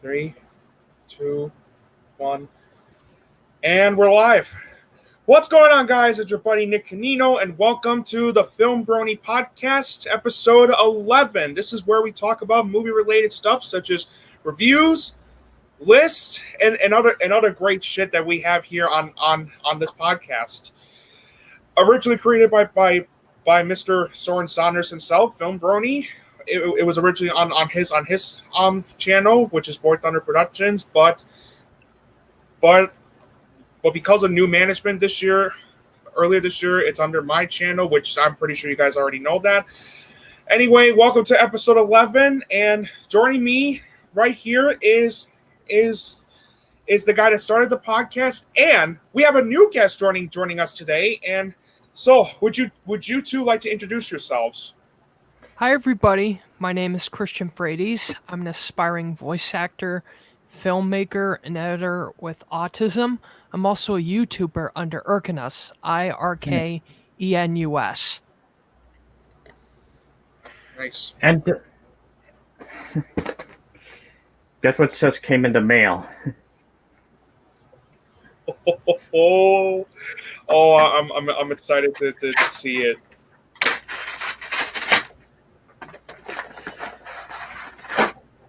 3, 2, 1. And we're live. What's going on, guys? It's your buddy Nick Canino, and welcome to the FilmBrony Podcast, episode 11. This is where we talk about movie-related stuff, such as reviews, lists, and other great shit that we have here on this podcast. Originally created by Mr. Soren Saunders himself, FilmBrony. It was originally on his channel, which is Board Thunder Productions, but because of new management earlier this year, it's under my channel, which I'm pretty sure you guys already know that. Anyway, welcome to episode 11, and joining me right here is the guy that started the podcast, and we have a new guest joining us today. And so, would you two like to introduce yourselves? Hi, everybody. My name is Christian Frates. I'm an aspiring voice actor, filmmaker, and editor with autism. I'm also a YouTuber under irkneus, IRKENUS. Nice. And guess what just came in the mail? I'm excited to see it.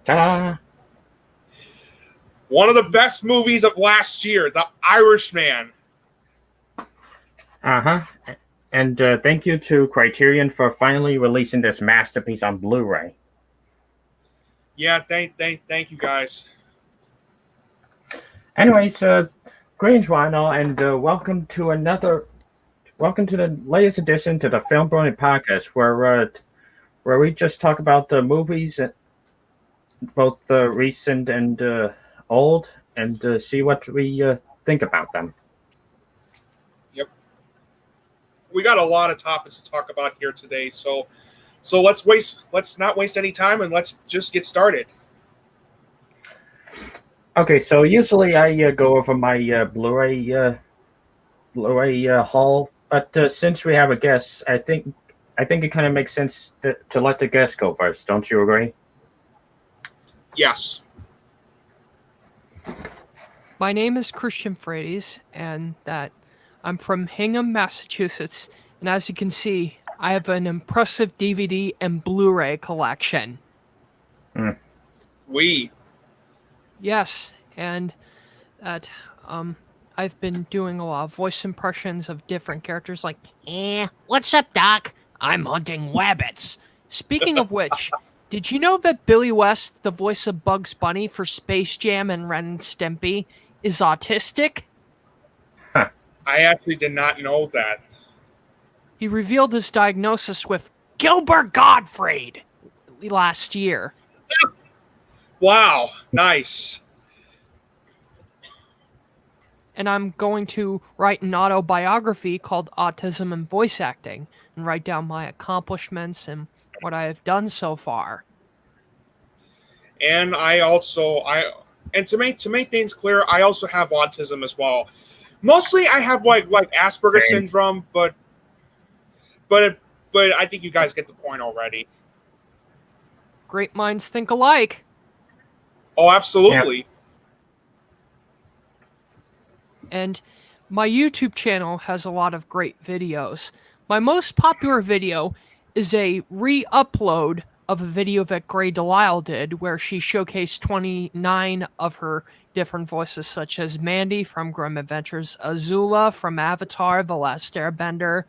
Ta-da! One of the best movies of last year, The Irishman. Uh-huh. And thank you to Criterion for finally releasing this masterpiece on Blu-ray. Yeah, thank you guys. Anyways, greetings, Rhino, and welcome to the latest edition to the FilmBrony Podcast, where we just talk about the movies, both recent and old, and see what we think about them. Yep. We got a lot of topics to talk about here today, so let's not waste any time, and let's just get started. Okay, so usually I go over my Blu-ray haul, but since we have a guest, I think it kind of makes sense to let the guest go first. Don't you agree? Yes. My name is Christian Frates, and that I'm from Hingham, Massachusetts. And as you can see, I have an impressive DVD and Blu-ray collection. Sweet. Yes, and that I've been doing a lot of voice impressions of different characters, like, what's up, Doc? I'm hunting wabbits. Speaking of which, did you know that Billy West, the voice of Bugs Bunny for Space Jam and Ren and Stimpy, is autistic? Huh. I actually did not know that. He revealed his diagnosis with Gilbert Gottfried last year. Wow, nice. And I'm going to write an autobiography called Autism and Voice Acting and write down my accomplishments and what I have done so far. And to make things clear, I also have autism as well. Mostly I have like Asperger's syndrome, but I think you guys get the point already. Great minds think alike. Oh, absolutely. Yeah. And my YouTube channel has a lot of great videos. My most popular video is a re-upload of a video that Gray Delisle did, where she showcased 29 of her different voices, such as Mandy from Grim Adventures, Azula from Avatar: The Last Airbender,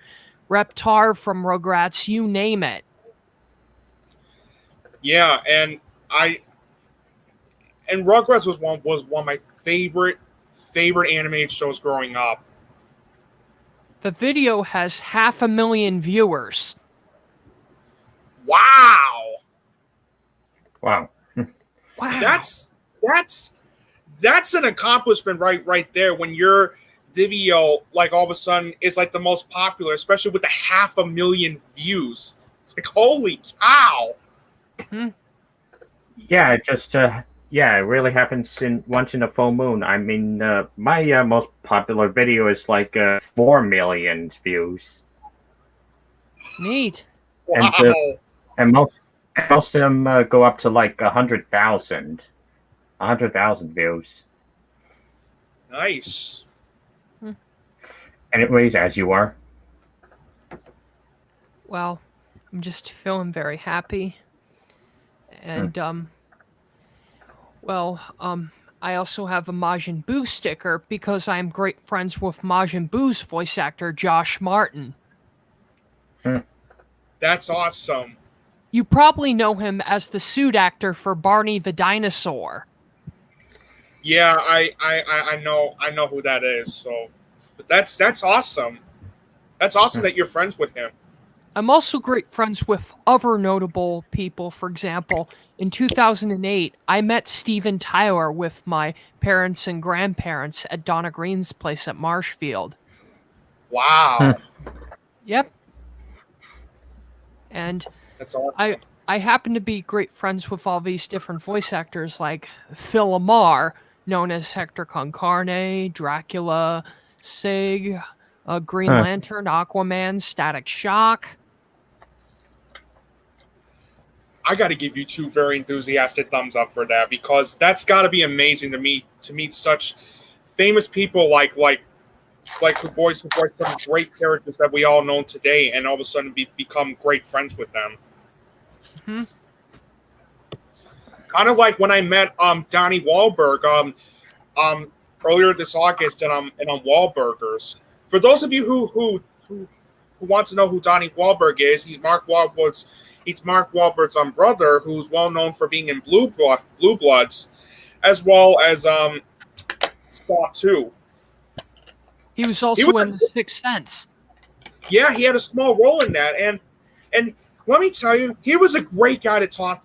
Reptar from Rugrats, you name it. Yeah, and Rugrats was one of my favorite animated shows growing up. The video has 500,000 viewers. Wow. Wow. That's an accomplishment right there, when your video, like, all of a sudden is like the most popular, especially with the 500,000 views. It's like, holy cow. Yeah, it just it really happens once in a full moon. I mean, my most popular video is like 4 million views. Neat. Wow. And most of them go up to like 100,000. 100,000 views. Nice. Anyways, as you are. Well, I'm just feeling very happy. And, I also have a Majin Buu sticker because I'm great friends with Majin Buu's voice actor, Josh Martin. That's awesome. You probably know him as the suit actor for Barney the Dinosaur. Yeah, I know who that is. So, but that's awesome. That's awesome that you're friends with him. I'm also great friends with other notable people. For example, in 2008, I met Steven Tyler with my parents and grandparents at Donna Green's place at Marshfield. Wow. Yep. And That's awesome. I happen to be great friends with all these different voice actors like Phil Lamar, known as Hector Concarne, Dracula, Sig, Green Lantern, Aquaman, Static Shock. I got to give you two very enthusiastic thumbs up for that, because that's got to be amazing to meet such famous people like who voice some great characters that we all know today, and all of a sudden become great friends with them. Mm-hmm. Kind of like when I met Donnie Wahlberg earlier this August and on Wahlburgers. For those of you who want to know who Donnie Wahlberg is, he's Mark Wahlberg's brother, who's well known for being in Blue Bloods, as well as Saw 2. He was also in The Sixth Sense. Yeah, he had a small role in that, and let me tell you, he was a great guy to talk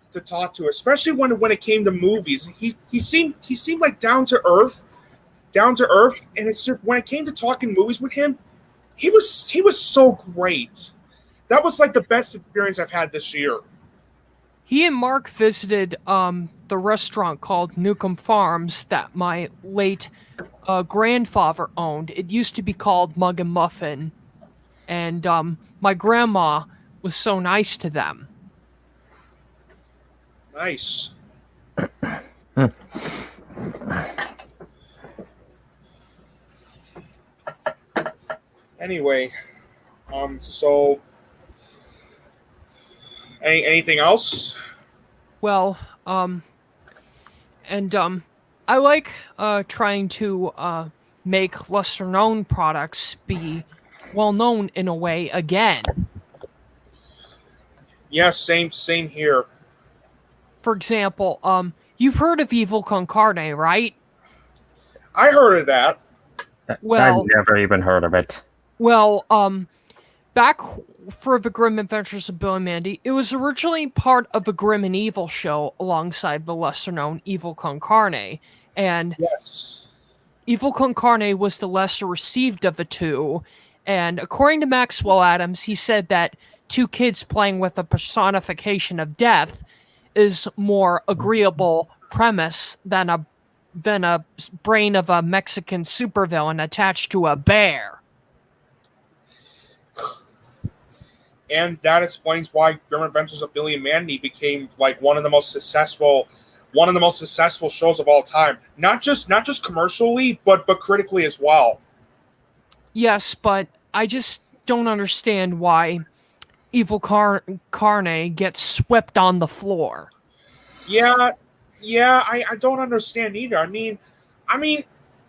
to, especially when it came to movies. He seemed like down to earth, and it's just when it came to talking movies with him, he was so great. That was like the best experience I've had this year. He and Mark visited the restaurant called Newcomb Farms that my late grandfather owned. It used to be called Mug and Muffin, and my grandma was so nice to them. Nice. Anyway, so anything else? Well, I like trying to make lesser known products be well known in a way again. Yeah, same here. For example, you've heard of Evil Con Carne, right? I heard of that. Well, I've never even heard of it. Well, back for the Grim Adventures of Bill and Mandy, it was originally part of the Grim and Evil show alongside the lesser-known Evil Con Carne, and Yes. Evil Con Carne was the lesser received of the two, and according to Maxwell Adams, he said that two kids playing with a personification of death is more agreeable premise than a brain of a Mexican supervillain attached to a bear. And that explains why Grim Adventures of Billy and Mandy became like one of the most successful shows of all time. Not just commercially, but critically as well. Yes, but I just don't understand why Evil Carne gets swept on the floor. Yeah, I don't understand either. I mean,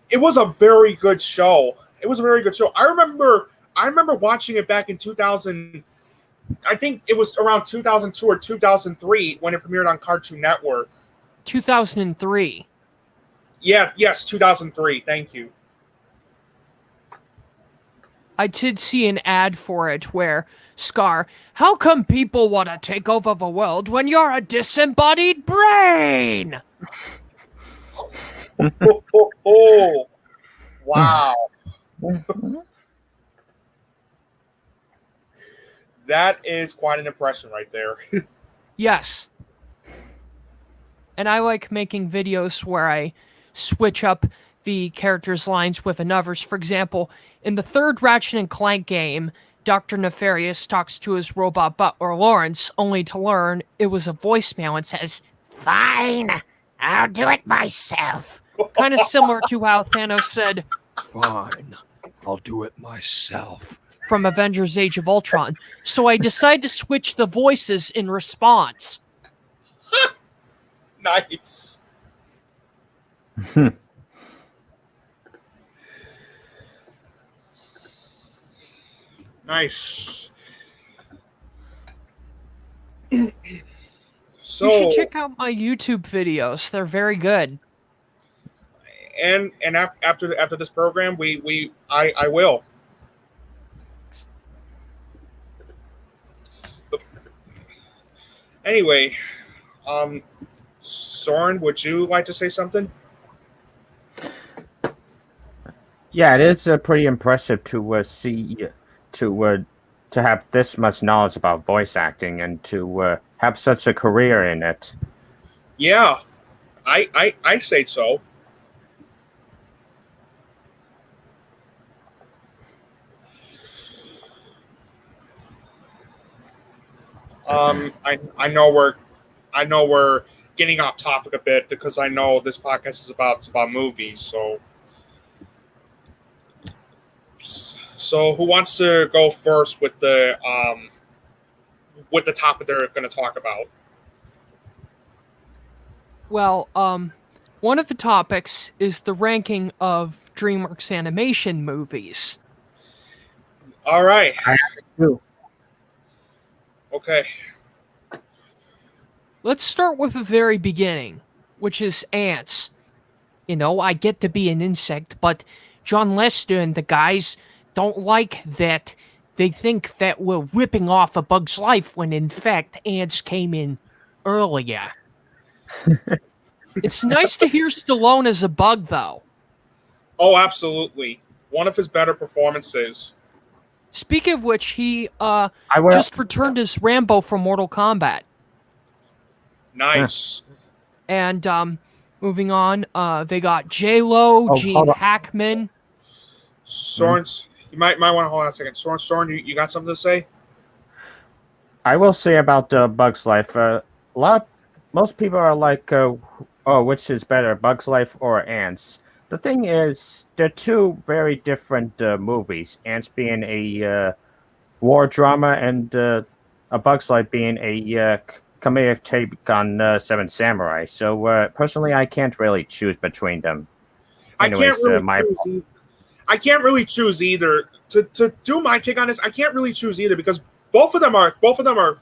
it was a very good show. I remember watching it back in 2000. I think it was around 2002 or 2003 when it premiered on Cartoon Network. 2003. Yes, 2003. Thank you. I did see an ad for it where Scar, how come people want to take over the world when you're a disembodied brain? Oh, wow. That is quite an impression right there. Yes. And I like making videos where I switch up the characters' lines with another's. For example, in the third Ratchet and Clank game, Dr. Nefarious talks to his robot butler Lawrence, only to learn it was a voicemail and says, "Fine, I'll do it myself. Kind of similar to how Thanos said, "Fine, I'll do it myself," from Avengers Age of Ultron. So I decide to switch the voices in response. Nice. Nice. So You should check out my YouTube videos. They're very good. and after this program, I will. Anyway, Soren, would you like to say something? Yeah, it is pretty impressive to see to have this much knowledge about voice acting and to have such a career in it. Yeah, I say so. I know we're getting off topic a bit because I know this podcast is about movies. So who wants to go first with the topic they're going to talk about? Well, one of the topics is the ranking of DreamWorks animation movies. All right. I have to. Okay. Let's start with the very beginning, which is ants. You know, I get to be an insect, but John Lester and the guys don't like that. They think that we're ripping off A Bug's Life when in fact ants came in earlier. It's nice to hear Stallone as a bug, though. Oh, absolutely. One of his better performances. Speaking of which, he will. just returned as Rambo from Mortal Kombat. Nice. And moving on, they got J-Lo, Gene hold on. Hackman. Soren's, you might want to hold on a second. Soren, you got something to say? I will say about Bug's Life. Most people are like, "Oh, which is better, Bug's Life or Ants?" The thing is, they're two very different movies. Ants being a war drama, and A Bug's Life being a comedic take on Seven Samurai. So personally, I can't really choose between them. I can't really choose either. To do my take on this, I can't really choose either because both of them are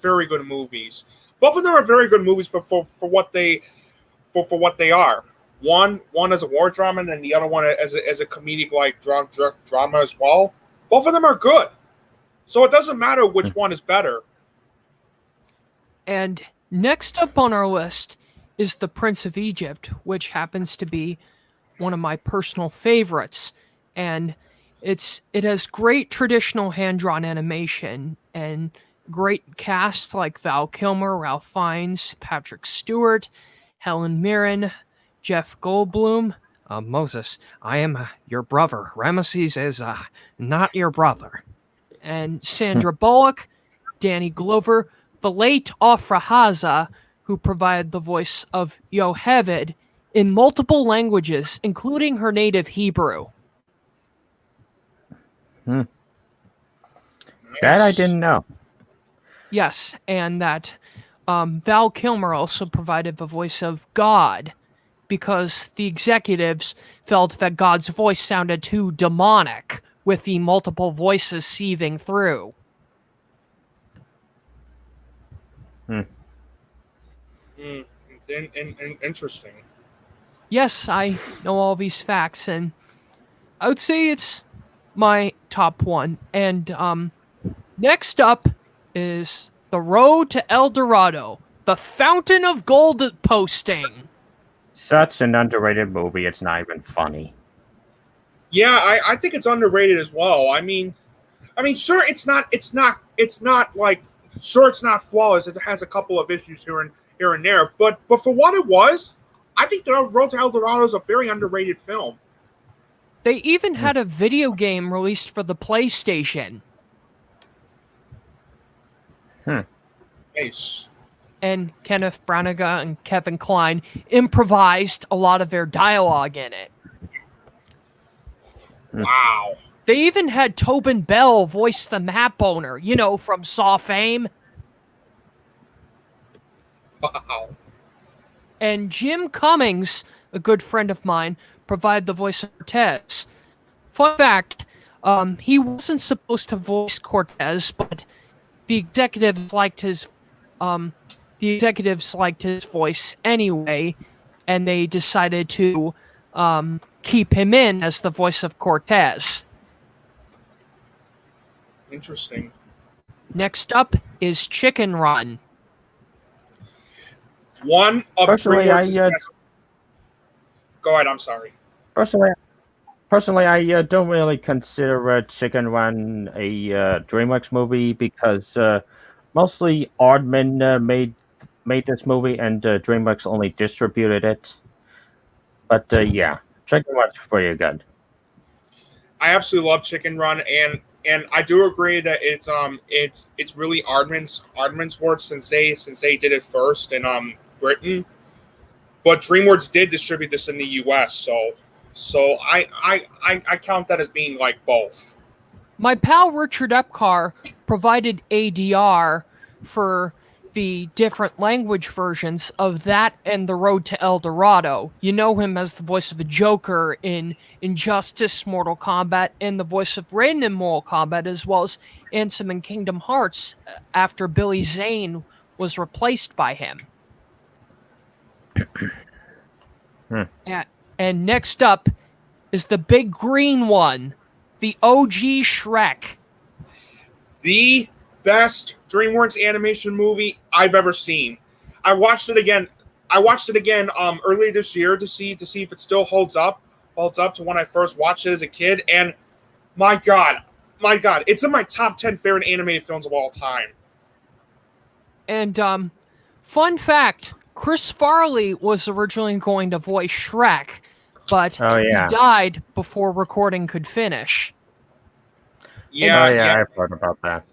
very good movies. Both of them are very good movies for what they are. One as a war drama, and then the other one as a comedic like drama as well. Both of them are good, so it doesn't matter which one is better. And next up on our list is The Prince of Egypt, which happens to be one of my personal favorites. And it has great traditional hand-drawn animation and great cast like Val Kilmer, Ralph Fiennes, Patrick Stewart, Helen Mirren, Jeff Goldblum. Moses, I am your brother. Ramesses is not your brother. And Sandra Bullock, Danny Glover, the late Ofra Haza, who provided the voice of Yoheved in multiple languages, including her native Hebrew. That I didn't know. Yes, and that Val Kilmer also provided the voice of God, because the executives felt that God's voice sounded too demonic, with the multiple voices seething through. Interesting. Yes, I know all these facts, and I would say it's my top one. And next up is The Road to El Dorado, the Fountain of Gold posting. Such an underrated movie. It's not even funny. Yeah, I think it's underrated as well. I mean, sure, it's not flawless. It has a couple of issues here and there, but for what it was, I think The Road to El Dorado is a very underrated film. They even had a video game released for the PlayStation. Nice. and Kenneth Branagh and Kevin Kline improvised a lot of their dialogue in it. Wow. They even had Tobin Bell voice the map owner, from Saw fame. Wow. And Jim Cummings, a good friend of mine, provided the voice of Cortez. Fun fact, he wasn't supposed to voice Cortez, but the executives liked his voice anyway, and they decided to keep him in as the voice of Cortez. Interesting. Next up is Chicken Run. One of Personally, DreamWorks' Go ahead, I'm sorry. Personally, I don't really consider Chicken Run a DreamWorks movie because mostly Aardman made this movie and DreamWorks only distributed it. But yeah, Chicken Run's pretty good. I absolutely love Chicken Run, and I do agree that it's really Aardman's work since they did it first in Britain, but DreamWorks did distribute this in the U.S. So I count that as being like both. My pal Richard Epcar provided ADR for the different language versions of that and The Road to El Dorado. You know him as the voice of the Joker in Injustice, Mortal Kombat, and the voice of Raiden in Mortal Kombat, as well as Ansem in Kingdom Hearts after Billy Zane was replaced by him. And next up is the big green one, the OG Shrek. The best DreamWorks animation movie I've ever seen. I watched it again earlier this year to see if it still holds up to when I first watched it as a kid, and my god, it's in my top 10 favorite animated films of all time. And fun fact, Chris Farley was originally going to voice Shrek, but he died before recording could finish. I've heard about that.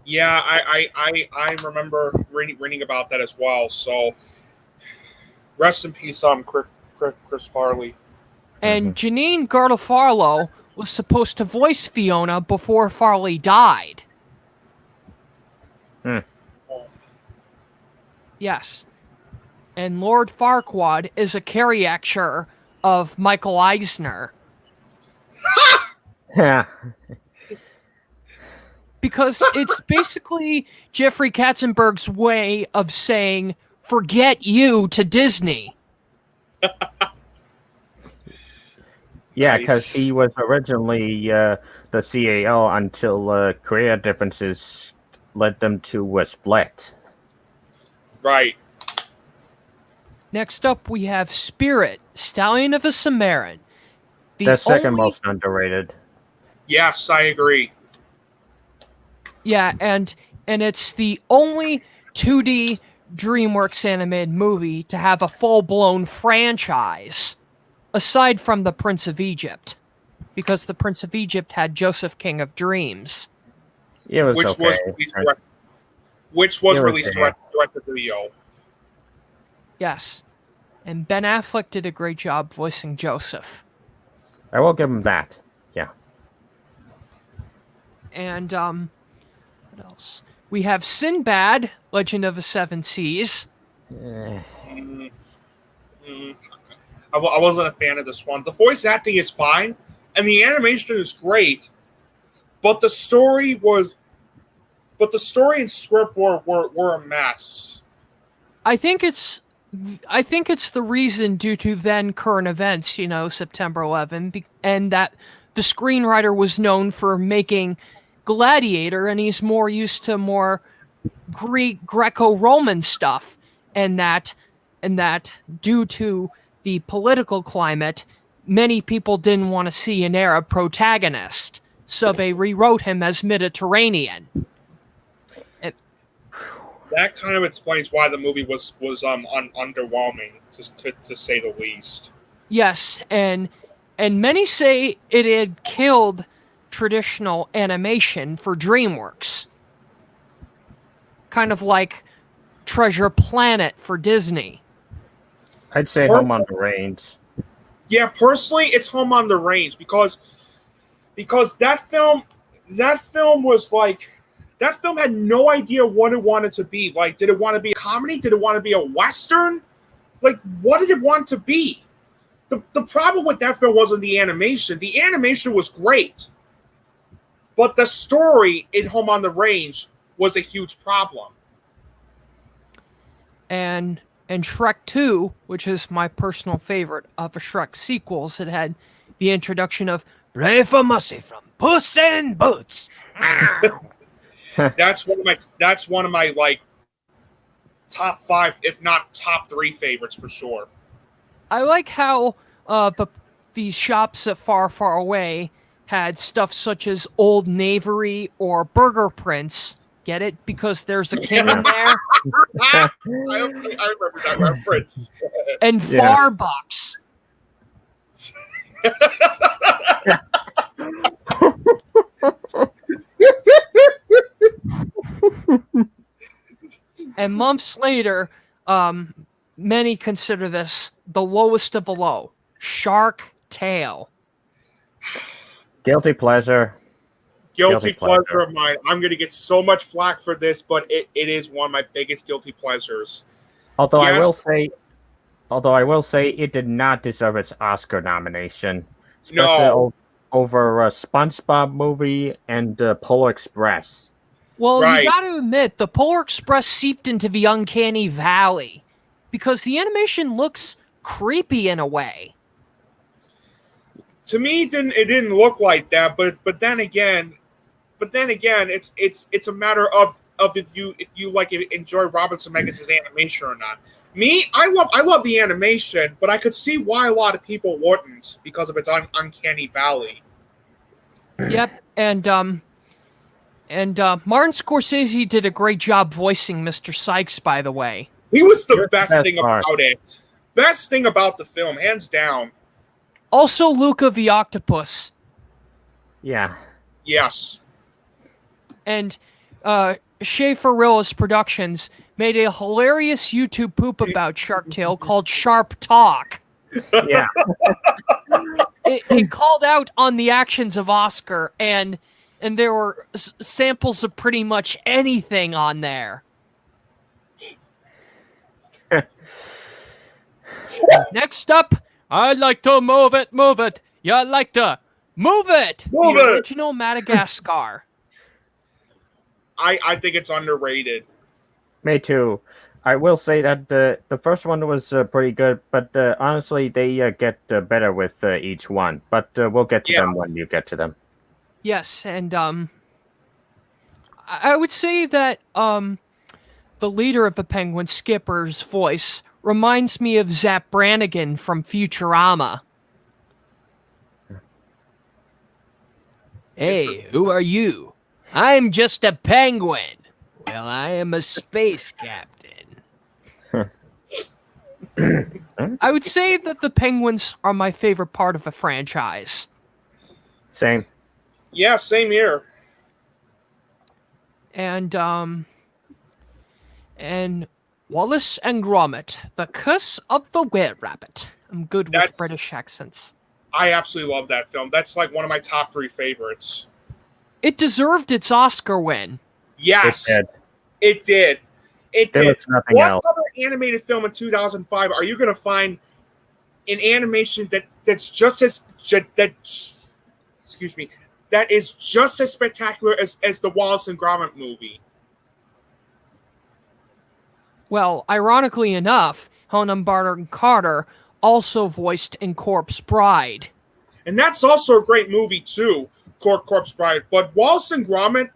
Yeah, I remember reading about that as well. So, rest in peace, Chris Farley. And Janine Garofalo was supposed to voice Fiona before Farley died. Yes. And Lord Farquaad is a caricature of Michael Eisner. Yeah. Because it's basically Jeffrey Katzenberg's way of saying, forget you to Disney. Yeah, because he was originally the CAO until career differences led them to split. Right. Next up, we have Spirit, Stallion of a Samaritan. The second most underrated. Yes, I agree. Yeah, and it's the only 2D DreamWorks animated movie to have a full-blown franchise, aside from The Prince of Egypt, because The Prince of Egypt had Joseph King of Dreams. It was which was released direct to video. Yes, and Ben Affleck did a great job voicing Joseph. I will give him that. Yeah. And what else? We have Sinbad, Legend of the Seven Seas. I wasn't a fan of this one. The voice acting is fine, and the animation is great, but the story and script were a mess. I think it's the reason due to then current events, September 11, and that the screenwriter was known for making Gladiator, and he's more used to more Greco-Roman stuff, and that due to the political climate, many people didn't want to see an Arab protagonist, so they rewrote him as Mediterranean. That kind of explains why the movie was underwhelming, to say the least. Yes, and many say it had killed traditional animation for DreamWorks. Kind of like Treasure Planet for Disney. I'd say Home on the Range. Yeah, personally, it's Home on the Range because that film was like, that film had no idea what it wanted to be. Like, did it want to be a comedy? Did it want to be a Western? Like, what did it want to be? The problem with that film wasn't the animation. The animation was great. But the story in Home on the Range was a huge problem. And Shrek 2, which is my personal favorite of the Shrek sequels, it had the introduction of "Pray for mercy from Puss in Boots." That's one of my like top 5, if not top 3 favorites for sure. I like how these shops at Far, Far Away had stuff such as Old Navy or Burger Prince. Get it? Because there's a king in there. I remember that reference. And Farbucks. And months later, many consider this the lowest of the low. Sharktail. Guilty pleasure. Guilty pleasure of mine. I'm going to get so much flack for this, but it is one of my biggest guilty pleasures. Although I will say it did not deserve its Oscar nomination. Especially over a SpongeBob movie and Polar Express. Well, right. You got to admit, the Polar Express seeped into the uncanny valley because the animation looks creepy in a way. To me, it didn't look like that, but then again, it's a matter of if you enjoy Robert Zemeckis' animation or not. Me, I love the animation, but I could see why a lot of people wouldn't because of its uncanny valley. Yep, and Martin Scorsese did a great job voicing Mr. Sykes, by the way. He was the best thing about it. Best thing about the film, hands down. Also, Luca the Octopus. Yeah. Yes. And Shea Farillas Productions made a hilarious YouTube poop about Sharktail called Sharp Talk. Yeah. It called out on the actions of Oscar, and there were samples of pretty much anything on there. Next up, I'd like to move it. You'd like to move it. The original Madagascar. I think it's underrated. Me too. I will say that the first one was pretty good, but honestly, they get better with each one. But we'll get to them when you get to them. Yes, and I would say that the leader of the Penguin, Skipper's voice reminds me of Zapp Brannigan from Futurama. Hey, who are you? I'm just a penguin. Well, I am a space captain. I would say that the Penguins are my favorite part of the franchise. Same. Yeah, same here. And Wallace and Gromit, The Curse of the Were-Rabbit. I'm good with British accents. I absolutely love that film. That's like one of my top 3 favorites. It deserved its Oscar win. Yes, it did. Nothing what else. other animated film in 2005 are you going to find an animation that's just as that is just as spectacular as the Wallace and Gromit movie? Well, ironically enough, Helena Bonham Carter also voiced in Corpse Bride. And that's also a great movie too, Corpse Bride. But Wallace and Gromit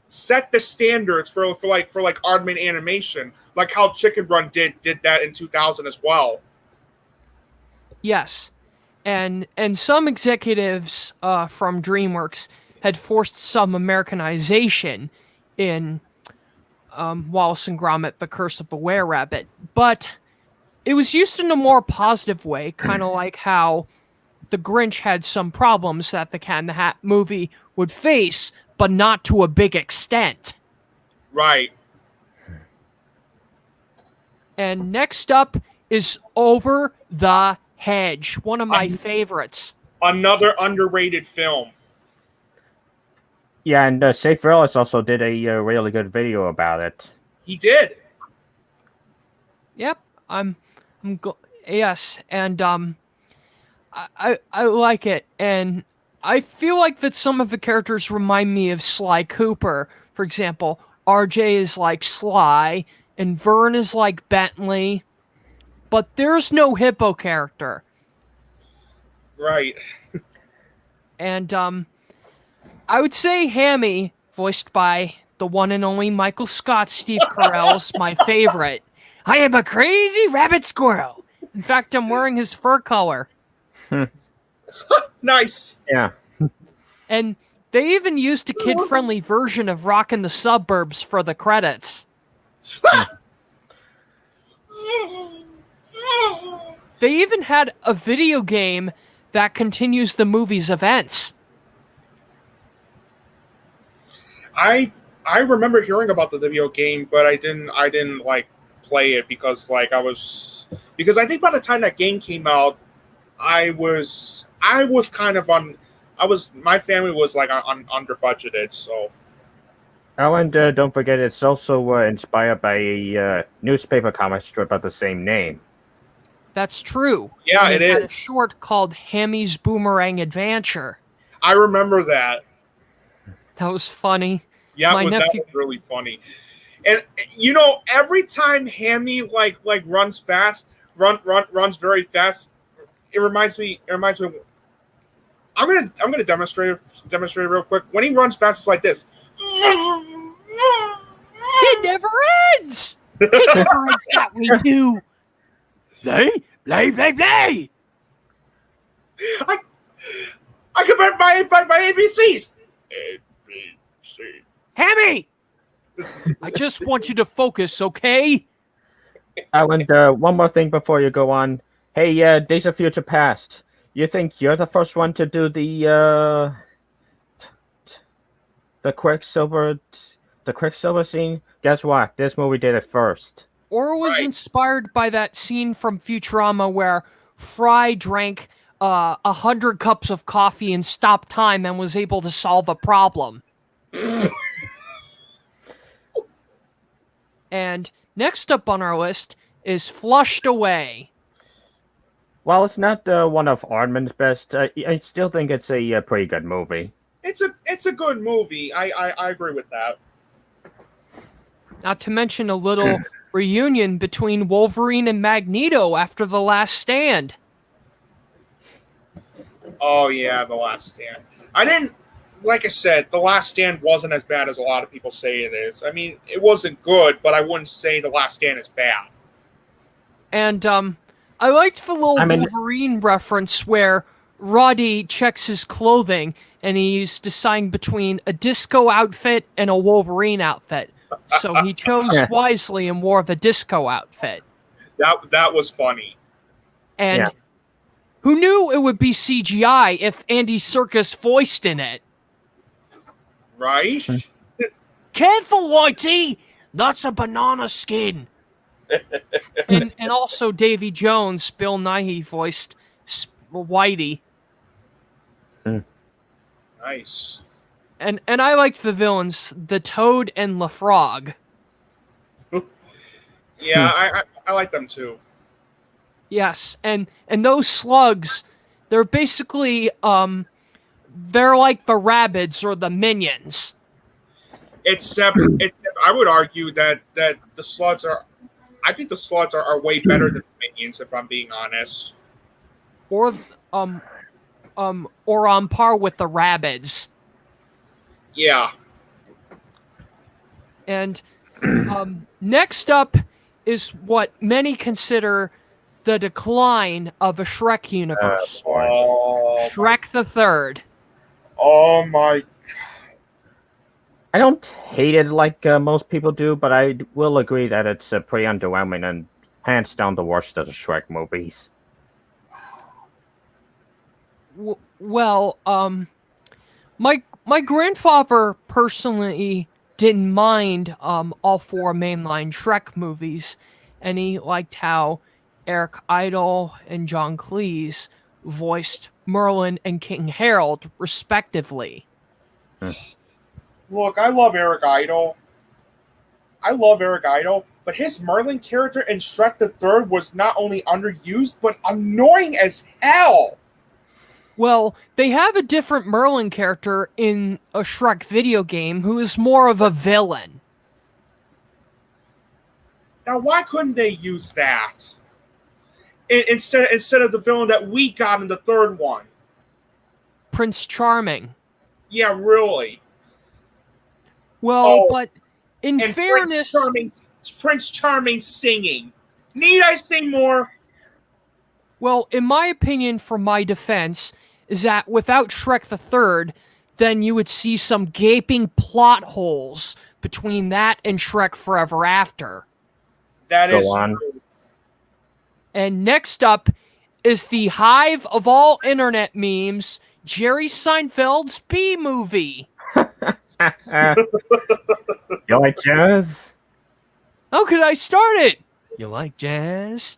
set the standards for Aardman animation, like how Chicken Run did that in 2000 as well. Yes, and some executives from DreamWorks had forced some Americanization in Wallace and Gromit: The Curse of the Were-Rabbit, but it was used in a more positive way, kind of like how The Grinch had some problems that the Cat in the Hat movie would face, but not to a big extent. Right. And next up is Over the Hedge, one of my favorites. Another underrated film. Yeah, and Safe Willis also did a really good video about it. He did. Yep, yes, and I like it, and I feel like that some of the characters remind me of Sly Cooper. For example, RJ is like Sly, and Vern is like Bentley, but there's no hippo character. Right. And I would say Hammy, voiced by the one and only Michael Scott, Steve Carell, is my favorite. I am a crazy rabbit squirrel. In fact, I'm wearing his fur color. Nice. Yeah. And they even used a kid-friendly version of Rockin' the Suburbs for the credits. They even had a video game that continues the movie's events. I remember hearing about the video game, but I didn't like play it because I think by the time that game came out, my family was like under budgeted, so. Oh, and don't forget, it's also inspired by a newspaper comic strip of the same name. That's true. Yeah, and it had is. a short called Hammy's Boomerang Adventure. I remember that. That was funny. Yeah, My that nephew- was really funny. And every time Hammy like runs fast, runs very fast, it reminds me. I'm gonna demonstrate real quick. When he runs fast, it's like this. It never ends. It never ends that way too. Play. I convert my ABCs. ABC. Hammy! I just want you to focus, okay? Oh, and one more thing before you go on. Hey, Days of Future Past. You think you're the first one to do the Quicksilver scene? Guess what? This movie did it first. Or was inspired by that scene from Futurama where Fry drank 100 cups of coffee and stopped time and was able to solve a problem. And next up on our list is Flushed Away. While it's not one of Aardman's best, I still think it's a pretty good movie. It's a good movie. I agree with that. Not to mention a little reunion between Wolverine and Magneto after The Last Stand. Oh yeah, The Last Stand. Like I said, The Last Stand wasn't as bad as a lot of people say it is. I mean, it wasn't good, but I wouldn't say The Last Stand is bad. And I liked the little Wolverine reference where Roddy checks his clothing and he's deciding between a disco outfit and a Wolverine outfit. So he chose wisely and wore the disco outfit. That was funny. And who knew it would be CGI if Andy Serkis voiced in it? Right? Careful, Whitey! That's a banana skin! and also Davy Jones, Bill Nighy voiced Whitey. Nice. And I liked the villains, the Toad and the Frog. Yeah, I like them too. Yes, and those slugs, they're basically they're like the Rabbids or the Minions. Except I would argue that the slugs are, I think the slugs are way better than the Minions, if I'm being honest. Or on par with the Rabbids. Yeah. And next up is what many consider the decline of a Shrek universe. Shrek the Third. Oh my. I don't hate it like most people do, but I will agree that it's pretty underwhelming and hands down the worst of the Shrek movies. Well, my grandfather personally didn't mind all four mainline Shrek movies, and he liked how Eric Idle and John Cleese voiced Merlin and King Harold, respectively. Look, I love Eric Idle, but his Merlin character in Shrek the Third was not only underused, but annoying as hell. Well, they have a different Merlin character in a Shrek video game who is more of a villain. Now, why couldn't they use that instead of the villain that we got in the third one? Prince Charming. Yeah, really. Well, but in fairness, Prince Charming singing. Need I sing more? Well, in my opinion, for my defense, is that without Shrek the Third, then you would see some gaping plot holes between that and Shrek Forever After. That is on. true. And next up is the hive of all internet memes, Jerry Seinfeld's B movie. You like jazz? How could I start it? You like jazz?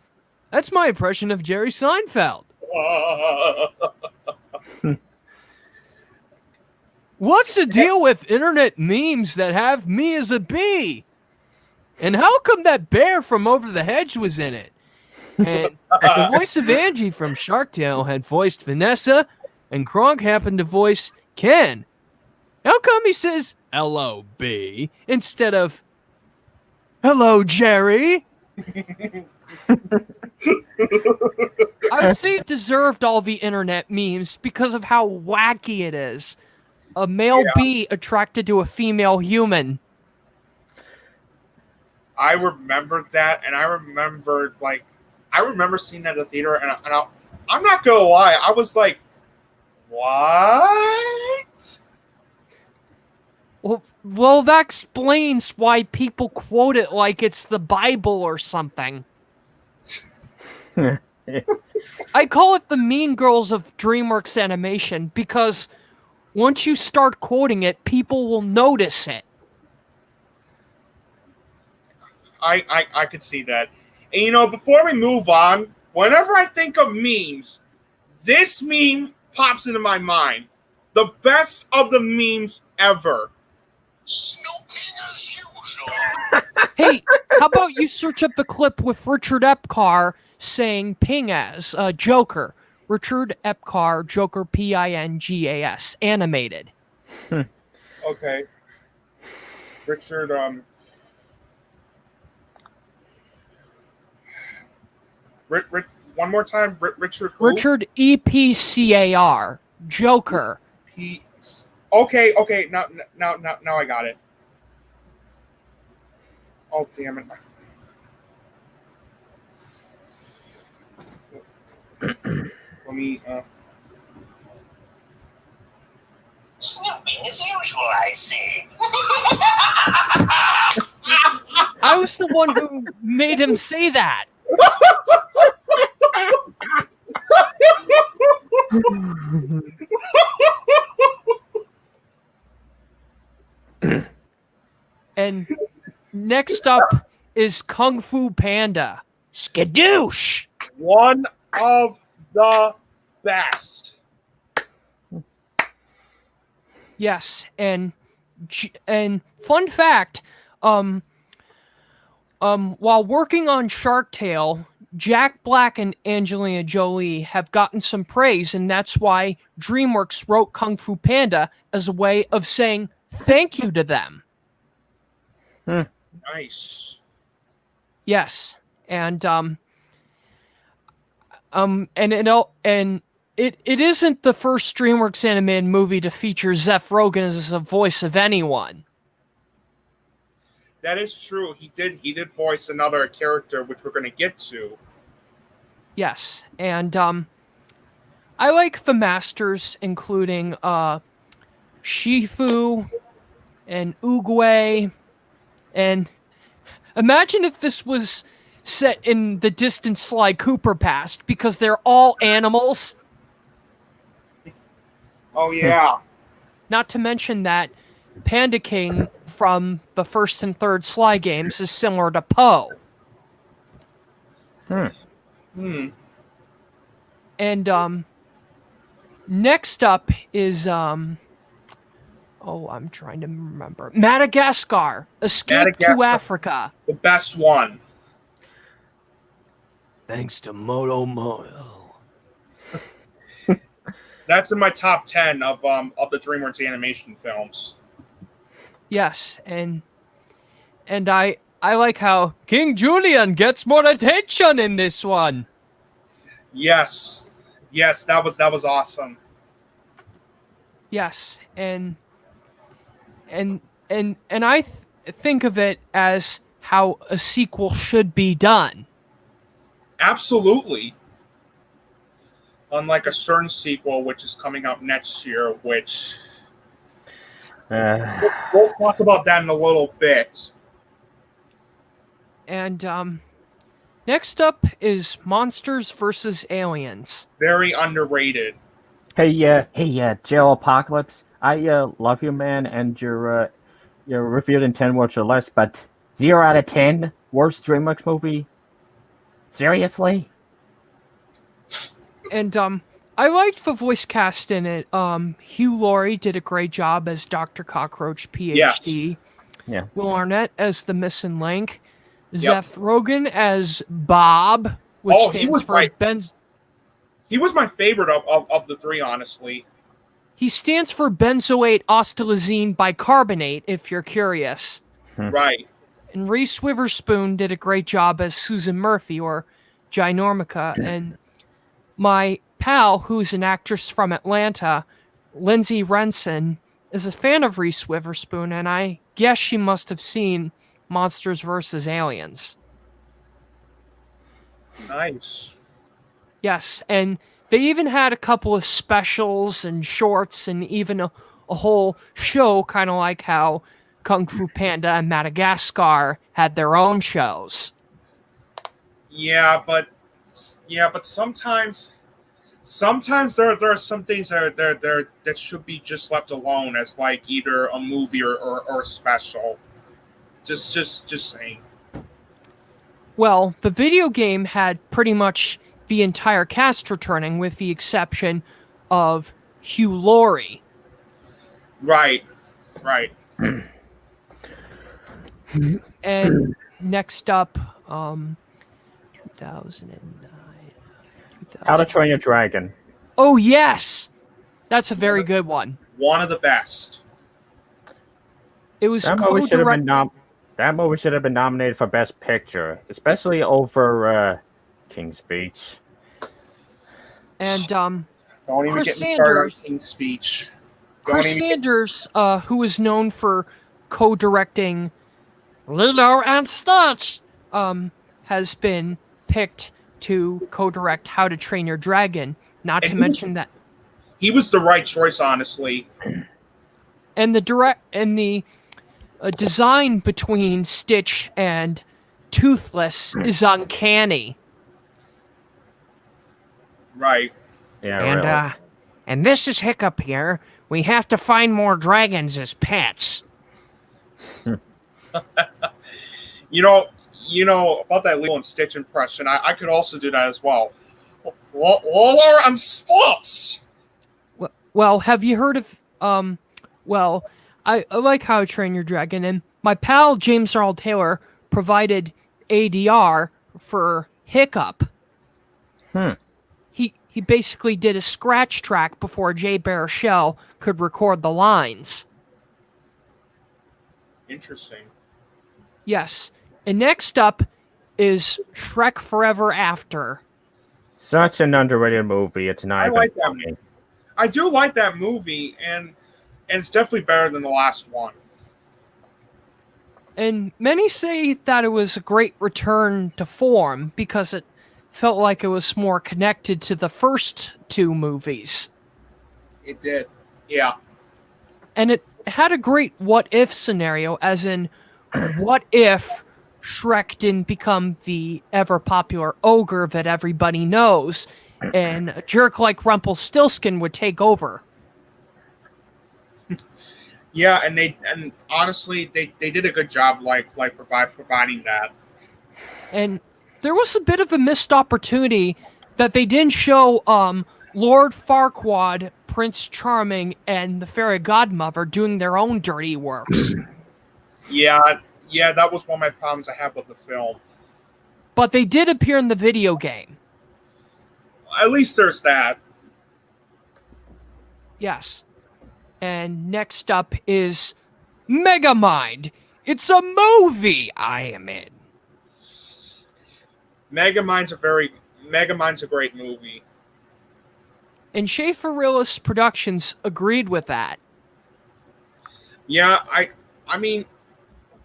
That's my impression of Jerry Seinfeld. What's the deal with internet memes that have me as a bee? And how come that bear from Over the Hedge was in it? And the voice of Angie from Sharktail had voiced Vanessa, and Kronk happened to voice Ken. How come he says, "Hello, B," instead of, "Hello, Jerry"? I would say it deserved all the internet memes because of how wacky it is. A male bee attracted to a female human. I remembered that, and I remember seeing that at the theater, and I'm not gonna lie, I was like, what? Well, that explains why people quote it like it's the Bible or something. I call it the Mean Girls of DreamWorks animation because once you start quoting it, people will notice it. I could see that. And before we move on, whenever I think of memes, this meme pops into my mind. The best of the memes ever. Snooping as usual. Hey, how about you search up the clip with Richard Epcar saying ping as Joker. Richard Epcar, Joker, Pingas, animated. Okay. Richard, one more time. Richard who? Richard Epcar, Joker. Okay. Now I got it. Oh, damn it. Let me, Snooping as usual, I see. I was the one who made him say that. And next up is Kung Fu Panda. Skadoosh! one of the best. Yes, and fun fact, while working on Sharktail, Jack Black and Angelina Jolie have gotten some praise, and that's why DreamWorks wrote Kung Fu Panda as a way of saying thank you to them. Nice. Yes, and it isn't the first DreamWorks animated movie to feature Seth Rogen as the voice of anyone. That is true. He did voice another character, which we're going to get to. Yes, and I like the masters, including Shifu and Oogway, and imagine if this was set in the distant Sly Cooper past, because they're all animals. Oh, yeah. Not to mention that Panda King from the first and third Sly games is similar to Poe. And next up is I'm trying to remember. Madagascar, Escape to Madagascar. Africa. The best one. Thanks to Moto Moto. That's in my top 10 of the DreamWorks animation films. Yes, and I like how King Julian gets more attention in this one. Yes, that was awesome. Yes, and I think of it as how a sequel should be done. Absolutely. Unlike a certain sequel, which is coming out next year, which we'll talk about that in a little bit. And next up is Monsters vs. Aliens. Very underrated. Hey, Jill Apocalypse. I love you, man, and you're reviewed in 10 words or less, but 0 out of 10 worst DreamWorks movie. Seriously? And I liked the voice cast in it. Hugh Laurie did a great job as Dr. Cockroach, PhD. Yes. Yeah. Will Arnett as the missing link. Seth Rogen as Bob, which stands for Ben's. He was my favorite of the three, honestly. He stands for benzoate ostilazine bicarbonate, if you're curious. Right. And Reese Witherspoon did a great job as Susan Murphy, or Ginormica. And my pal, who's an actress from Atlanta, Lindsay Renson, is a fan of Reese Witherspoon, and I guess she must have seen Monsters vs. Aliens. Nice. Yes, and they even had a couple of specials and shorts and even a whole show, kind of like how Kung Fu Panda and Madagascar had their own shows. Yeah, but sometimes there are some things that should be just left alone as like either a movie or a special. Just saying. Well, the video game had pretty much the entire cast returning, with the exception of Hugh Laurie. Right. And next up, 2009. How to Train Your Dragon. Oh, yes! That's a very good one. One of the best. It was That movie should have been nominated for Best Picture, especially over King's Speech. And Don't even Chris get me started on Sanders. King's Speech. Chris Sanders, who is known for co-directing Lilo and Stitch, has been picked to co-direct How to Train Your Dragon. Not to mention that he was the right choice, honestly. And the design between Stitch and Toothless is uncanny. Right. Yeah, really. And this is Hiccup here. We have to find more dragons as pets. You know about that Lilo and Stitch impression. I could also do that as well. Lilo and Stitch. Well, have you heard of Well, I like How to Train Your Dragon, and my pal James Earl Taylor provided ADR for Hiccup. He basically did a scratch track before Jay Baruchel could record the lines. Interesting. Yes. And next up is Shrek Forever After. Such an underrated movie. It's not. I like that movie. I do like that movie, and it's definitely better than the last one. And many say that it was a great return to form because it felt like it was more connected to the first two movies. It did. Yeah. And it had a great what-if scenario, as in, what if Shrek didn't become the ever-popular ogre that everybody knows, and a jerk like Rumpelstiltskin would take over? Yeah, and honestly, they did a good job, like providing that. And there was a bit of a missed opportunity that they didn't show Lord Farquaad, Prince Charming, and the Fairy Godmother doing their own dirty works. Yeah, that was one of my problems I had with the film. But they did appear in the video game. At least there's that. Yes. And next up is Megamind. It's a movie I am in. Megamind's a great movie. And Schaefer Realist Productions agreed with that. Yeah, I mean,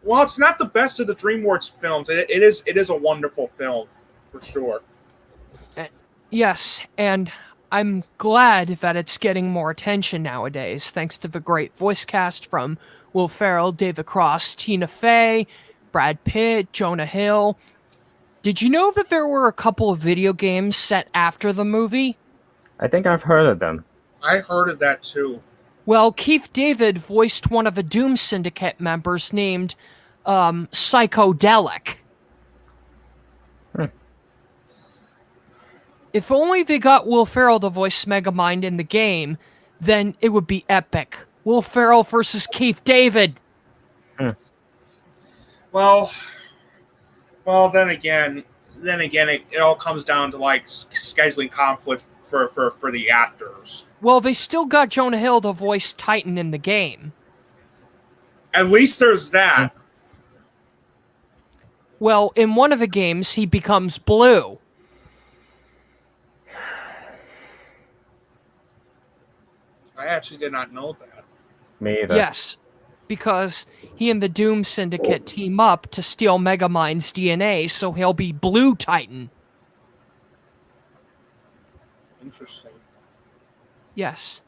while it's not the best of the DreamWorks films, it is a wonderful film, for sure. Yes, and I'm glad that it's getting more attention nowadays, thanks to the great voice cast from Will Ferrell, David Cross, Tina Fey, Brad Pitt, Jonah Hill. Did you know that there were a couple of video games set after the movie? I think I've heard of them. I heard of that too. Well, Keith David voiced one of the Doom Syndicate members named Psychodelic. If only they got Will Ferrell to voice Megamind in the game, then it would be epic. Will Ferrell versus Keith David. Well, then again, it all comes down to like scheduling conflicts for the actors. Well, they still got Jonah Hill to voice Titan in the game. At least there's that. Well, in one of the games, he becomes blue. I actually did not know that. Me either. Yes, because he and the Doom Syndicate team up to steal Megamind's DNA, so he'll be Blue Titan. Interesting. Yes.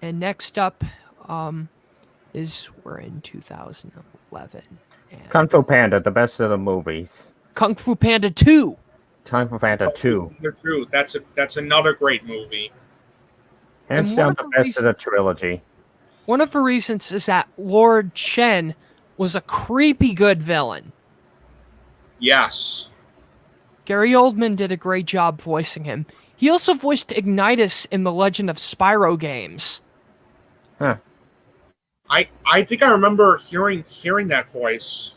And next up is we're in 2011. And Kung Fu Panda, the best of the movies. Kung Fu Panda 2. Kung Fu Panda 2. They're true. That's another great movie. Hands And down one the of the best of the trilogy. One of the reasons is that Lord Shen was a creepy good villain. Yes. Gary Oldman did a great job voicing him. He also voiced Ignitus in the Legend of Spyro games. Huh. I think I remember hearing that voice.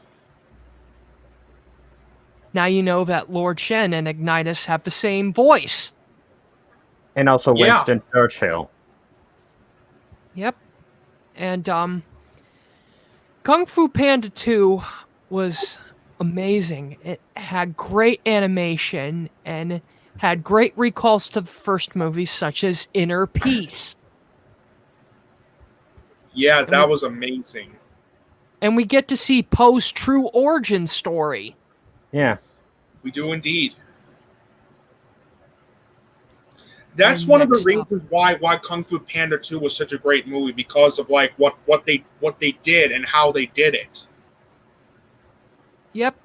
Now you know that Lord Shen and Ignitus have the same voice. And also Yeah. Winston Churchill. Yep. And Kung Fu Panda 2 was amazing. It had great animation and had great recalls to the first movie, such as Inner Peace. Yeah, that was amazing. And we get to see Poe's true origin story. Yeah. We do indeed. That's And one of the next up- reasons why Kung Fu Panda 2 was such a great movie, because of like what they did and how they did it. Yep.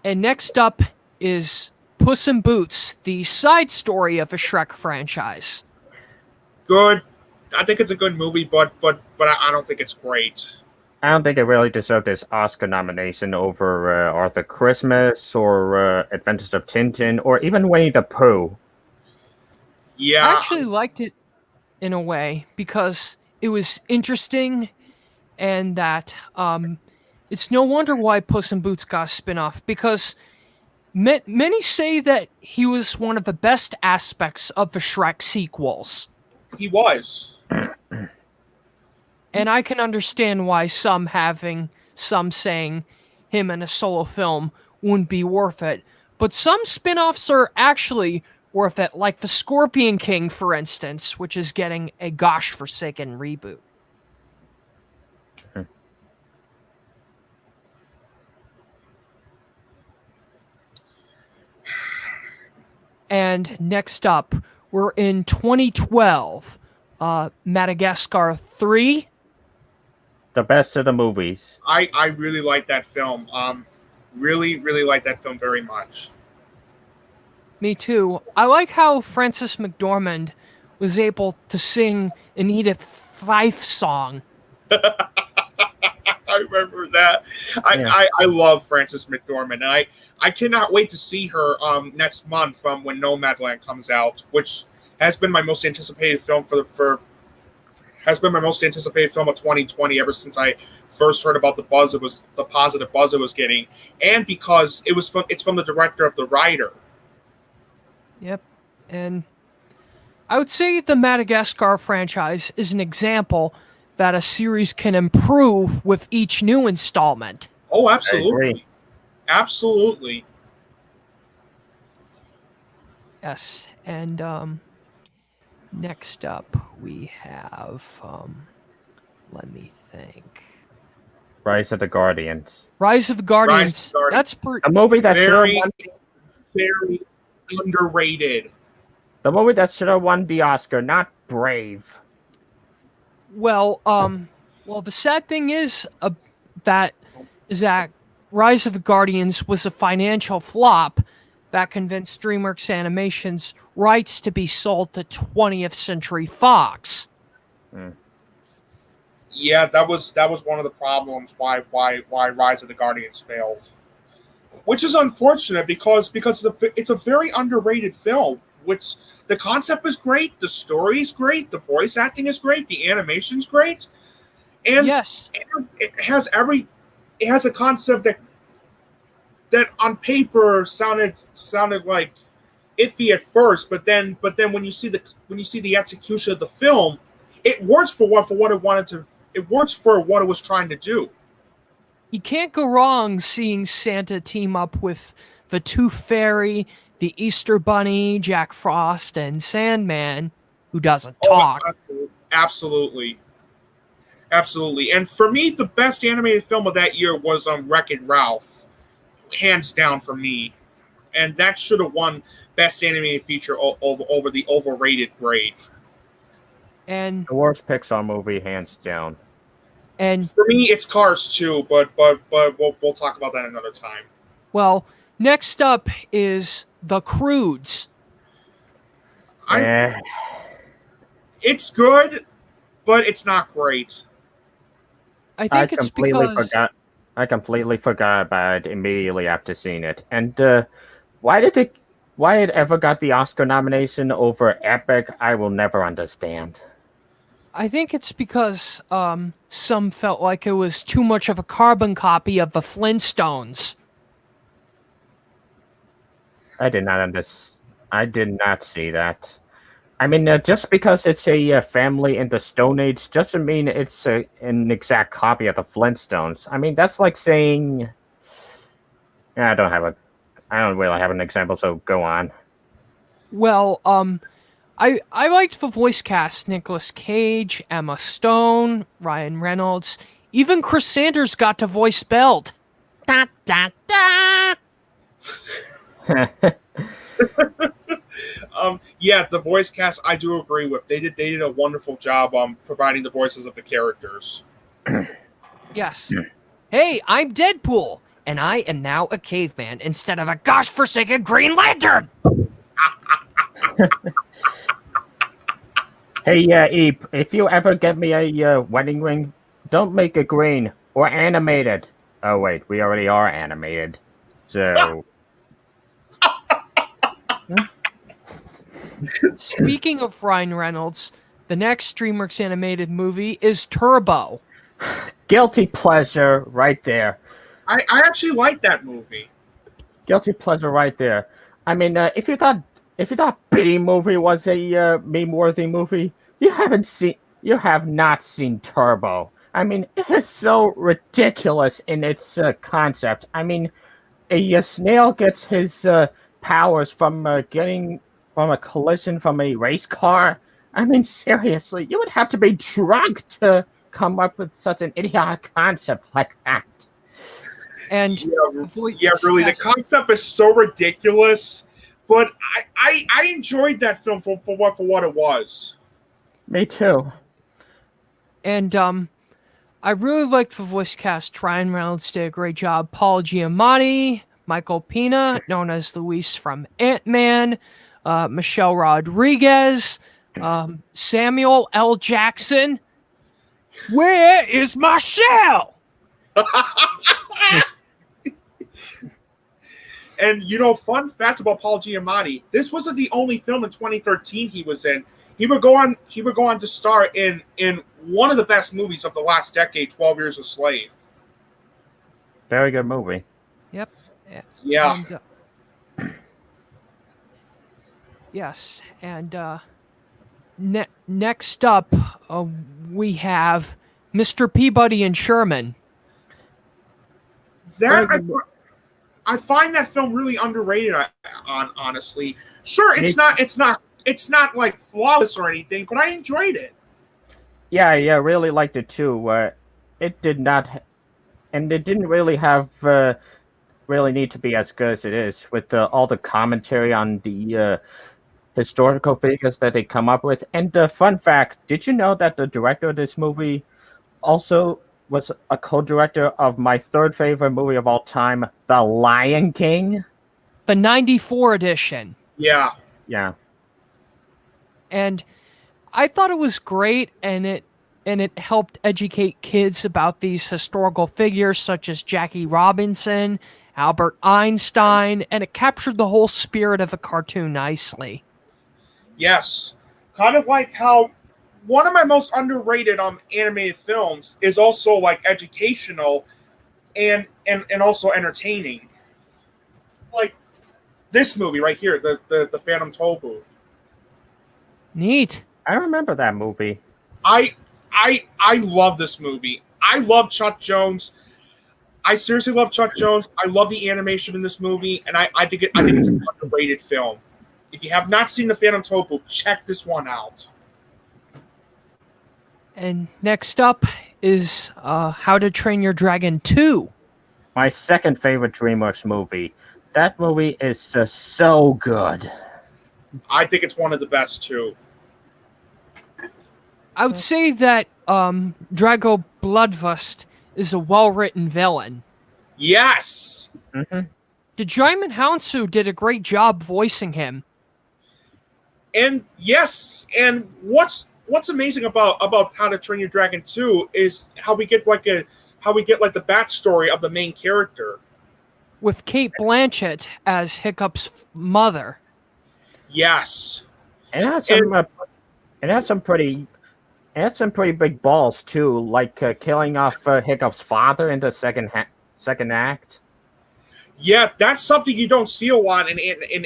And next up is Puss in Boots, the side story of the Shrek franchise. Good. I think it's a good movie, but I don't think it's great. I don't think it really deserved this Oscar nomination over Arthur Christmas or Adventures of Tintin or even Winnie the Pooh. Yeah. I actually liked it in a way because it was interesting and that it's no wonder why Puss in Boots got a spin-off because many say that he was one of the best aspects of the Shrek sequels. He was. And I can understand why some saying him in a solo film wouldn't be worth it. But some spin-offs are actually worth it, like The Scorpion King, for instance, which is getting a gosh-forsaken reboot. And next up, we're in 2012, Madagascar 3. The best of the movies. I really like that film. Really like that film very much. Me too. I like how Frances McDormand was able to sing an Edith Fife song. I remember that. I love Frances McDormand, and I cannot wait to see her next month when Nomadland comes out, which has been my most anticipated film has been my most anticipated film of 2020 ever since I first heard about the positive buzz it was getting, and because it's from the director of The Rider. Yep, and I would say the Madagascar franchise is an example that a series can improve with each new installment. Oh, absolutely. Absolutely. Yes, and next up we have, let me think. Rise of the Guardians. Rise of the Guardians. That's a movie that very underrated. The movie that should have won the Oscar, not Brave. Well, the sad thing is that Rise of the Guardians was a financial flop that convinced DreamWorks Animation's rights to be sold to 20th Century Fox. Yeah, that was one of the problems why Rise of the Guardians failed, which is unfortunate because it's a very underrated film. Which the concept is great, the story is great, the voice acting is great, the animation's great, and yes, it has a concept that on paper sounded like iffy at first, but then when you see the execution of the film, it works for what it wanted to. It works for what it was trying to do. You can't go wrong seeing Santa team up with the Tooth Fairy, the Easter Bunny, Jack Frost, and Sandman, who doesn't talk. Absolutely. And for me, the best animated film of that year was Wreck-It Ralph, hands down for me. And that should have won Best Animated Feature over the overrated Brave. And the worst Pixar movie, hands down. And for me, it's Cars 2, but we'll talk about that another time. Well, next up is The Croods. It's good, but it's not great. I think it's because I completely forgot about it immediately after seeing it. And why it ever got the Oscar nomination over Epic, I will never understand. I think it's because some felt like it was too much of a carbon copy of the Flintstones. I did not see that. I mean, just because it's a family in the Stone Age doesn't mean it's an exact copy of the Flintstones. I mean, that's like saying... I don't really have an example, so go on. Well, I liked the voice cast. Nicolas Cage, Emma Stone, Ryan Reynolds. Even Chris Sanders got to voice Belt. Da, da, da! Yeah, the voice cast I do agree with. They did a wonderful job providing the voices of the characters. Yes. Hey, I'm Deadpool, and I am now a caveman instead of a gosh-forsaken Green Lantern! Hey, Eep, if you ever get me a wedding ring, don't make it green or animated. Oh, wait, we already are animated. So... Speaking of Ryan Reynolds, the next DreamWorks animated movie is Turbo. Guilty pleasure right there. I actually like that movie. Guilty pleasure right there. I mean, if you thought B movie was a meme-worthy movie, you have not seen Turbo. I mean, it is so ridiculous in its concept. I mean, a snail gets his powers from getting from a collision from a race car. I mean, seriously, you would have to be drunk to come up with such an idiotic concept like that. And really, the concept is so ridiculous. But I enjoyed that film for what it was. Me too. And I really liked the voice cast. Ryan Reynolds did a great job. Paul Giamatti, Michael Pena, known as Luis from Ant-Man, Michelle Rodriguez, Samuel L. Jackson. Where is Michelle? And fun fact about Paul Giamatti: this wasn't the only film in 2013 he was in. He would go on to star in one of the best movies of the last decade, 12 Years a Slave. Very good movie. Yep. Yeah. And, yes, and next up we have Mr. Peabody and Sherman. I find that film really underrated. Honestly, sure, it's not like flawless or anything, but I enjoyed it. Yeah, really liked it too. It did not, and it didn't really have really need to be as good as it is with all the commentary on the historical figures that they come up with. And fun fact: did you know that the director of this movie also was a co-director of my third favorite movie of all time, The Lion King? The 94 edition. Yeah. Yeah. And I thought it was great, and it helped educate kids about these historical figures such as Jackie Robinson, Albert Einstein, and it captured the whole spirit of a cartoon nicely. Yes. Kind of like how one of my most underrated animated films is also like educational and also entertaining. Like this movie right here, the Phantom Toll Booth. Neat. I remember that movie. I love this movie. I love Chuck Jones. I seriously love Chuck Jones. I love the animation in this movie, and I think it's an underrated film. If you have not seen the Phantom Toll Booth, check this one out. And next up is How to Train Your Dragon 2. My second favorite DreamWorks movie. That movie is so good. I think it's one of the best too. I would say that Drago Bloodlust is a well-written villain. Yes. Mm-hmm. Djimon Hounsou did a great job voicing him. And yes, and what's amazing about How to Train Your Dragon 2 is how we get like the backstory of the main character. With Cate Blanchett as Hiccup's mother. Yes. And it had some pretty big balls too, like killing off Hiccup's father in the second act. Yeah, that's something you don't see a lot in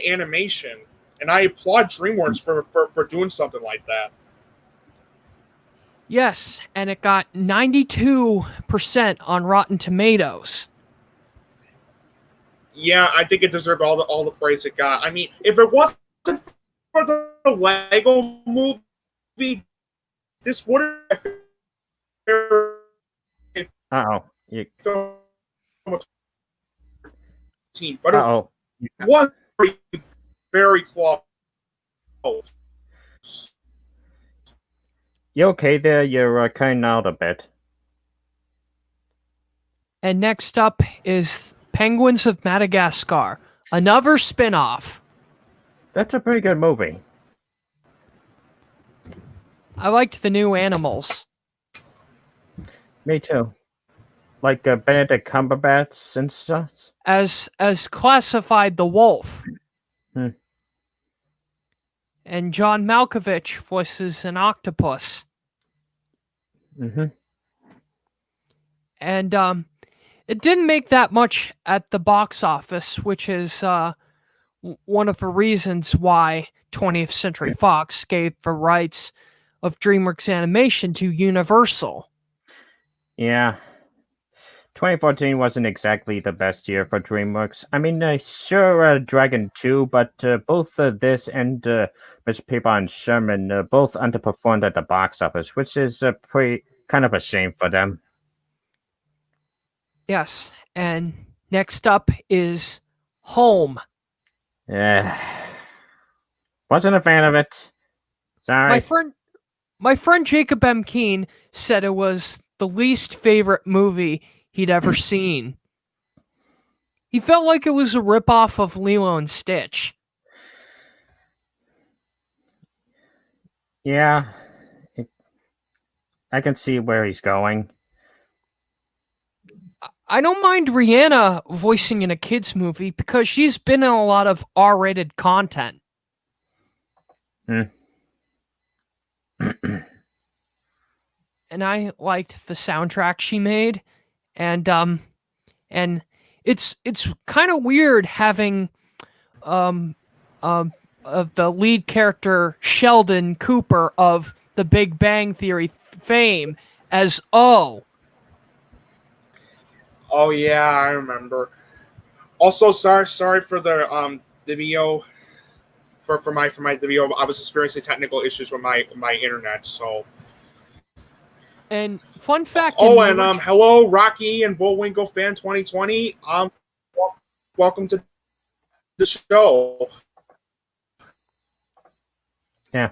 animation, and I applaud DreamWorks for doing something like that. Yes, and it got 92% on Rotten Tomatoes. Yeah, I think it deserved all the praise it got. I mean, if it wasn't for the Lego movie, this would have team, but it was very, very close. You okay there? You're cutting out a bit. And next up is Penguins of Madagascar, another spin-off. That's a pretty good movie. I liked the new animals. Me too. Like Benedict Cumberbatch and stuff. As classified the wolf. And John Malkovich voices an octopus. Mm-hmm. And it didn't make that much at the box office, which is one of the reasons why 20th Century Fox gave the rights of DreamWorks Animation to Universal. Yeah. 2014 wasn't exactly the best year for DreamWorks. I mean, sure, Dragon 2, but both this and Mr. Peabody and Sherman both underperformed at the box office, which is pretty kind of a shame for them. Yes, and next up is Home. Wasn't a fan of it. Sorry. My friend Jacob M. Keane said it was the least favorite movie he'd ever seen. He felt like it was a ripoff of Lilo and Stitch. Yeah. I can see where he's going. I don't mind Rihanna voicing in a kids movie because she's been in a lot of R-rated content. Hmm. And I liked the soundtrack she made, and it's kind of weird having the lead character Sheldon Cooper of The Big Bang Theory fame as O. Oh yeah, I remember. Also, sorry for the video for my video. I was experiencing technical issues with my internet. So. And fun fact. Oh, and hello, Rocky and Bullwinkle fan 2020. Welcome to the show. Yeah.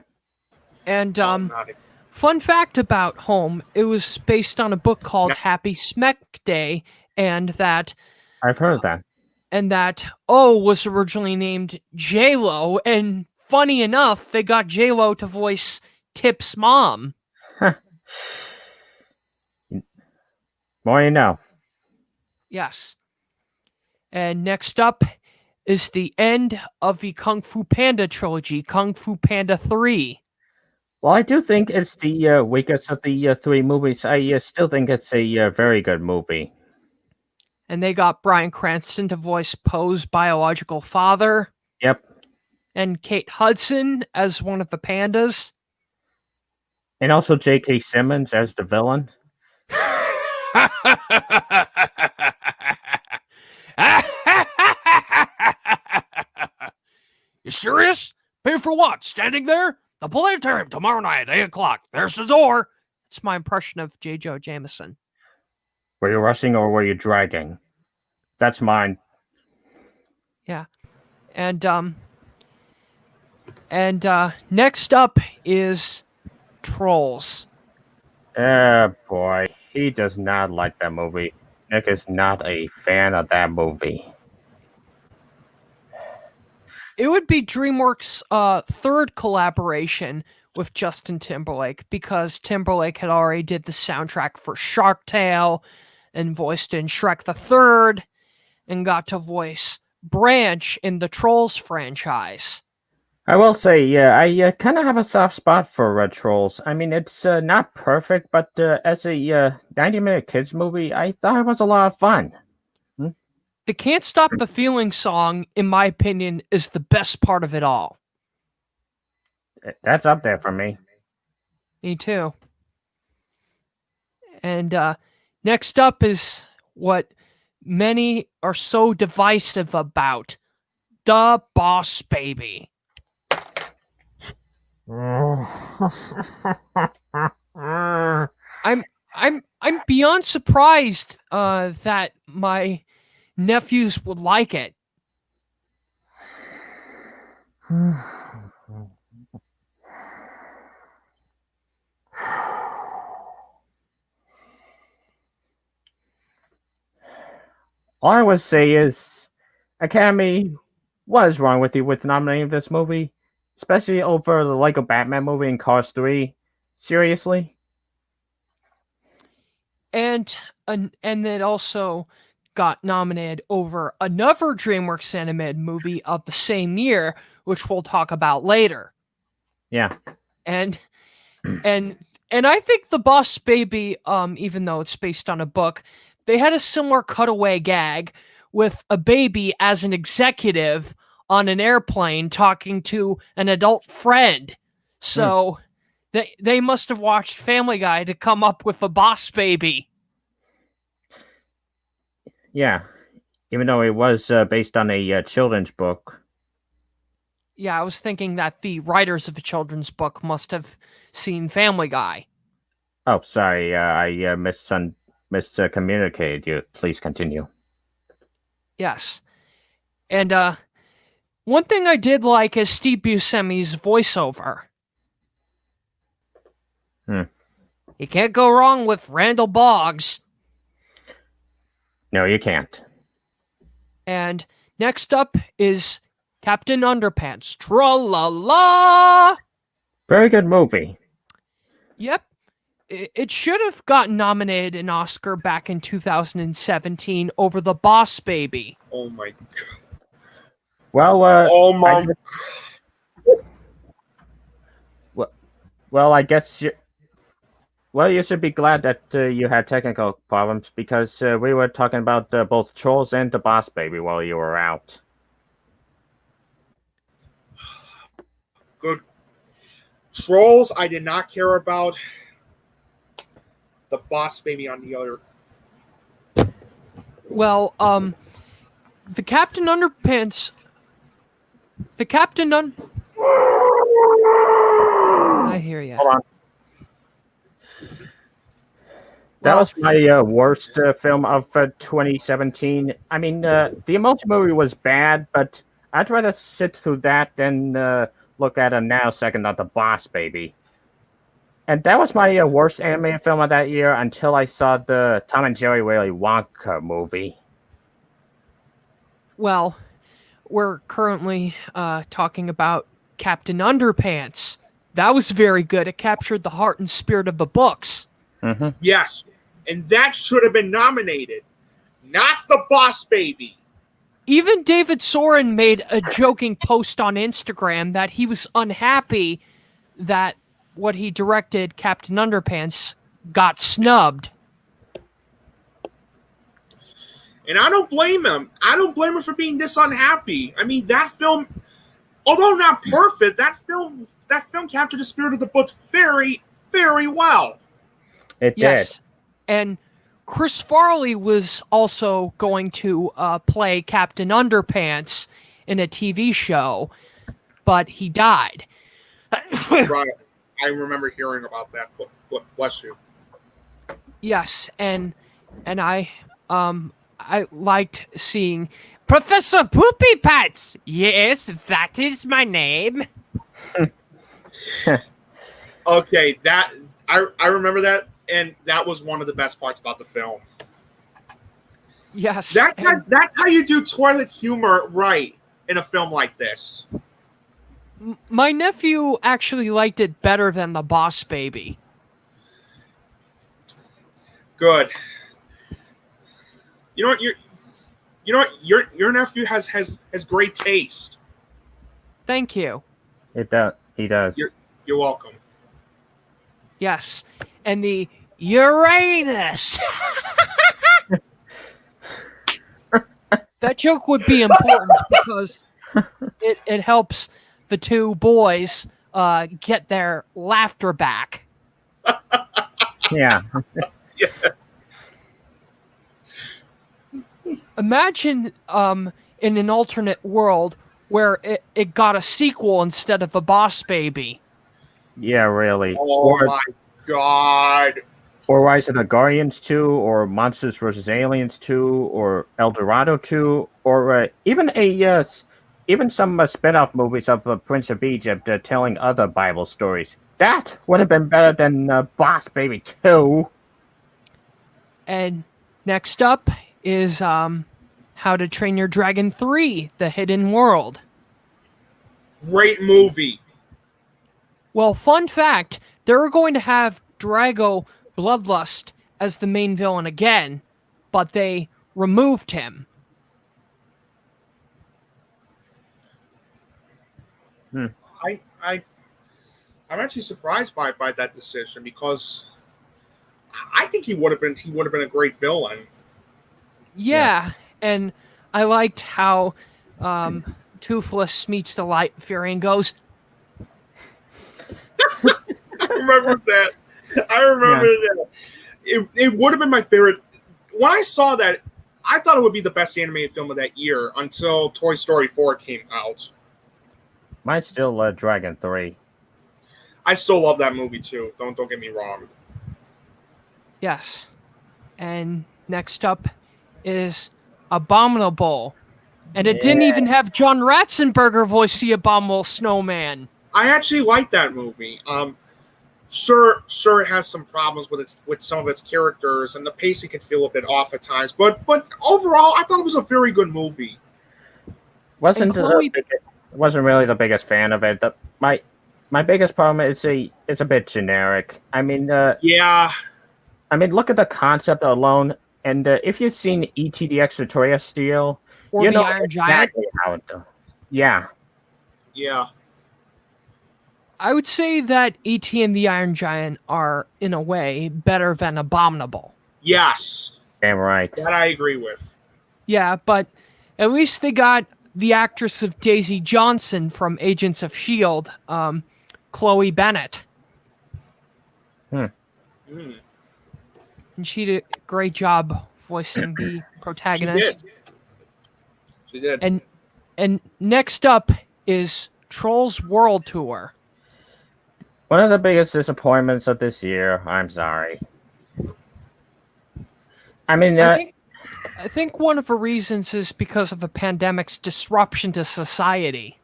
And fun fact about Home, it was based on a book called Happy Smek Day, and that I've heard of that. And that O was originally named J-Lo, and funny enough, they got J-Lo to voice Tip's mom. More you know. Yes. And next up is the end of the Kung Fu Panda trilogy, Kung Fu Panda 3. Well, I do think it's the weakest of the three movies. I still think it's a very good movie. And they got Bryan Cranston to voice Poe's biological father. Yep. And Kate Hudson as one of the pandas. And also J.K. Simmons as the villain. You serious? Pay for what? Standing there? The planetarium tomorrow night, 8 o'clock. There's the door. It's my impression of J. Joe Jameson. Were you rushing or were you dragging? That's mine. Yeah. And next up is Trolls. Boy. He does not like that movie. Nick is not a fan of that movie. It would be DreamWorks' third collaboration with Justin Timberlake, because Timberlake had already did the soundtrack for Sharktail and voiced in Shrek the Third and got to voice Branch in the Trolls franchise. I will say, yeah, I kind of have a soft spot for Trolls. I mean, it's not perfect, but as a 90-minute kids movie, I thought it was a lot of fun. The Can't Stop the Feeling song, in my opinion, is the best part of it all. That's up there for me. Me too. And next up is what many are so divisive about, The Boss Baby. I'm beyond surprised that my nephews would like it. All I would say is, Academy, what is wrong with you with nominating this movie? Especially over the Lego Batman movie and Cars 3. Seriously? And it also got nominated over another DreamWorks animated movie of the same year, which we'll talk about later. Yeah. And I think The Boss Baby, even though it's based on a book, they had a similar cutaway gag with a baby as an executive on an airplane talking to an adult friend. So they must have watched Family Guy to come up with a Boss Baby. Yeah, even though it was based on a children's book. Yeah, I was thinking that the writers of the children's book must have seen Family Guy. Oh, sorry, I miscommunicated you. Please continue. Yes. And one thing I did like is Steve Buscemi's voiceover. You can't go wrong with Randall Boggs. No, you can't. And next up is Captain Underpants. Tra-la-la! Very good movie. Yep. it should have gotten nominated an Oscar back in 2017 over The Boss Baby. Oh my god. Well, Oh my. Well, I guess you should be glad that you had technical problems because we were talking about both Trolls and The Boss Baby while you were out. Good. Trolls, I did not care about. The Boss Baby on the other. Well, the Captain Underpants. I hear you. Hold on. That was my worst film of 2017. I mean, the Emoji Movie was bad, but I'd rather sit through that than look at a nanosecond of The Boss Baby. And that was my worst animated film of that year until I saw the Tom and Jerry Willy Wonka movie. Well, we're currently talking about Captain Underpants. That was very good. It captured the heart and spirit of the books. Mm-hmm. Yes, and that should have been nominated, not The Boss Baby. Even David Soren made a joking post on Instagram that he was unhappy that what he directed, Captain Underpants, got snubbed. And I don't blame him. I don't blame him for being this unhappy. I mean, that film, although not perfect, that film captured the spirit of the books very, very well. It Yes. did. And Chris Farley was also going to play Captain Underpants in a TV show, but he died. Right. I remember hearing about that. Bless you. Yes, and I liked seeing Professor Poopy Pants. Yes, that is my name. Okay, that I remember that, and that was one of the best parts about the film. Yes, That's how you do toilet humor right in a film like this. my nephew actually liked it better than The Boss Baby. Good. You know what? Your nephew has great taste. Thank you. It does. He does. You're welcome. Yes, and the Uranus. That joke would be important because it helps the two boys get their laughter back. Yeah. Yes. Imagine in an alternate world where it got a sequel instead of a Boss Baby. Yeah, really. Oh my god. Or Rise of the Guardians 2, or Monsters vs. Aliens 2, or El Dorado 2, or even some spin-off movies of Prince of Egypt telling other Bible stories. That would have been better than Boss Baby 2. And next up is How to Train Your Dragon 3, The Hidden World. Great movie. Well, fun fact, they were going to have Drago Bloodlust as the main villain again, but they removed him. I'm actually surprised by that decision because I think he would have been a great villain. Yeah, and I liked how Toothless meets the Light Fury and goes, I remember that. That. It would have been my favorite. When I saw that, I thought it would be the best animated film of that year until Toy Story 4 came out. Mine's still Dragon 3. I still love that movie too. Don't get me wrong. yes. And next up is Abominable. And it didn't even have John Ratzenberger voice the Abominable Snowman. I actually like that movie. Sure, it has some problems with some of its characters, and the pacing can feel a bit off at times. But overall, I thought it was a very good movie. Wasn't really the biggest fan of it. My biggest problem is it's a bit generic. I mean, Yeah, look at the concept alone, and if you've seen E.T. the Extraterrestrial, Or you the know Iron Giant. exactly how it does. Yeah. yeah. I would say that E.T. and the Iron Giant are, in a way, better than Abominable. Yes, Damn right. that I agree with. Yeah, but at least they got the actress of Daisy Johnson from Agents of S.H.I.E.L.D., Chloe Bennett. Mm. And she did a great job voicing the protagonist. She did. And next up is Trolls World Tour. One of the biggest disappointments of this year. I'm sorry. I mean, I think one of the reasons is because of the pandemic's disruption to society.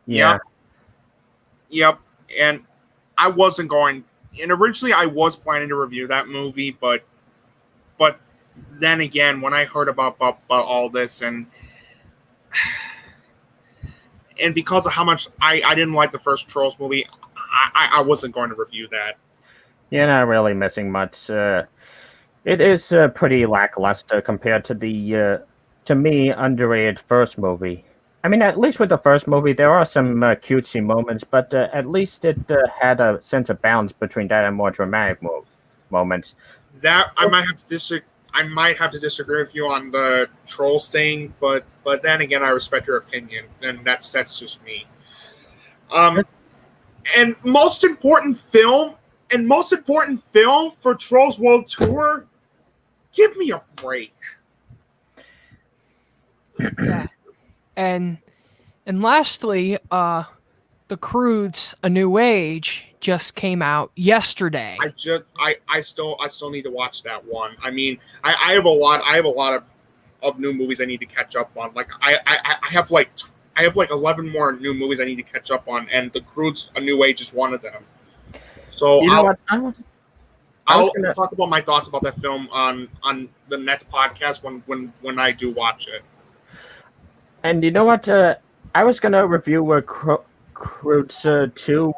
yeah. Yep. And I wasn't going. And originally, I was planning to review that movie, but then again, when I heard about all this and because of how much I didn't like the first Trolls movie, I wasn't going to review that. You're not really missing much. It is pretty lackluster compared to the, to me, underrated first movie. I mean, at least with the first movie, there are some cutesy moments, but at least it had a sense of balance between that and more dramatic moments. That I might have to disagree with you on the Trolls thing, but then again, I respect your opinion, and that's just me. And most important film for Trolls World Tour. Give me a break. Yeah. And lastly, the Croods: A New Age just came out yesterday. I still need to watch that one. I mean, I have a lot of new movies I need to catch up on. Like I have like 11 more new movies I need to catch up on, and the Croods: A New Age is one of them. So You know what? I'll talk about my thoughts about that film on the next podcast when I do watch it. And you know what? I was gonna review Croods 2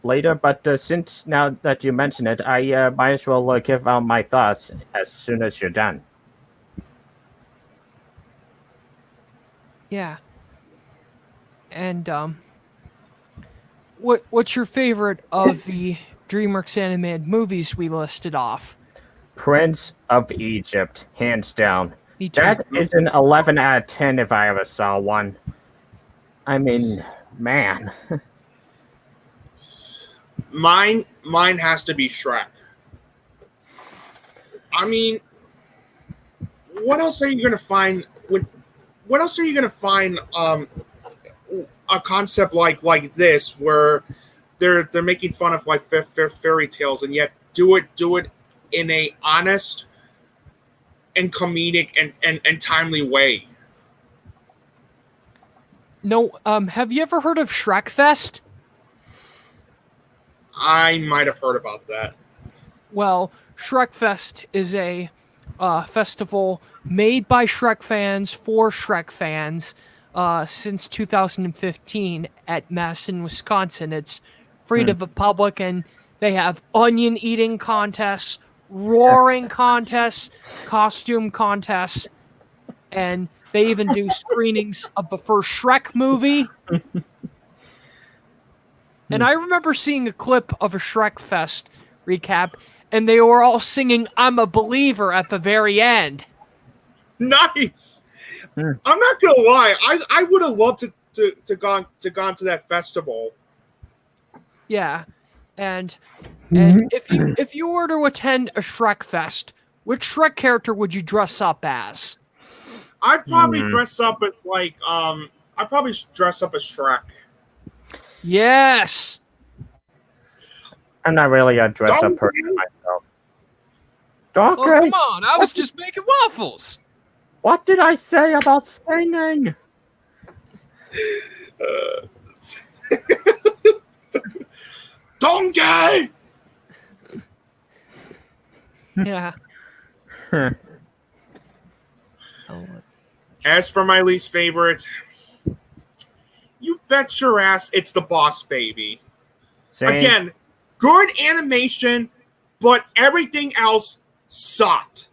later, but since now that you mention it, I might as well give out my thoughts as soon as you're done. Yeah. And what's your favorite of the DreamWorks animated movies we listed off? Prince of Egypt, hands down. Me too. That is an 11 out of 10 if I ever saw one. I mean, man. Mine has to be Shrek. I mean, what else are you gonna find? What else are you gonna find? A concept like this where they're making fun of like fairy tales, and yet do it in a honest and comedic and timely way. No, have you ever heard of Shrek Fest? I might have heard about that. Well, Shrek Fest is a festival made by Shrek fans for Shrek fans since 2015 at Madison, Wisconsin. It's free to the public, and they have onion eating contests, roaring contests, costume contests, and they even do screenings of the first Shrek movie. And I remember seeing a clip of a Shrek Fest recap, and they were all singing "I'm a Believer" at the very end. Nice. I'm not gonna lie. I would have loved to gone to that festival. Yeah, and if you were to attend a Shrek Fest, which Shrek character would you dress up as? I'd probably dress up as I'd probably dress up as Shrek. Yes. I'm not really a dress-up person myself. Oh, Okay. come on. I was just making waffles. What did I say about singing? Donkey! Yeah. As for my least favorite, You bet your ass it's the Boss Baby. Same. Again, good animation, but everything else sucked.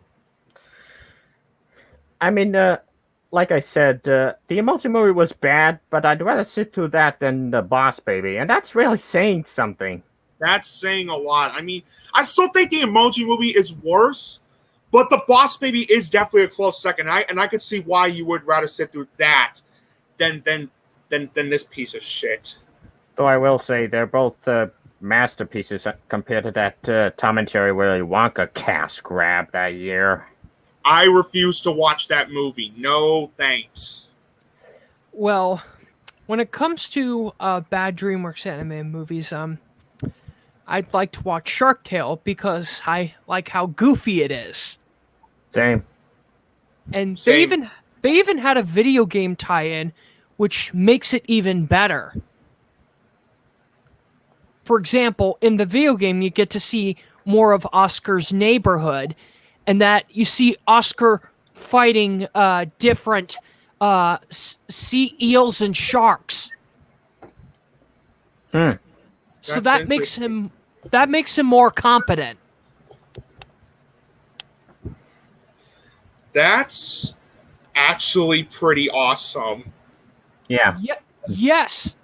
I mean, like I said, the Emoji Movie was bad, but I'd rather sit through that than the Boss Baby, and that's really saying something. That's saying a lot. I mean, I still think the Emoji Movie is worse, but the Boss Baby is definitely a close second. And I could see why you would rather sit through that than this piece of shit. Though I will say they're both masterpieces compared to that Tom and Jerry Willy Wonka cash grab that year. I refuse to watch that movie. No thanks. Well, when it comes to bad DreamWorks anime movies, I'd like to watch Sharktail because I like how goofy it is. Same. And Same. they even had a video game tie-in, which makes it even better. For example, in the video game, you get to see more of Oscar's neighborhood, and that you see Oscar fighting different sea eels and sharks. So That's that makes him more competent. That's actually pretty awesome. Yeah. Yes.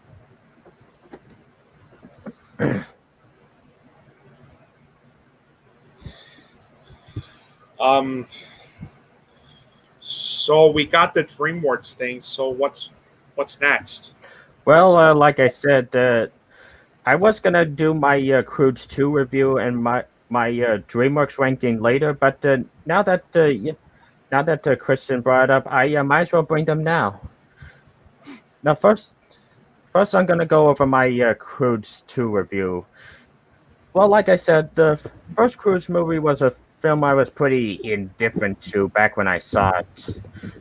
So we got the DreamWorks thing. So what's next? Well, like I said, I was gonna do my Croods 2 review and my DreamWorks ranking later, but now that Christian brought it up, I might as well bring them now. Now, first I'm gonna go over my Croods 2 review. Well, like I said, the first Croods movie was a film I was pretty indifferent to back when I saw it.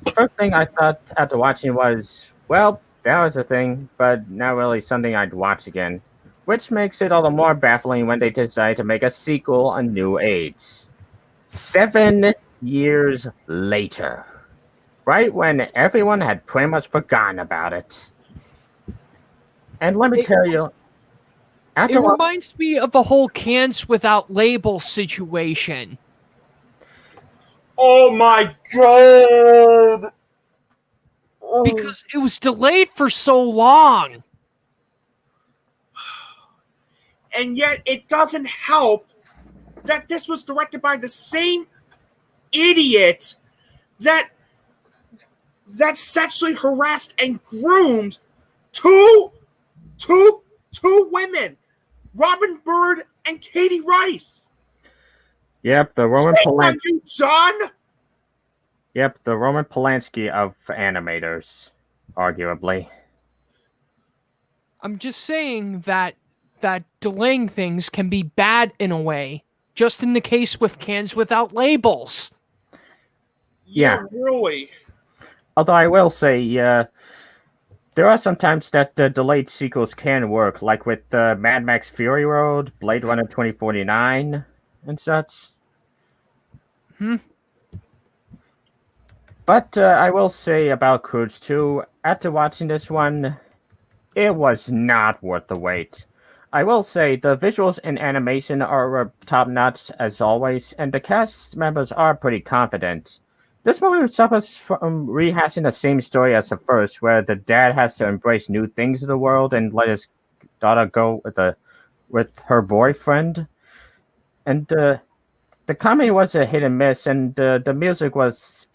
The first thing I thought after watching was, well, that was a thing, but not really something I'd watch again. Which makes it all the more baffling when they decided to make a sequel on New Age. 7 years later. Right when everyone had pretty much forgotten about it. And let me tell you, It reminds me of the whole cans without label situation. Oh my god! Because it was delayed for so long. And yet it doesn't help that this was directed by the same idiot that sexually harassed and groomed two women, Robin Bird and Katie Rice. Yep, the Roman Shame on you, John. Yep, the Roman Polanski of animators, arguably. I'm just saying that delaying things can be bad in a way. Just in the case with cans without labels. Yeah. Really. Although I will say, there are some times that the delayed sequels can work, like with Mad Max Fury Road, Blade Runner 2049, and such. But I will say about Croods 2, after watching this one, it was not worth the wait. I will say the visuals and animation are top-notch as always, and the cast members are pretty confident. This movie suffers from rehashing the same story as the first, where the dad has to embrace new things in the world and let his daughter go with her boyfriend. And the comedy was a hit and miss, and the music was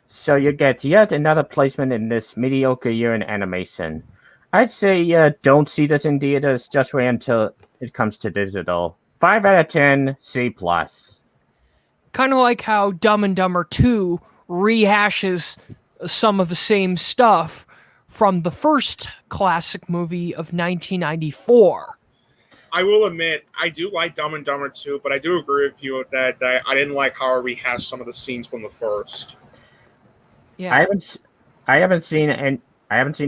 So you get yet another placement in this mediocre year in animation. I'd say don't see this in theaters, just wait until it comes to digital. 5 out of 10, C+. Kind of like how Dumb and Dumber 2 rehashes some of the same stuff from the first classic movie of 1994. I will admit, I do like Dumb and Dumber 2, but I do agree with you that I didn't like how it rehashed some of the scenes from the first. Yeah. I haven't seen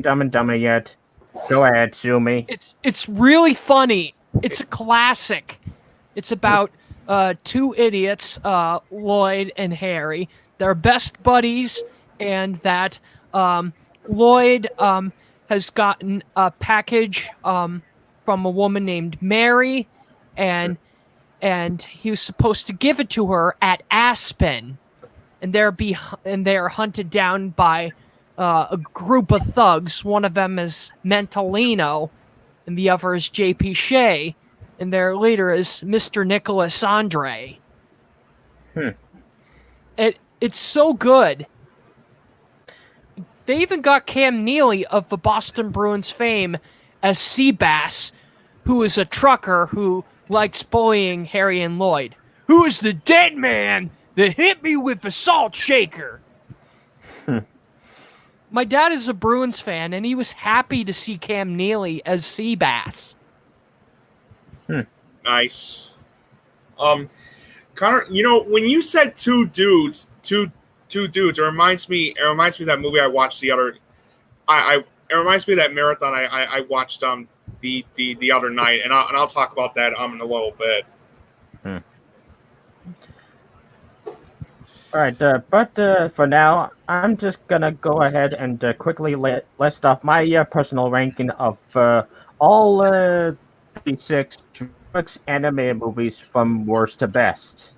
Dumb and Dumber yet. Go ahead, sue me. It's really funny. It's a classic. It's about two idiots, Lloyd and Harry. They're best buddies, and that Lloyd has gotten a package from a woman named Mary, and he was supposed to give it to her at Aspen, and they're hunted down by a group of thugs. One of them is Mentalino, and the other is J.P. Shea, and their leader is Mr. Nicholas Andre. It's so good. They even got Cam Neely of the Boston Bruins fame as Seabass, who is a trucker who likes bullying Harry and Lloyd. Who is the dead man that hit me with the salt shaker? My dad is a Bruins fan, and he was happy to see Cam Neely as Seabass. Nice. Connor, when you said two dudes, it reminds me of that movie I watched the other. It reminds me of that marathon I watched the other night, and I'll talk about that in a little bit. All right, but for now, I'm just gonna go ahead and quickly list off my personal ranking of all 36 Dreamworks animated movies from worst to best.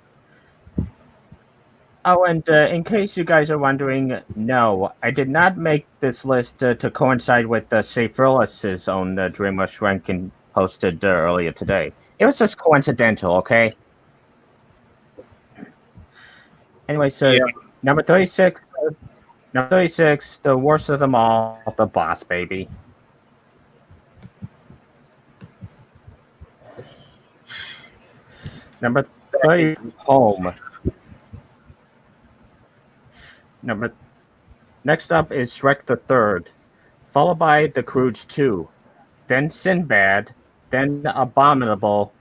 Oh, and in case you guys are wondering, no, I did not make this list to coincide with Saferlis' own Dreamworks ranking posted earlier today. It was just coincidental, okay? Anyway, so Yeah. number 36, the worst of them all, The Boss Baby. Number 30, Home. Next up is Shrek the Third, followed by The Croods 2, then Sinbad, then Abominable,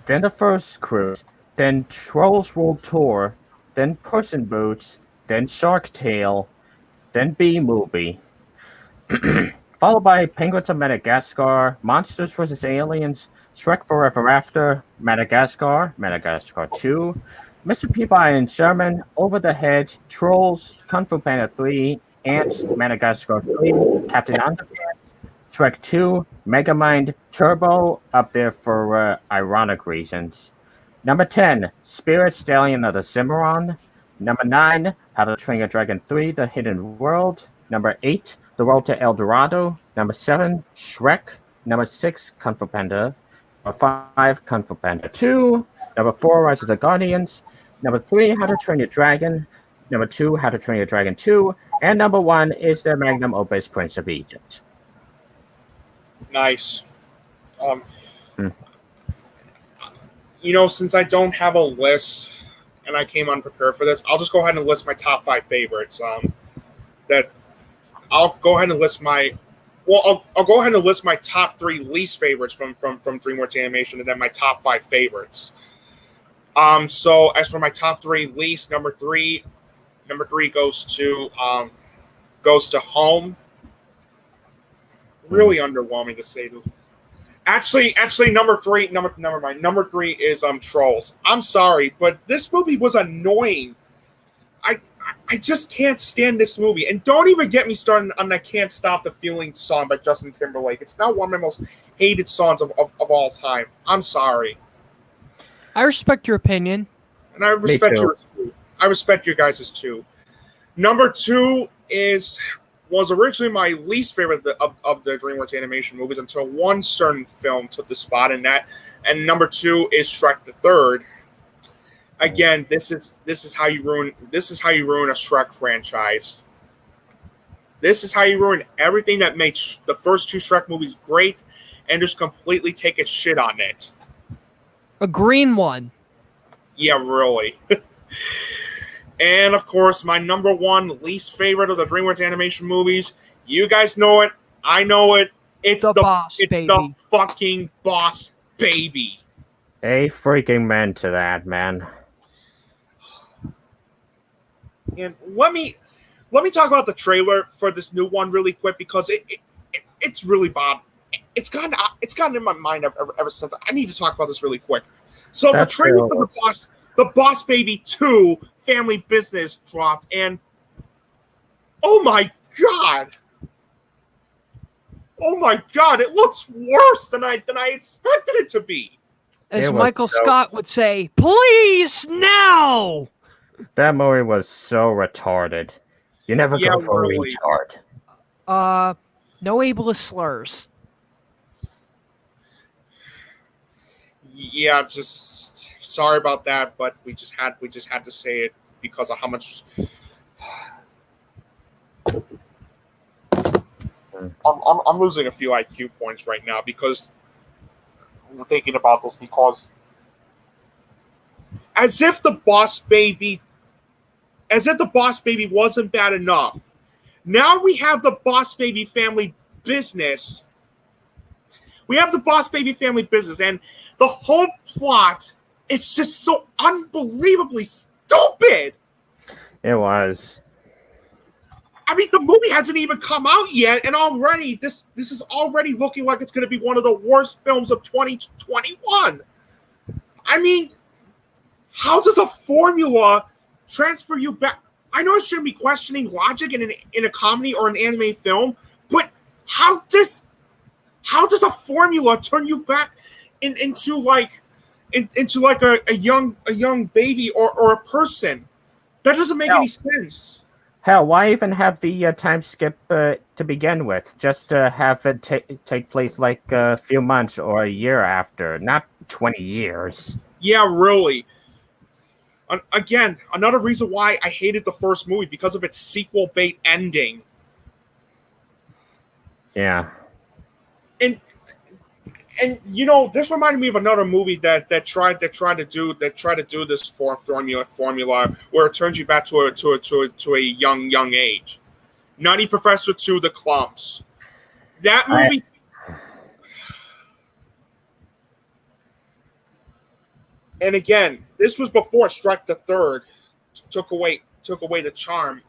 then The First Cruise, then Trolls World Tour, then Puss in Boots, then Sharktail, then B-Movie, followed by Penguins of Madagascar, Monsters vs. Aliens, Shrek Forever After, Madagascar 2, Mr. Peabody and Sherman, Over the Hedge, Trolls, Fu Panda 3, Ants, Madagascar 3, Captain Underpants, Shrek 2, Megamind, Turbo, up there for ironic reasons. Number 10, Spirit Stallion of the Cimarron. Number 9, How to Train Your Dragon 3, The Hidden World. Number 8, The Road to El Dorado. Number 7, Shrek. Number 6, Kung Fu Panda. Number 5, Kung Fu Panda 2. Number 4, Rise of the Guardians. Number 3, How to Train Your Dragon. Number 2, How to Train Your Dragon 2. And number 1 is the magnum opus Prince of Egypt. Nice. Since I don't have a list and I came unprepared for this, I'll just go ahead and list my top 5 favorites. I'll go ahead and list I'll go ahead and list my top 3 least favorites from DreamWorks Animation, and then my top 5 favorites. So as for my top 3 least, number three goes to Home. Really underwhelming to say the Actually, number 3. Never mind. Number 3 is Trolls. I'm sorry, but this movie was annoying. I just can't stand this movie. And don't even get me started on "I Can't Stop the Feeling" song by Justin Timberlake. It's now one of my most hated songs of all time. I'm sorry. I respect your opinion. And I respect yours too. I respect your guys' too. Number 2 was originally my least favorite of the DreamWorks animation movies until one certain film took the spot in that. And number 2 is Shrek the Third. Again, this is how you ruin a Shrek franchise. This is how you ruin everything that made the first 2 Shrek movies great, and just completely take a shit on it. A green one. Yeah, really. And of course, my number 1 least favorite of the DreamWorks animation movies. You guys know it. I know it. It's the Boss Baby. The fucking Boss Baby. A freaking man to that, man. And let me talk about the trailer for this new one really quick, because it's really bad. It's gotten in my mind ever since. I need to talk about this really quick. So the trailer for the Boss Baby 2 Family Business dropped, and oh my god, Oh my god, it looks worse than I expected it to be. As It was Michael so- Scott would say, "Please now." That movie was so retarded. You never Yeah, go for really. a retard. No ableist slurs. Yeah, just sorry about that, but we just had to say it because of how much. I'm losing a few IQ points right now because I'm thinking about this because as if the Boss Baby wasn't bad enough. Now we have the Boss Baby family business. We have the Boss Baby family business, and the whole plot is just so unbelievably stupid. It was. I mean, the movie hasn't even come out yet, and already this is already looking like it's going to be one of the worst films of 2021. I mean, how does a formula transfer you back? I know I shouldn't be questioning logic in a comedy or an anime film, but how does a formula turn you back into a young baby or a person? That doesn't make any sense. Hell, why even have the time skip to begin with? Just have it take place like a few months or a year after, not 20 years. Yeah, really. Again, another reason why I hated the first movie, because of its sequel bait ending. Yeah. And you know, this reminded me of another movie that tried to do this formula where it turns you back to a young age. Nutty Professor 2: The Clumps. That movie. And again, this was before Shrek the Third took away the charm,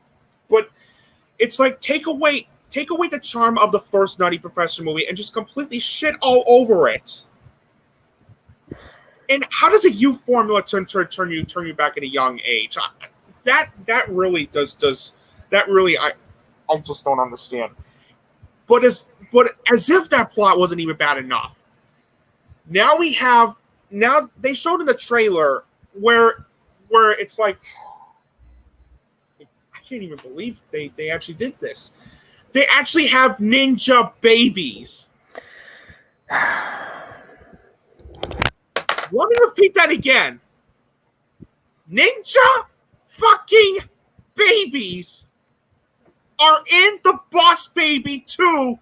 but it's like take away the charm of the first Nutty Professor movie and just completely shit all over it. And how does a youth formula turn you back at a young age? That really does that really I just don't understand. But as if that plot wasn't even bad enough. Now they showed in the trailer where it's like, I can't even believe they actually did this. They actually have ninja babies. Let me repeat that again. Ninja fucking babies are in the Boss Baby 2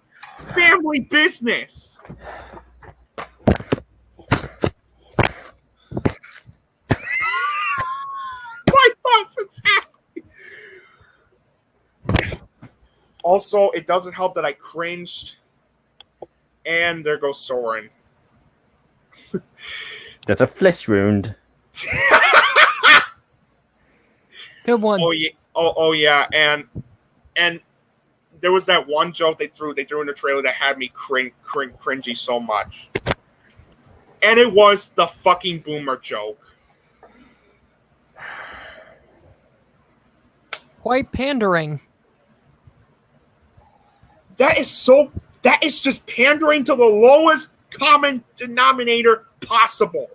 family business. My thoughts exactly. Also, it doesn't help that I cringed. And there goes Soren. That's a flesh wound. Good one. Oh yeah. Oh yeah. And there was that one joke they threw in the trailer that had me cringy so much. And it was the fucking boomer joke. Quite pandering. That is just pandering to the lowest common denominator possible.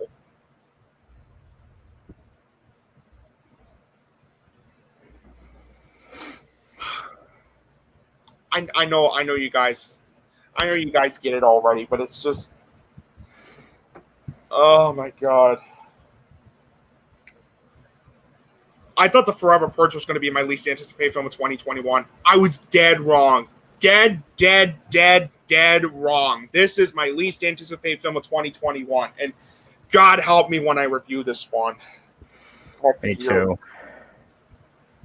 I know you guys get it already, but it's just, oh my god. I thought The Forever Purge was going to be my least anticipated film of 2021. I was dead wrong. Dead wrong. This is my least anticipated film of 2021. And God help me when I review this one. Me too.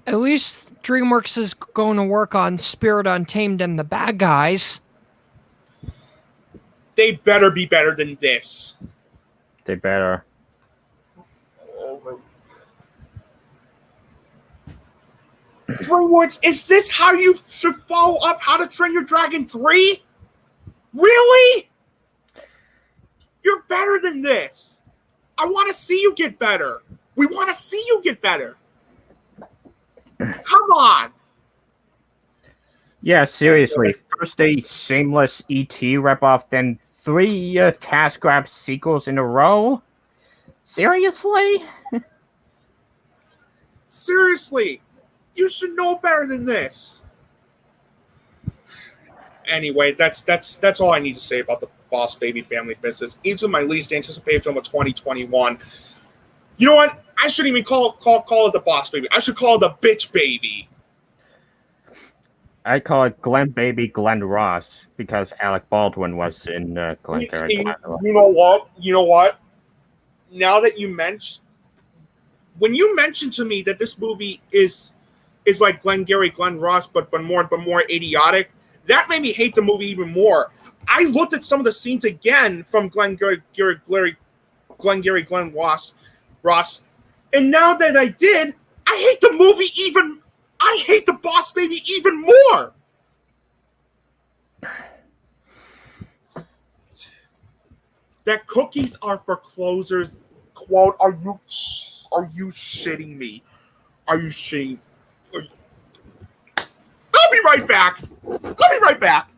At least DreamWorks is going to work on Spirit Untamed and the Bad Guys. They better be better than this. They better. DreamWorks, is this how you should follow up How to Train Your Dragon 3? Really? You're better than this. I want to see you get better. We want to see you get better. Come on. Yeah, seriously. First a shameless E.T. ripoff, then 3 Task Grab sequels in a row? Seriously? Seriously, you should know better than this. Anyway, that's all I need to say about the Boss Baby family business. It's my least anticipated film of 2021. You know what? I shouldn't even call it the Boss Baby. I should call it the Bitch Baby. I call it Glenn Baby Glenn Ross because Alec Baldwin was in Glenn Barry. You know what? Now that when you mentioned to me that this movie is like Glengarry Glenn Ross, but more idiotic, that made me hate the movie even more. I looked at some of the scenes again from Glengarry Glenn Ross, and now that I did, I hate the movie even. I hate the Boss Baby even more. That cookies are for closers. Quote, are you shitting me? Are you shitting? I'll be right back.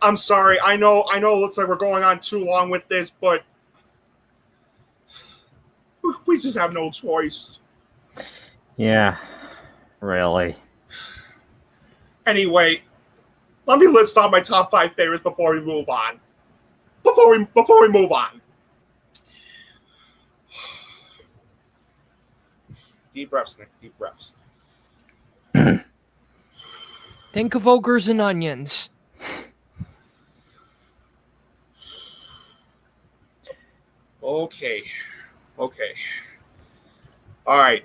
I'm sorry. I know it looks like we're going on too long with this, but we just have no choice. Yeah, really. Anyway, let me list off my top 5 favorites before we move on. Before we move on. Deep breaths, Nick. Deep breaths. Think of ogres and onions. Okay. All right.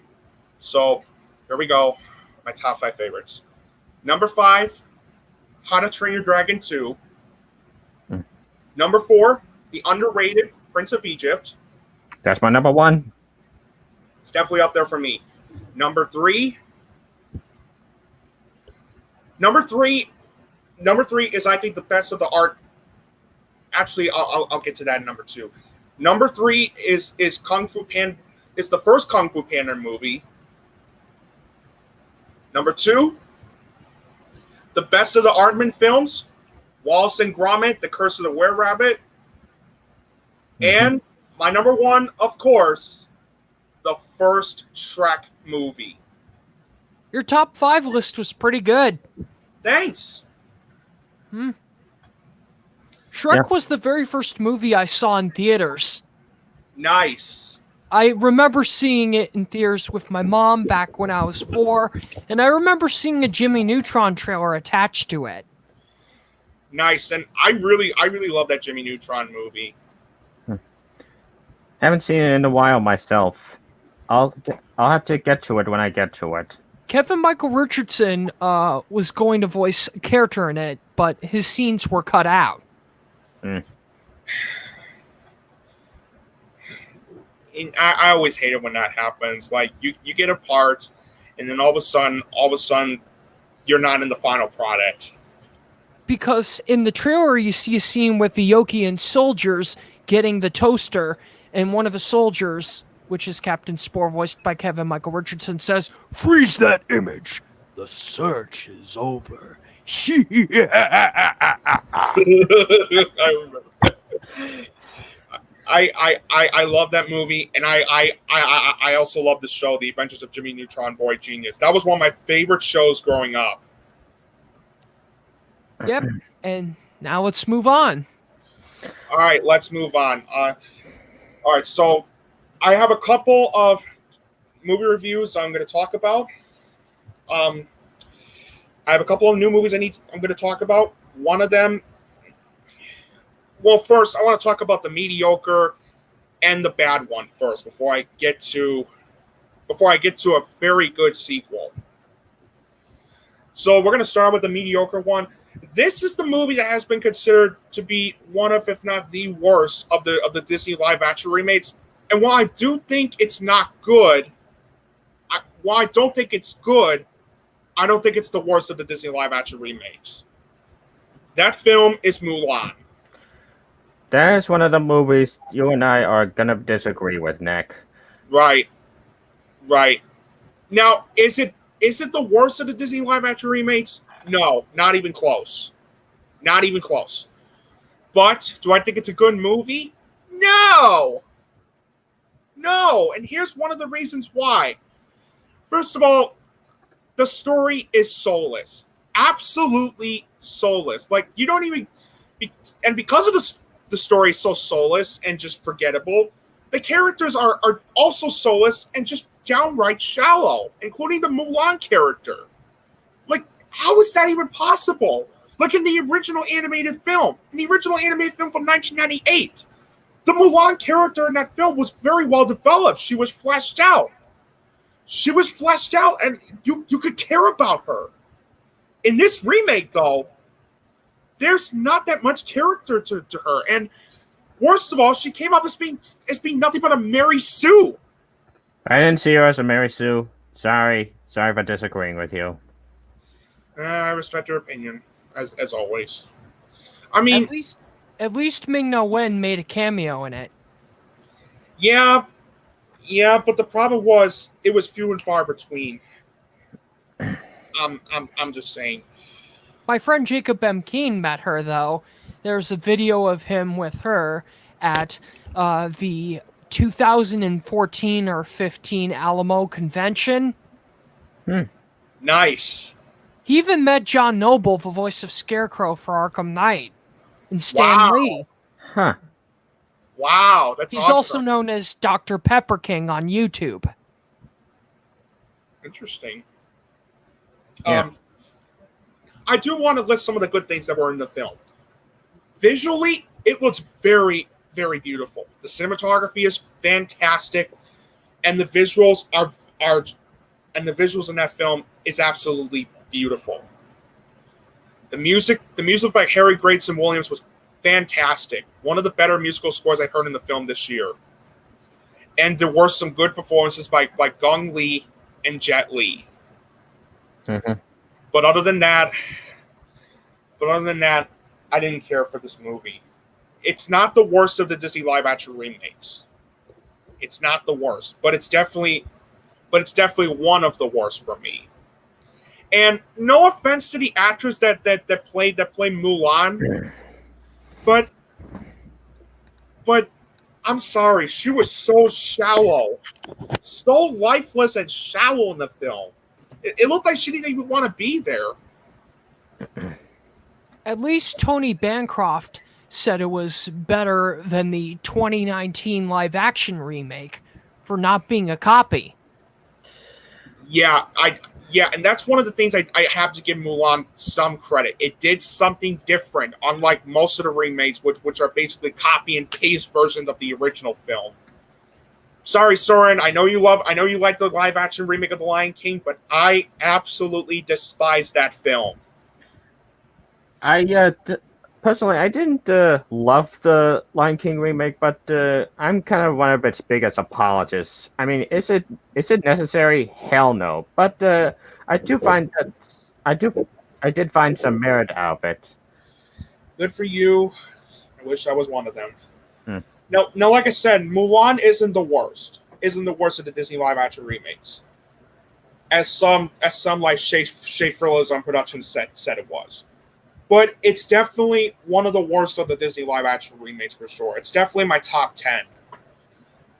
So, here we go. My top 5 favorites. Number 5, How to Train Your Dragon 2. Number 4, the underrated Prince of Egypt. That's my number 1. It's definitely up there for me. Number 3 is, I think, the best of the art. Actually, I'll get to that in number 2. Number 3 is Kung Fu Panda. It's the first Kung Fu Panda movie. Number 2, the best of the Aardman films, Wallace and Gromit, The Curse of the Were-Rabbit. And my number 1, of course, the first Shrek movie. Your top 5 list was pretty good. Thanks. Shrek was the very first movie I saw in theaters. Nice. I remember seeing it in theaters with my mom back when I was 4, and I remember seeing a Jimmy Neutron trailer attached to it. Nice, and I really love that Jimmy Neutron movie. Haven't seen it in a while myself. I'll have to get to it when I get to it. Kevin Michael Richardson was going to voice a character in it, but his scenes were cut out. And I always hate it when that happens. Like you get a part, and then all of a sudden, you're not in the final product. Because in the trailer, you see a scene with the Yokian soldiers getting the toaster, and one of the soldiers, which is Captain Spore, voiced by Kevin Michael Richardson, says, "Freeze that image. The search is over." I remember. I love that movie, and I also love the show, The Adventures of Jimmy Neutron Boy Genius. That was one of my favorite shows growing up. Yep, and now let's move on. All right, let's move on. All right, so I have a couple of movie reviews I'm going to talk about. I have a couple of new movies I'm going to talk about. One of them. Well, first, I want to talk about the mediocre and the bad one first before I get to a very good sequel. So we're going to start with the mediocre one. This is the movie that has been considered to be one of, if not the worst, of the Disney live-action remakes. And while I do think it's not good, while I don't think it's good, I don't think it's the worst of the Disney live-action remakes. That film is Mulan. That is one of the movies you and I are gonna disagree with, Nick. Right. Now, is it the worst of the Disney live-action remakes? No, not even close. Not even close. But do I think it's a good movie? No. And here's one of the reasons why. First of all, the story is soulless. Absolutely soulless. Like, you don't even... And because of the story is so soulless and just forgettable, the characters are also soulless and just downright shallow, including the Mulan character. Like, how is that even possible? Like in the original animated film. In the original animated film from 1998. The Mulan character in that film was very well developed. She was fleshed out. And you could care about her. In this remake, though, there's not that much character to her. And worst of all, she came up as being nothing but a Mary Sue. I didn't see her as a Mary Sue. Sorry for disagreeing with you. I respect your opinion, as always. I mean, at least Ming-Na Wen made a cameo in it. Yeah, but the problem was it was few and far between. I'm just saying. My friend Jacob M. Keen met her, though. There's a video of him with her at the 2014 or 15 Alamo convention. Nice. He even met John Noble, the voice of Scarecrow for Arkham Knight, and Stan Lee. Huh. Wow, that's He's awesome. also known as Dr. Pepper King on YouTube. Interesting. Yeah. I do want to list some of the good things that were in the film. Visually, it looks very, very beautiful. The cinematography is fantastic, and the visuals and the visuals in that film is absolutely beautiful. The music by Harry Gregson Williams was fantastic. One of the better musical scores I heard in the film this year. And there were some good performances by Gong Li and Jet Li. Mm-hmm. But other than that, I didn't care for this movie. It's not the worst of the Disney live-action remakes. It's not the worst, but it's definitely one of the worst for me. And no offense to the actress that played Mulan, but I'm sorry, she was so shallow, so lifeless and shallow in the film. It looked like she didn't even want to be there. At least Tony Bancroft said it was better than the 2019 live-action remake for not being a copy. Yeah, and that's one of the things I have to give Mulan some credit. It did something different, unlike most of the remakes, which are basically copy and paste versions of the original film. Sorry, Soren, I know you like the live action remake of The Lion King, but I absolutely despise that film. Personally, I didn't love the Lion King remake, but I'm kind of one of its biggest apologists. I mean, is it necessary? Hell no. But I did find some merit out of it. Good for you. I wish I was one of them. Now, like I said, Mulan isn't the worst of the Disney live action remakes, as some like Shea Frilla's on production said it was. But it's definitely one of the worst of the Disney live-action remakes for sure. It's definitely my top 10.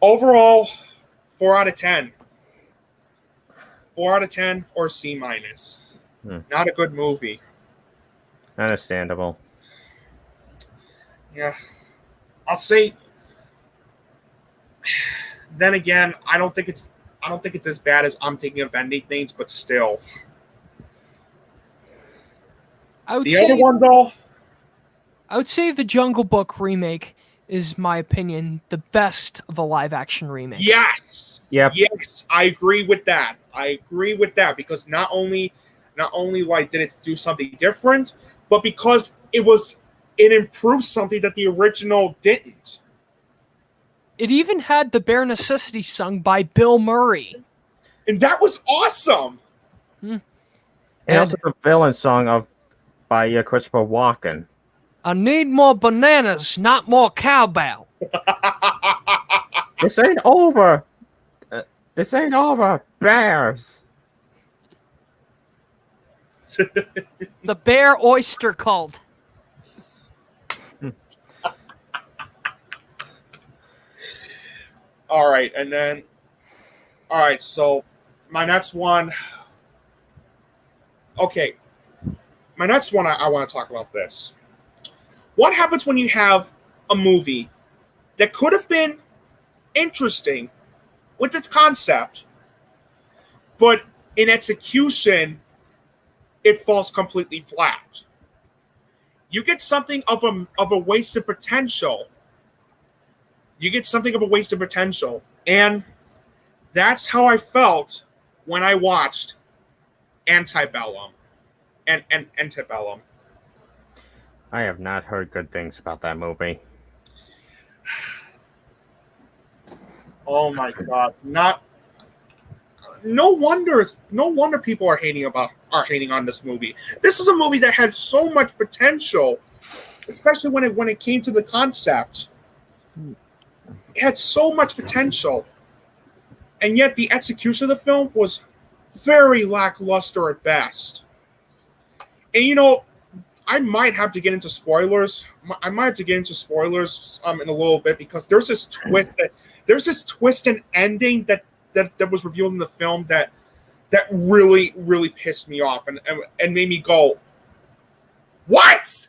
Overall, 4 out of 10. 4 out of 10 or C-. Not a good movie. Understandable. Yeah. I'll say... Then again, I don't think it's as bad as I'm thinking of ending things, but still... The other one, though? I would say the Jungle Book remake is, my opinion, the best of the live-action remakes. Yes! Yep. Yes, I agree with that. Because not only like did it do something different, but because it improved something that the original didn't. It even had The Bare Necessity sung by Bill Murray. And that was awesome. And also the villain song by Christopher Walken. I need more bananas, not more cowbell. This ain't over. This ain't over. Bears. The Bear Oyster Cult. All right, and then, all right, so my next one. Okay, my next one, I want to talk about this. What happens when you have a movie that could have been interesting with its concept, but in execution, it falls completely flat? You get something of a wasted potential. You get something of a wasted potential. And that's how I felt when I watched Antebellum. And Antebellum. I have not heard good things about that movie. Oh my god. No wonder people are hating on this movie. This is a movie that had so much potential, especially when it came to the concept. It had so much potential, and yet the execution of the film was very lackluster at best. And I might have to get into spoilers. I might have to get into spoilers in a little bit, because there's this twist and ending that was revealed in the film that really, really pissed me off and made me go, what?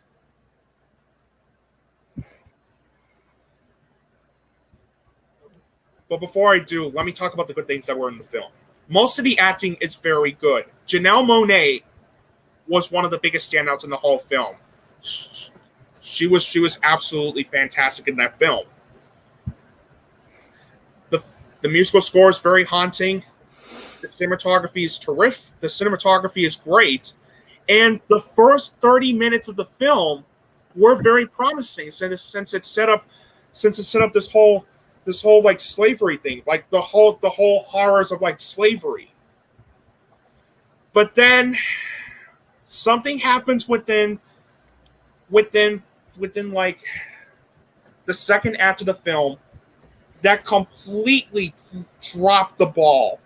But before I do, let me talk about the good things that were in the film. Most of the acting is very good. Janelle Monáe was one of the biggest standouts in the whole film. She was absolutely fantastic in that film. The musical score is very haunting. The cinematography is terrific. The cinematography is great. And the first 30 minutes of the film were very promising since it set up this whole like slavery thing, like the whole horrors of like slavery. But then something happens within like the second act of the film that completely dropped the ball.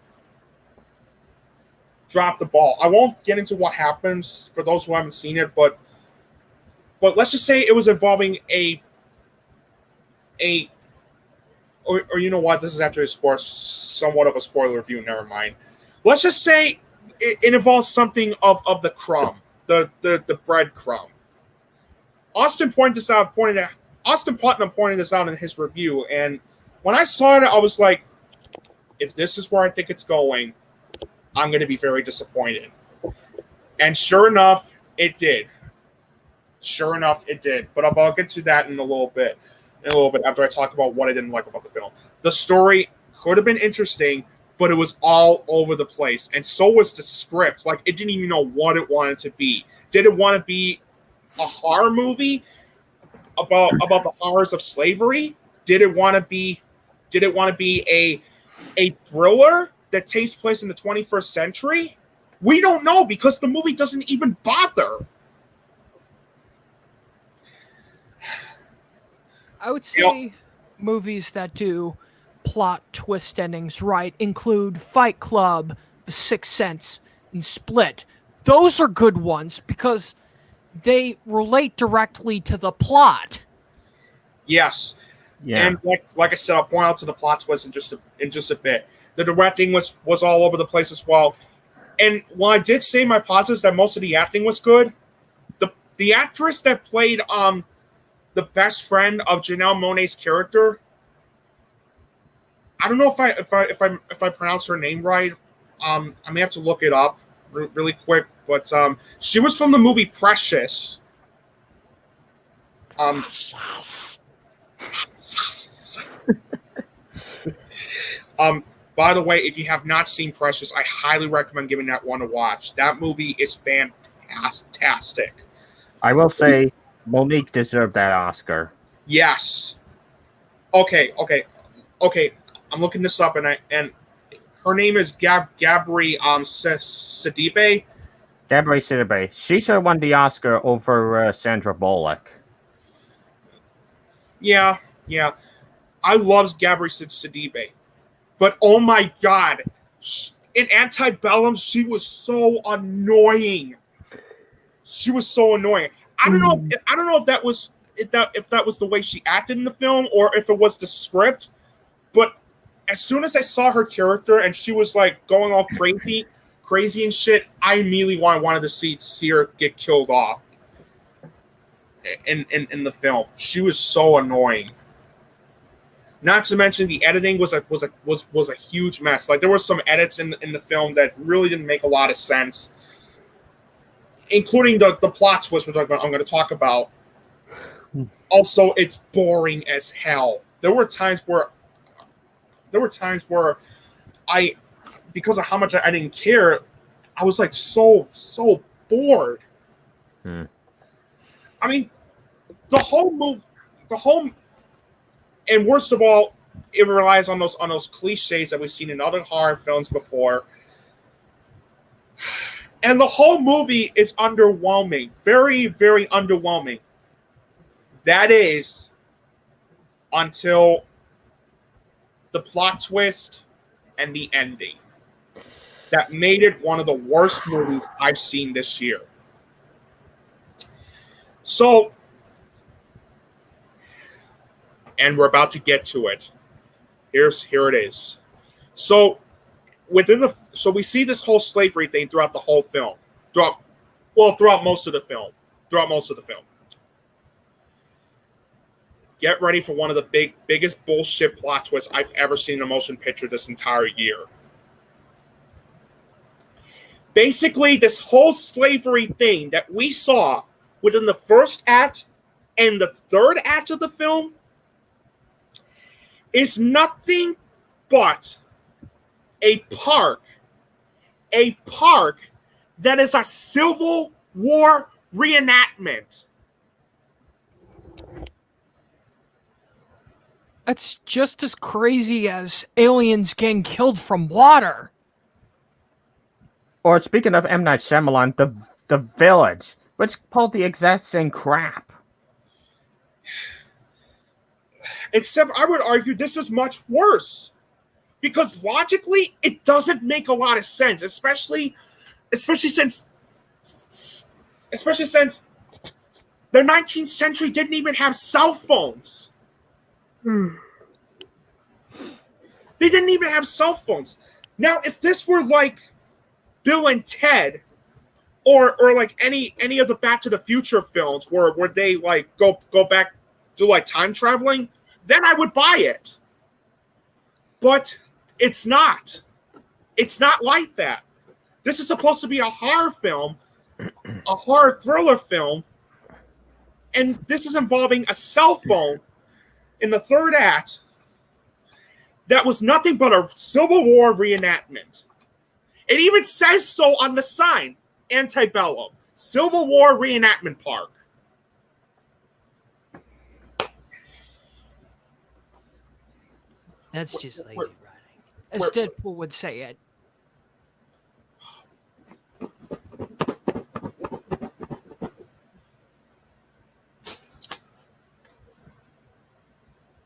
I won't get into what happens for those who haven't seen it, but let's just say it was involving or you know what? This is actually somewhat of a spoiler review. Never mind. Let's just say it involves something of the crumb, the bread crumb. Austin Putnam pointed this out in his review, and when I saw it, I was like, if this is where I think it's going, I'm going to be very disappointed. And sure enough, it did. But I'll get to that in a little bit after I talk about what I didn't like about the film. The story could have been interesting, but it was all over the place. And so was the script. Like, it didn't even know what it wanted to be. Did it want to be a horror movie about the horrors of slavery? Did it want to be a thriller that takes place in the 21st century? We don't know, because the movie doesn't even bother. I would say movies that do plot twist endings right include Fight Club, The Sixth Sense, and Split. Those are good ones because they relate directly to the plot. Yes. Yeah. And like I said, I'll point out to the plot twist in just a bit. The directing was all over the place as well. And while I did say my positives that most of the acting was good, the actress that played the best friend of Janelle Monáe's character, I don't know if I pronounce her name right. I may have to look it up really quick, but she was from the movie Precious. By the way, if you have not seen Precious, I highly recommend giving that one a watch. That movie is fantastic. I will say Monique deserved that Oscar. Yes. Okay. okay, I'm looking this up, and her name is Gabri Sidibe. Gabri Sidibe. She should have won the Oscar over Sandra Bullock. Yeah. I love Gabri Sidibe. But oh my god, in Antebellum, she was so annoying. I don't know if that was if that was the way she acted in the film or if it was the script. But as soon as I saw her character and she was like going all crazy and shit, I immediately wanted to see her get killed off in the film. She was so annoying. Not to mention the editing was a huge mess. Like there were some edits in the film that really didn't make a lot of sense, including the plot twist, which I'm going to talk about. Also, it's boring as hell. There were times where I, because of how much I didn't care, I was like so bored. I mean, and worst of all, it relies on those cliches that we've seen in other horror films before. And the whole movie is underwhelming. Very, very underwhelming. That is until the plot twist and the ending. That made it one of the worst movies I've seen this year. So, and we're about to get to it. Here it is. So we see this whole slavery thing throughout the whole film. Throughout most of the film. Get ready for one of the biggest bullshit plot twists I've ever seen in a motion picture this entire year. Basically, this whole slavery thing that we saw within the first act and the third act of the film is nothing but a park that is a Civil War reenactment. That's just as crazy as aliens getting killed from water. Or speaking of M. Night Shyamalan, the Village, which pulled the exact same crap. Except I would argue this is much worse. Because logically, it doesn't make a lot of sense, especially since the 19th century didn't even have cell phones. They didn't even have cell phones. Now, if this were like Bill and Ted, or like any of the Back to the Future films where they like go back to like time traveling, then I would buy it. But it's not. It's not like that. This is supposed to be a horror film, a horror thriller film, and this is involving a cell phone in the third act that was nothing but a Civil War reenactment. It even says so on the sign, Antebellum, Civil War Reenactment Park. That's just lazy writing. As Deadpool would say it.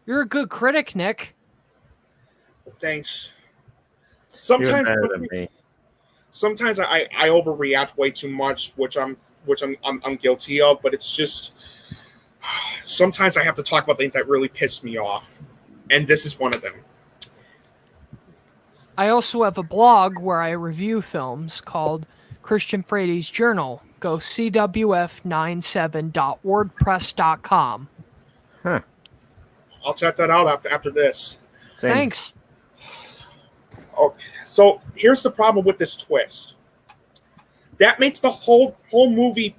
You're a good critic, Nick. Thanks. Sometimes I overreact way too much, which I'm guilty of. But it's just sometimes I have to talk about things that really piss me off, and this is one of them. I also have a blog where I review films called Christian Frates Journal. Go cwf97.wordpress.com. Huh. I'll check that out after this. Same. Thanks. Okay, so here's the problem with this twist. That makes the whole movie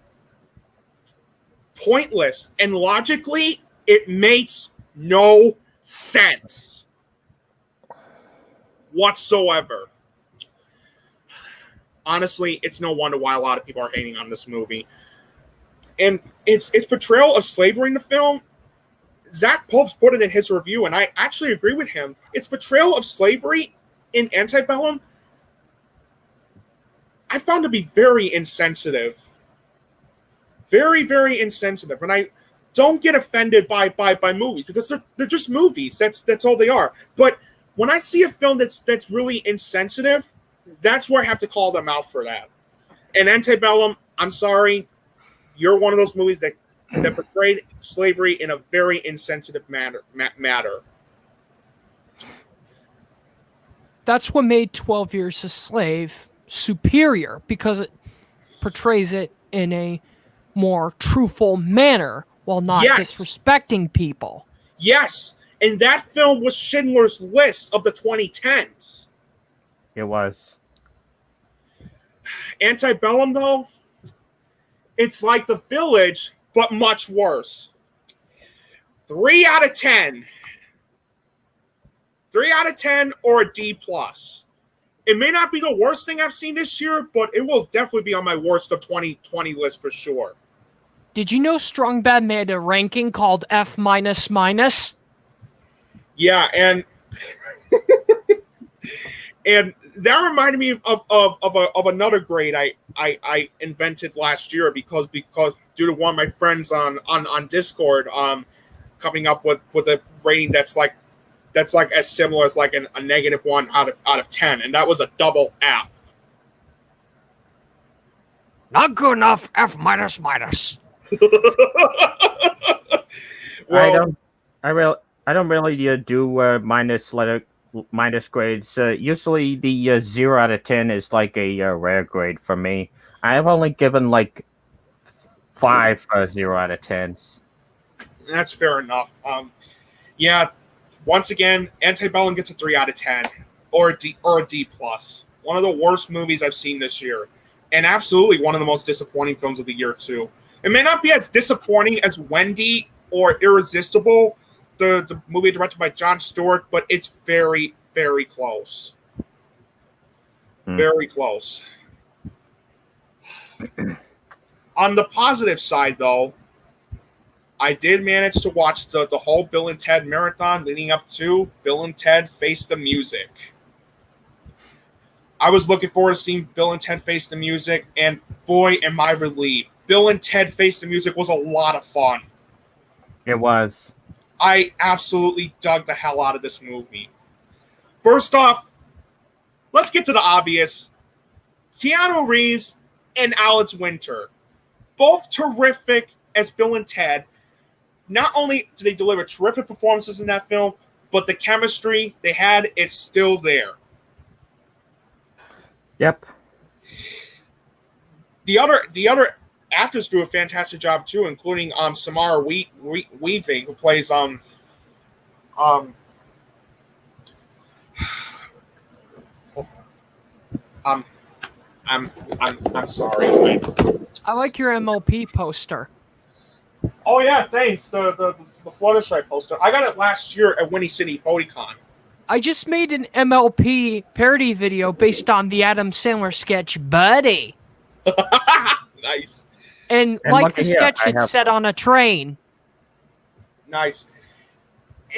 pointless, and logically, it makes no sense whatsoever. Honestly, it's no wonder why a lot of people are hating on this movie. And its portrayal of slavery in the film Zach Popes put it in his review, and I actually agree with him. Its portrayal of slavery in Antebellum I found to be very insensitive. Very, very insensitive. And I don't get offended by movies because they're just movies. That's all they are. But when I see a film that's really insensitive, that's where I have to call them out for that. And Antebellum, I'm sorry, you're one of those movies that portrayed slavery in a very insensitive matter. That's what made 12 Years a Slave superior, because it portrays it in a more truthful manner while not disrespecting people. Yes, and that film was Schindler's List of the 2010s. It was. Antebellum, though, it's like The Village, but much worse. 3 out of 10. 3 out of 10 or a D+. It may not be the worst thing I've seen this year, but it will definitely be on my worst of 2020 list for sure. Did you know Strong Bad made a ranking called F-? Yeah, and and that reminded me of another grade I invented last year because due to one of my friends on Discord coming up with a rating that's like as similar as like a -1 out of 10, and that was a double F. Not good enough. F-. Well, I don't really do minus grades. Usually the 0 out of 10 is like a rare grade for me. I have only given like 5 0 out of 10s. That's fair enough. Yeah. Once again, Antebellum gets a 3 out of 10 or a D+. One of the worst movies I've seen this year, and absolutely one of the most disappointing films of the year too. It may not be as disappointing as Wendy or Irresistible, the movie directed by Jon Stewart, but it's very, very close. Very close. On the positive side, though, I did manage to watch the whole Bill and Ted marathon leading up to Bill and Ted Face the Music. I was looking forward to seeing Bill and Ted Face the Music, and boy, am I relieved. Bill and Ted Face the Music was a lot of fun. It was. I absolutely dug the hell out of this movie. First off, let's get to the obvious. Keanu Reeves and Alex Winter, both terrific as Bill and Ted. Not only do they deliver terrific performances in that film, but the chemistry they had is still there. Yep. The other actors do a fantastic job too, including Samara Weaving, who plays I'm sorry. I like your MLP poster. Oh yeah, thanks. The Fluttershy poster. I got it last year at Winnie City HodyCon. I just made an MLP parody video based on the Adam Sandler sketch Buddy. Nice. And like the sketch, it's set on a train. Nice.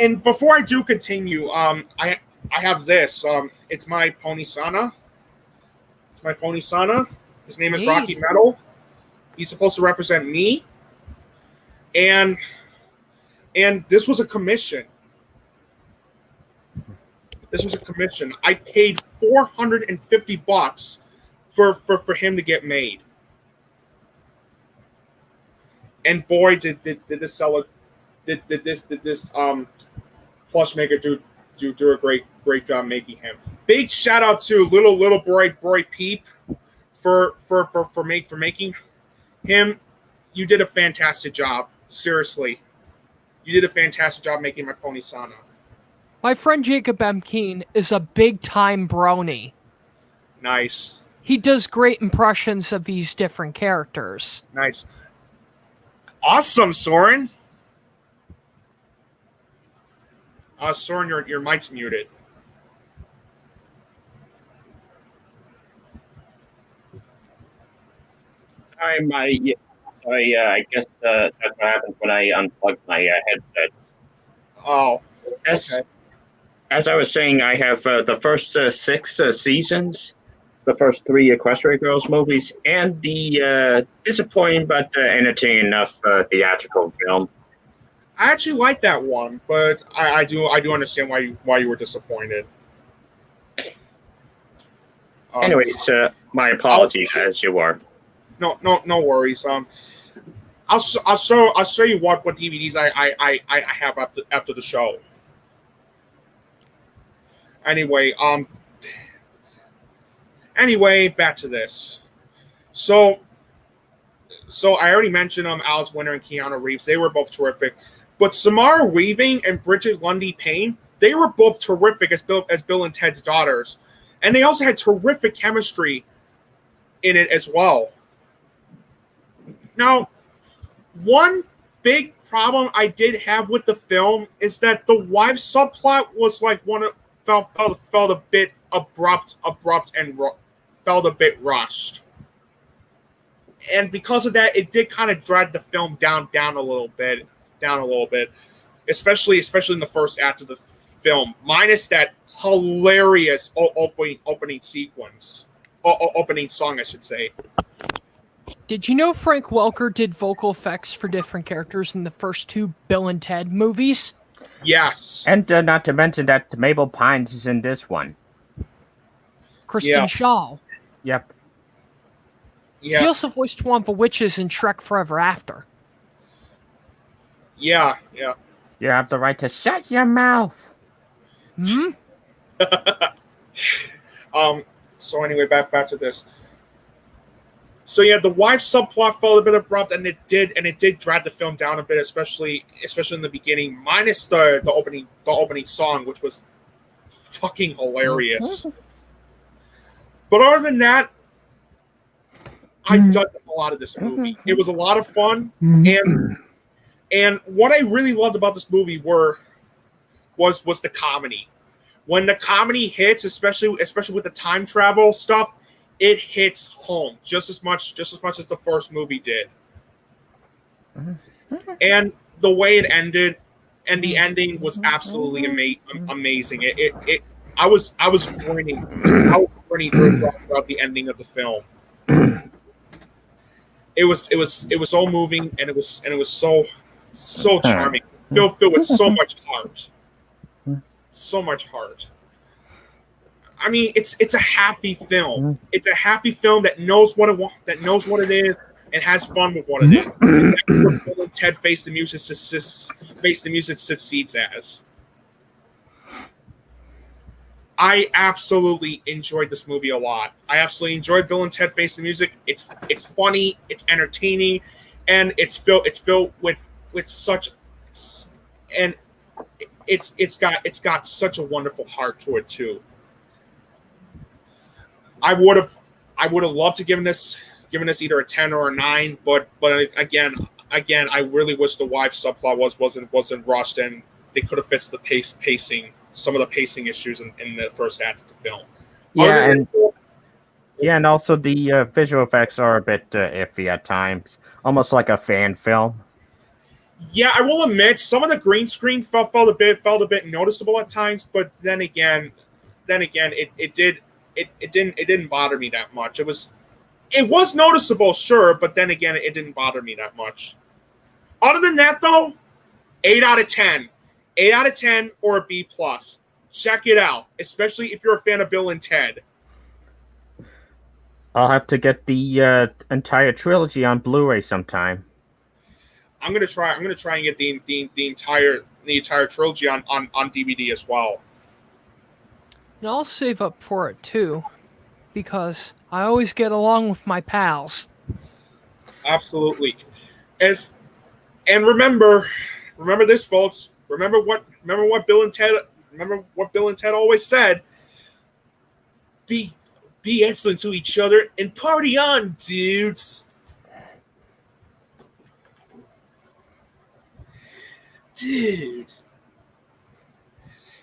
And before I do continue, I have this. It's my Pony Sana. His name is Neat. Rocky Metal. He's supposed to represent me. And this was a commission. I paid $450 for him to get made. And boy, did this seller did this plush maker do a great job making him. Big shout out to little boy Peep for making him. You did a fantastic job. Seriously, you did a fantastic job making my Pony Sana. My friend Jacob M. Keen is a big-time brony. Nice. He does great impressions of these different characters. Nice. Awesome, Soren. Soren, your mic's muted. I guess that's what happens when I unplug my headset. Oh, As okay. as I was saying, I have the first 6 seasons, the first 3 Equestria Girls movies, and the disappointing but entertaining enough theatrical film. I actually like that one, but I do understand why you were disappointed. Anyways, my apologies, as you were. No worries. I'll show you what DVDs I have after the show. Anyway, back to this. So I already mentioned Alex Winter and Keanu Reeves. They were both terrific. But Samara Weaving and Bridget Lundy Payne, they were both terrific as Bill and Ted's daughters. And they also had terrific chemistry in it as well. Now, one big problem I did have with the film is that the wife subplot was like felt a bit abrupt and felt a bit rushed. And because of that, it did kind of drag the film down a little bit, especially in the first act of the film, minus that hilarious opening sequence, opening song, I should say. Did you know Frank Welker did vocal effects for different characters in the first 2 Bill and Ted movies? Yes. And not to mention that Mabel Pines is in this one. Kristen Shaw. Yep. Yeah. He also voiced one of the witches in Shrek Forever After. Yeah. You have the right to shut your mouth. Hmm? So anyway, back to this. So yeah, the wife subplot felt a bit abrupt, and it did drag the film down a bit, especially in the beginning. Minus the opening song, which was fucking hilarious. But other than that, I dug a lot of this movie. It was a lot of fun, and what I really loved about this movie was the comedy. When the comedy hits, especially with the time travel stuff, it hits home just as much as the first movie did. And the way it ended, and the ending was absolutely amazing. I was grinning throughout the ending of the film. It was so moving, and it was so charming. Filled with so much heart. So much heart. I mean, it's a happy film. It's a happy film that knows what it is and has fun with what it is. That's what Bill and Ted Face the Music succeeds as. I absolutely enjoyed this movie a lot. I absolutely enjoyed Bill and Ted Face the Music. It's funny, it's entertaining, and it's filled with such, and it's got such a wonderful heart to it too. I would have loved to given this either a 10 or a 9, but again, I really wish the wife subplot wasn't rushed, and they could have fixed the pacing, some of the pacing issues in the first act of the film. And also the visual effects are a bit iffy at times, almost like a fan film. Yeah, I will admit some of the green screen felt a bit noticeable at times, but then again, it didn't bother me that much. It was noticeable, sure, but then again, it didn't bother me that much. Other than that, though, 8 out of 10. 8 out of 10 or a B+. Check it out, especially if you're a fan of Bill and Ted. I'll have to get the entire trilogy on Blu-ray sometime. I'm gonna try and get the entire trilogy on DVD as well. And I'll save up for it too, because I always get along with my pals. Absolutely. And remember this, folks. Remember what Bill and Ted always said. Be excellent to each other and party on, dudes. Dude.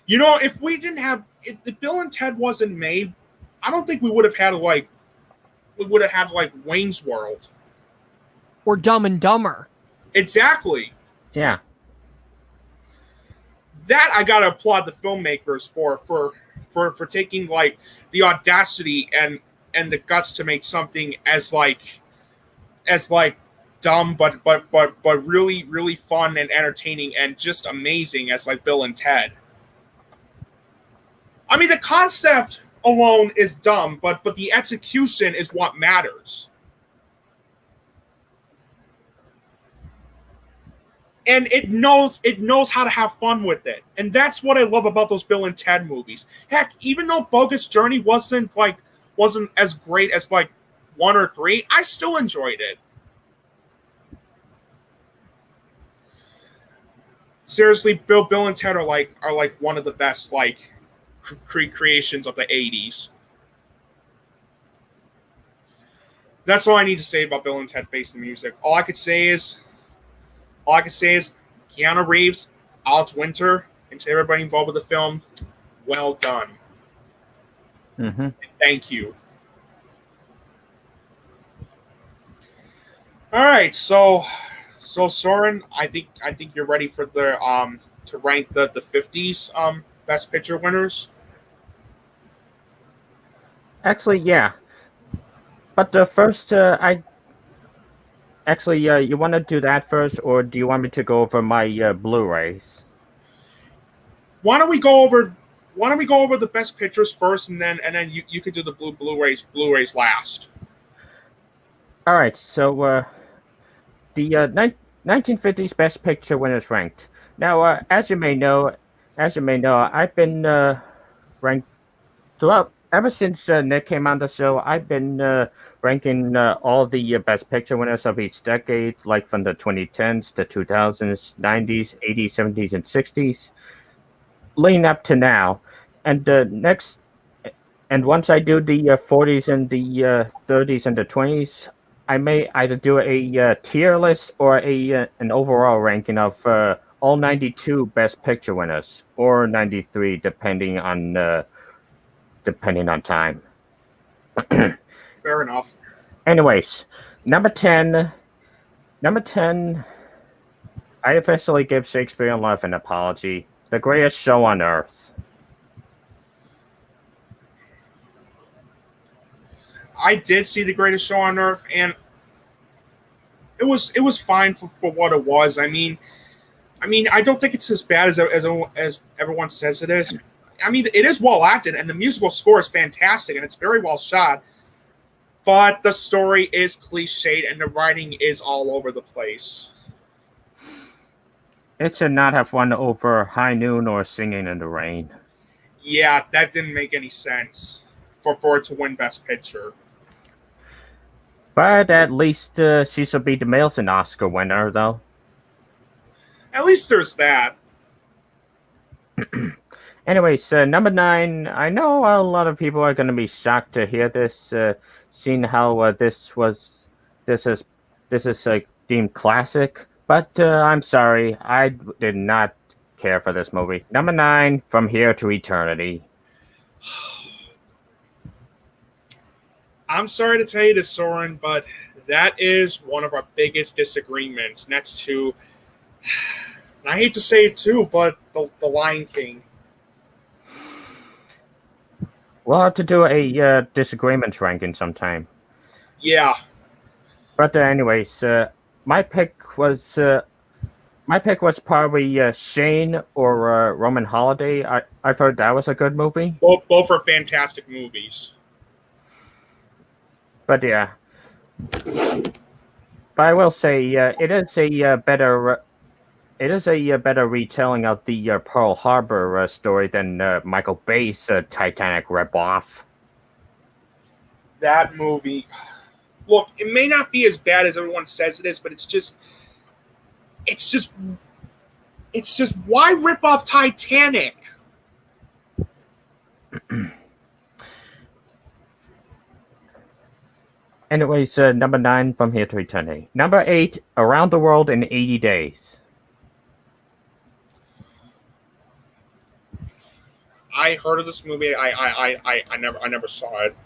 You know, if the Bill and Ted wasn't made, I don't think we would have had Wayne's World. Or Dumb and Dumber. Exactly. Yeah. that I gotta applaud the filmmakers for taking like the audacity and the guts to make something as dumb but really really fun and entertaining and just amazing as like Bill and Ted. I mean, the concept alone is dumb, but the execution is what matters. And it knows how to have fun with it. And that's what I love about those Bill and Ted movies. Heck, even though Bogus Journey wasn't as great as like 1 or 3, I still enjoyed it. Seriously, Bill and Ted are like one of the best like creations of the 80s. That's all I need to say about Bill and Ted Face the Music. All I could say is Keanu Reeves, Alex Winter, and to everybody involved with the film, well done. Mm-hmm. And thank you. All right, so Soren, I think you're ready for the to rank the 50s Best Picture winners. Actually, yeah. But first, you want to do that first, or do you want me to go over my Blu-rays? Why don't we go over the Best Pictures first, and then you could do the Blu-rays last. All right. So the 1950s Best Picture winners ranked. Now, as you may know, I've been ranked throughout ever since Nick came on the show. I've been ranking all the Best Picture winners of each decade, like from the 2010s, the 2000s, 90s, 80s, 70s, and 60s, leading up to now. And once I do the 40s and the 30s and the 20s, I may either do a tier list or an overall ranking of all 92 Best Picture winners, or 93, depending on time. Fair enough. Anyways, number 10, I officially give Shakespeare in Love an apology. The Greatest Show on Earth. I did see The Greatest Show on Earth, and it was fine for what it was. I mean, I don't think it's as bad as everyone says it is. I mean, it is well acted, and the musical score is fantastic, and it's very well shot. But the story is cliched, and the writing is all over the place. It should not have won over High Noon or Singing in the Rain. Yeah, that didn't make any sense for it to win Best Picture. But at least she should be the Nielsen Oscar winner, though. At least there's that. Anyways, number 9. I know a lot of people are going to be shocked to hear this, seeing how this is deemed classic. But I'm sorry, I did not care for this movie. Number 9, From Here to Eternity. I'm sorry to tell you this, Soren, but that is one of our biggest disagreements next to, and I hate to say it too, but the Lion King. We'll have to do a disagreements ranking sometime. Yeah. But anyways, my pick was probably Shane or Roman Holiday. I've heard that was a good movie. Both are fantastic movies. But yeah. But I will say it is a better retelling of the Pearl Harbor story than Michael Bay's Titanic ripoff. That movie, look, it may not be as bad as everyone says it is, but it's just why rip off Titanic? Anyways, number 9, From Here to Eternity. Number 8, Around the World in 80 Days. I heard of this movie. I never saw it.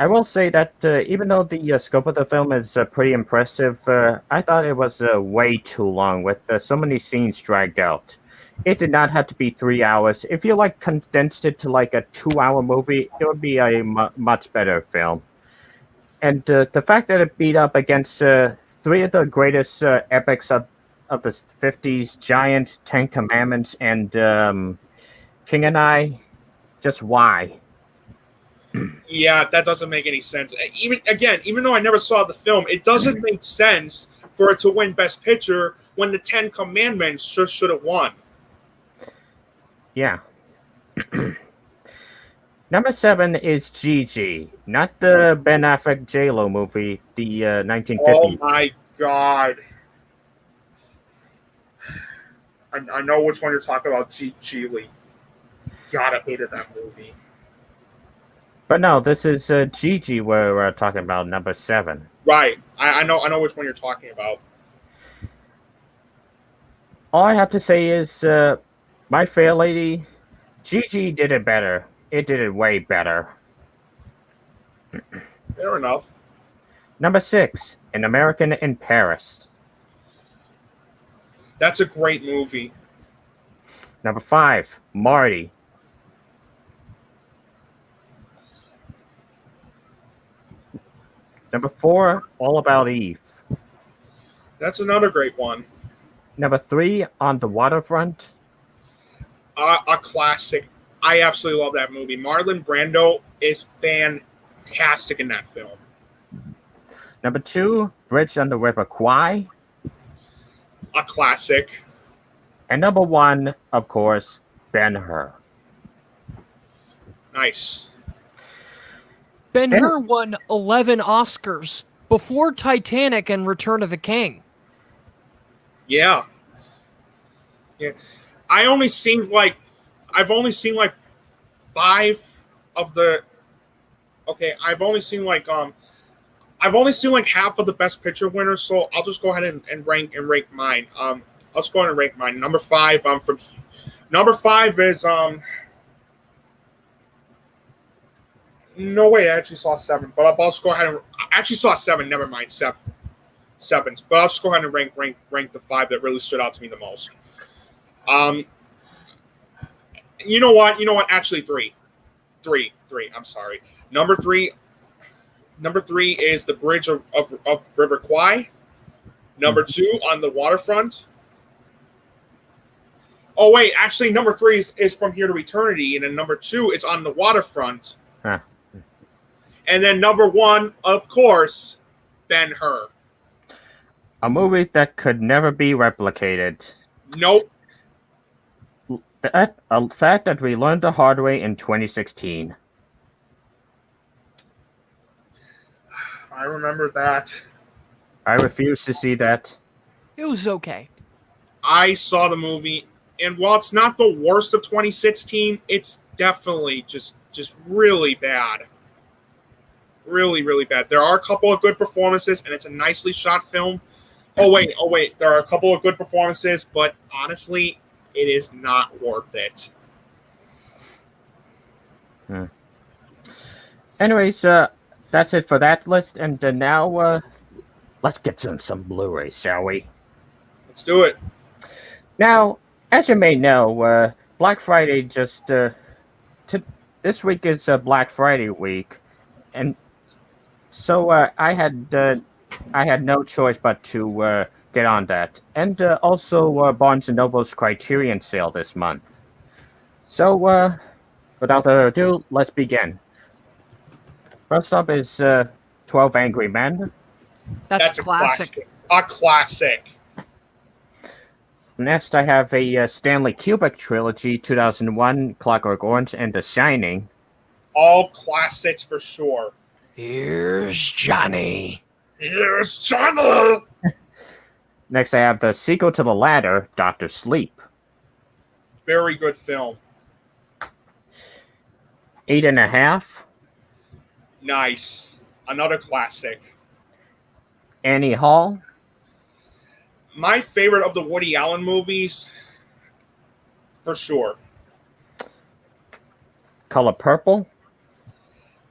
I will say that even though the scope of the film is pretty impressive, I thought it was way too long, with so many scenes dragged out. It did not have to be 3 hours. If you like condensed it to like a 2-hour movie, it would be a much better film. And the fact that it beat up against three of the greatest epics of the 50s, Giant, Ten Commandments, and King and I, just why? Yeah, that doesn't make any sense. Even though I never saw the film, it doesn't make sense for it to win Best Picture when the Ten Commandments just should have won. Yeah. Number 7 is Gigi, not the Ben Affleck J-Lo movie, the 1950s. Oh my god. I know which one you're talking about, Gigi. God, I hated that movie. But no, this is Gigi we're talking about, number 7. Right. I know which one you're talking about. All I have to say is, My Fair Lady, Gigi did it better. It did it way better. Fair enough. Number 6, An American in Paris. That's a great movie. Number 5, Marty. Number 4, All About Eve. That's another great one. Number 3, On the Waterfront. A classic. I absolutely love that movie. Marlon Brando is fantastic in that film. Number 2, Bridge on the River Kwai. A classic. And number 1, of course, Ben-Hur. Nice. Ben-Hur won 11 Oscars before Titanic and Return of the King. Yeah. I've only seen like 5 of the. Okay, I've only seen like half of the Best Picture winners, so I'll just go ahead and rank mine. I'll just go ahead and rank mine. Number 5, number 5 is no way, I actually saw 7, but I'll just go ahead and I actually saw 7. Never mind, 7. But I'll just go ahead and rank the 5 that really stood out to me the most. You know what? Actually, 3. I'm sorry. Number 3 is the Bridge of River Kwai. Number 2, On the Waterfront. Oh wait, actually, number 3 is From Here to Eternity, and then number 2 is On the Waterfront. Huh. And then number 1, of course, Ben-Hur. A movie that could never be replicated. Nope. A fact that we learned the hard way in 2016. I remember that. I refuse to see that. It was okay. I saw the movie, and while it's not the worst of 2016, it's definitely just really bad. Really, really bad. There are a couple of good performances, and it's a nicely shot film. Oh, wait. There are a couple of good performances, but honestly, it is not worth it. Anyways, that's it for that list, and now let's get some Blu-rays, shall we? Let's do it. Now, as you may know, Black Friday this week is Black Friday week, and so I had no choice but to get on that, and also Barnes & Noble's Criterion sale this month. So, without further ado, let's begin. First up is 12 Angry Men. That's classic. A classic. Next, I have a Stanley Kubrick trilogy, 2001, Clockwork Orange, and The Shining. All classics for sure. Here's Johnny. Here's Johnny! Next, I have the sequel to The Ladder, Dr. Sleep. Very good film. 8.5. Nice. Another classic. Annie Hall. My favorite of the Woody Allen movies, for sure. Color Purple.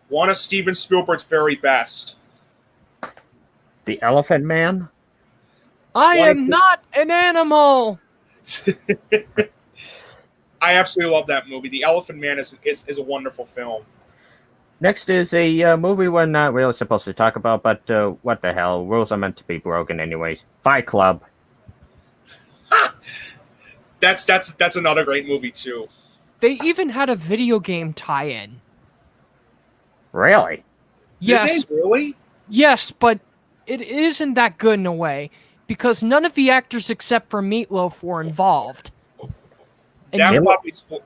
One of Steven Spielberg's very best. The Elephant Man. I am not an animal. I absolutely love that movie. The Elephant Man is a wonderful film. Next is a movie we're not really supposed to talk about, but what the hell? Rules are meant to be broken anyways. Fight Club. That's another great movie too. They even had a video game tie-in. Really? Yes, Did they really? yes, but it isn't that good in a way because none of the actors except for Meatloaf were involved. And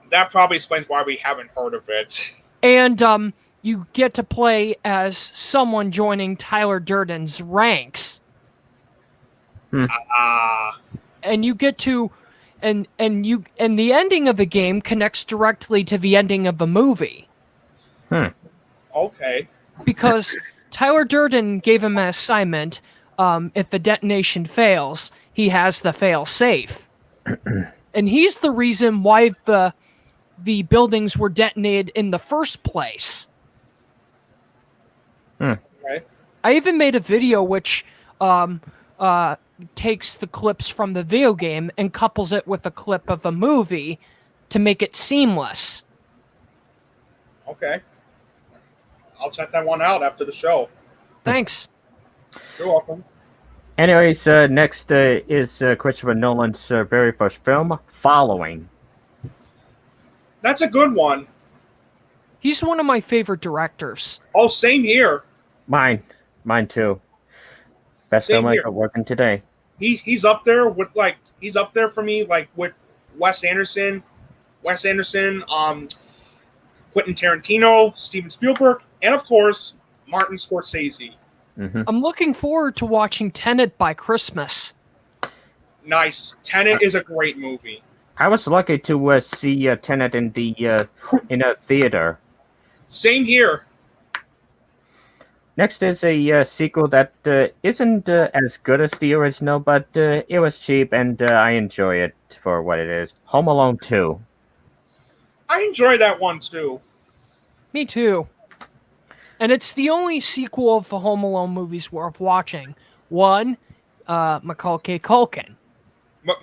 That probably explains why we haven't heard of it. And you get to play as someone joining Tyler Durden's ranks. And you get to and the ending of the game connects directly to the ending of the movie. Okay. Because Tyler Durden gave him an assignment. If the detonation fails, he has the fail safe. And he's the reason why the buildings were detonated in the first place. Right. I even made a video which takes the clips from the video game and couples it with a clip of a movie to make it seamless. Okay. I'll check that one out after the show. Thanks. You're welcome. Anyways, next is Christopher Nolan's very first film, Following. That's a good one. He's one of my favorite directors. Oh, same here. Mine too. Best Same film I here. got working today. He's up there with he's up there for me with Wes Anderson, Quentin Tarantino, Steven Spielberg, and of course Martin Scorsese. Mm-hmm. I'm looking forward to watching Tenet by Christmas. Nice. Tenet is a great movie. I was lucky to see Tenet in a theater. Same here. Next is a sequel that isn't as good as the original, but it was cheap and I enjoy it for what it is. Home Alone 2. I enjoy that one too. Me too. And it's the only sequel of the Home Alone movies worth watching. One, Macaulay Culkin.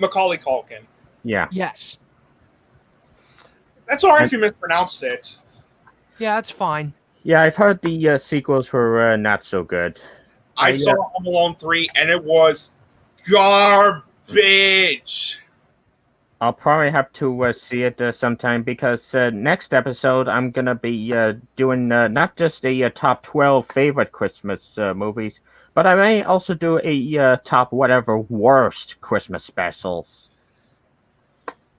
Macaulay Culkin. Yeah. Yes. That's alright if you mispronounced it. Yeah, that's fine. Yeah, I've heard the sequels were not so good. I saw Home Alone 3 and it was garbage. I'll probably have to see it sometime because next episode I'm going to be doing not just a top 12 favorite Christmas movies, but I may also do a top whatever worst Christmas specials.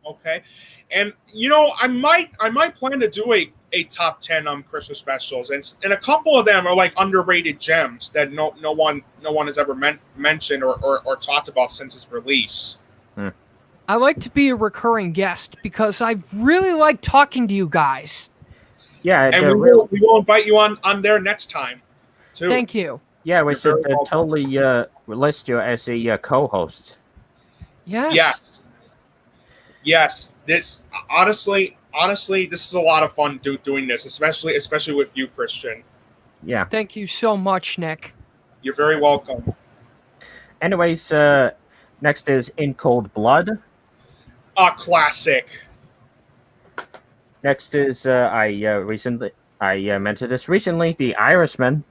Okay. And I might plan to do a top 10 Christmas specials, and a couple of them are like underrated gems that no one has ever mentioned or talked about since its release. I like to be a recurring guest because I really like talking to you guys. Yeah, and we will invite you on there next time too. Thank you. Yeah, we You're should very welcome. totally list you as a co-host. Yes. Yes. This honestly, this is a lot of fun doing this, especially with you, Christian. Yeah. Thank you so much, Nick. You're very welcome. Anyways, next is In Cold Blood. A classic. Next is I mentioned this recently, The Irishman.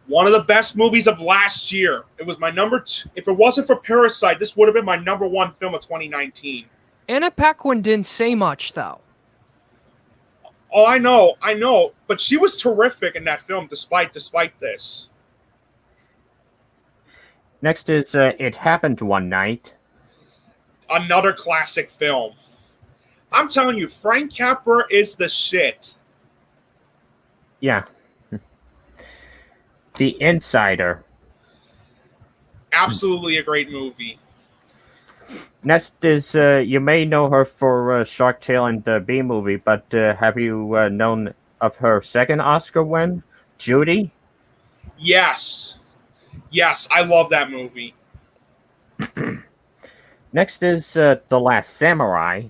One of the best movies of last year. It was my number 2. If it wasn't for Parasite, this would have been my number 1 film of 2019. Anna Paquin didn't say much, though. Oh, I know, but she was terrific in that film despite this. Next is It Happened One Night. Another classic film. I'm telling you, Frank Capra is the shit. Yeah. The Insider. Absolutely a great movie. Next is, you may know her for Sharktail and the B-movie, but have you known of her second Oscar win, Judy? Yes, I love that movie. Next is The Last Samurai.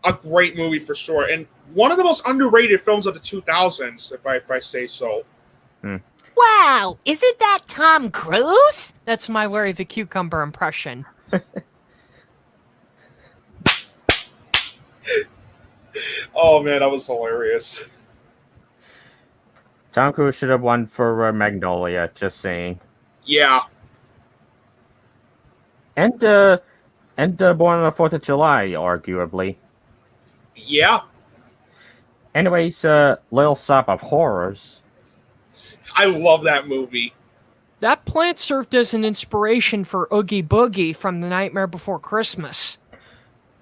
A great movie for sure, and one of the most underrated films of the 2000s, if I say so. Wow, isn't that Tom Cruise? That's my Larry the Cucumber impression. Oh man, that was hilarious. Tom Cruise should have won for Magnolia. Just saying. Yeah. And Born on the 4th of July, arguably. Yeah. Anyways, Little Shop of Horrors. I love that movie. That plant served as an inspiration for Oogie Boogie from The Nightmare Before Christmas.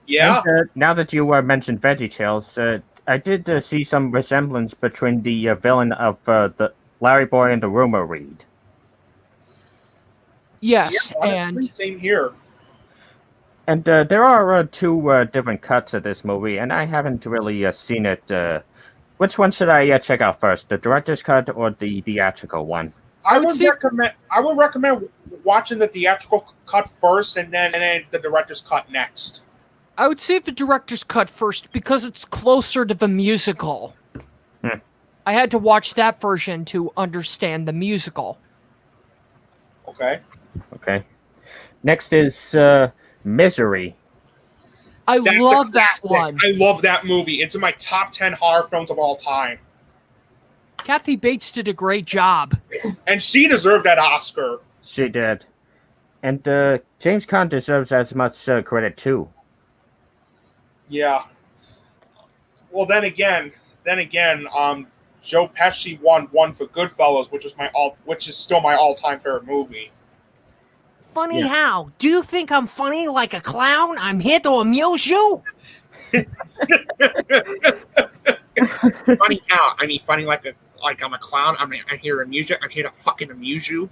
Yeah. And, now that you mentioned VeggieTales, I did see some resemblance between the villain of the Larry Boy and the Rumor Read. Yes, Yeah, honestly, and same here. And there are two different cuts of this movie, and I haven't really seen it. Which one should I check out first, the director's cut or the theatrical one? I would recommend watching the theatrical cut first, and then the director's cut next. I would say the director's cut first because it's closer to the musical. I had to watch that version to understand the musical. Okay. Okay. Next is Misery. I That's love a that classic. one. I love that movie. It's in my top 10 horror films of all time. Kathy Bates did a great job. And she deserved that Oscar. She did. And James Caan deserves as much credit too. Yeah. Well, then again, Joe Pesci won for Goodfellas, which is still my all-time favorite movie. Funny how? Do you think I'm funny like a clown? I'm here to amuse you? Funny how? I mean, funny like I'm a clown. I'm here to amuse you. I'm here to fucking amuse you.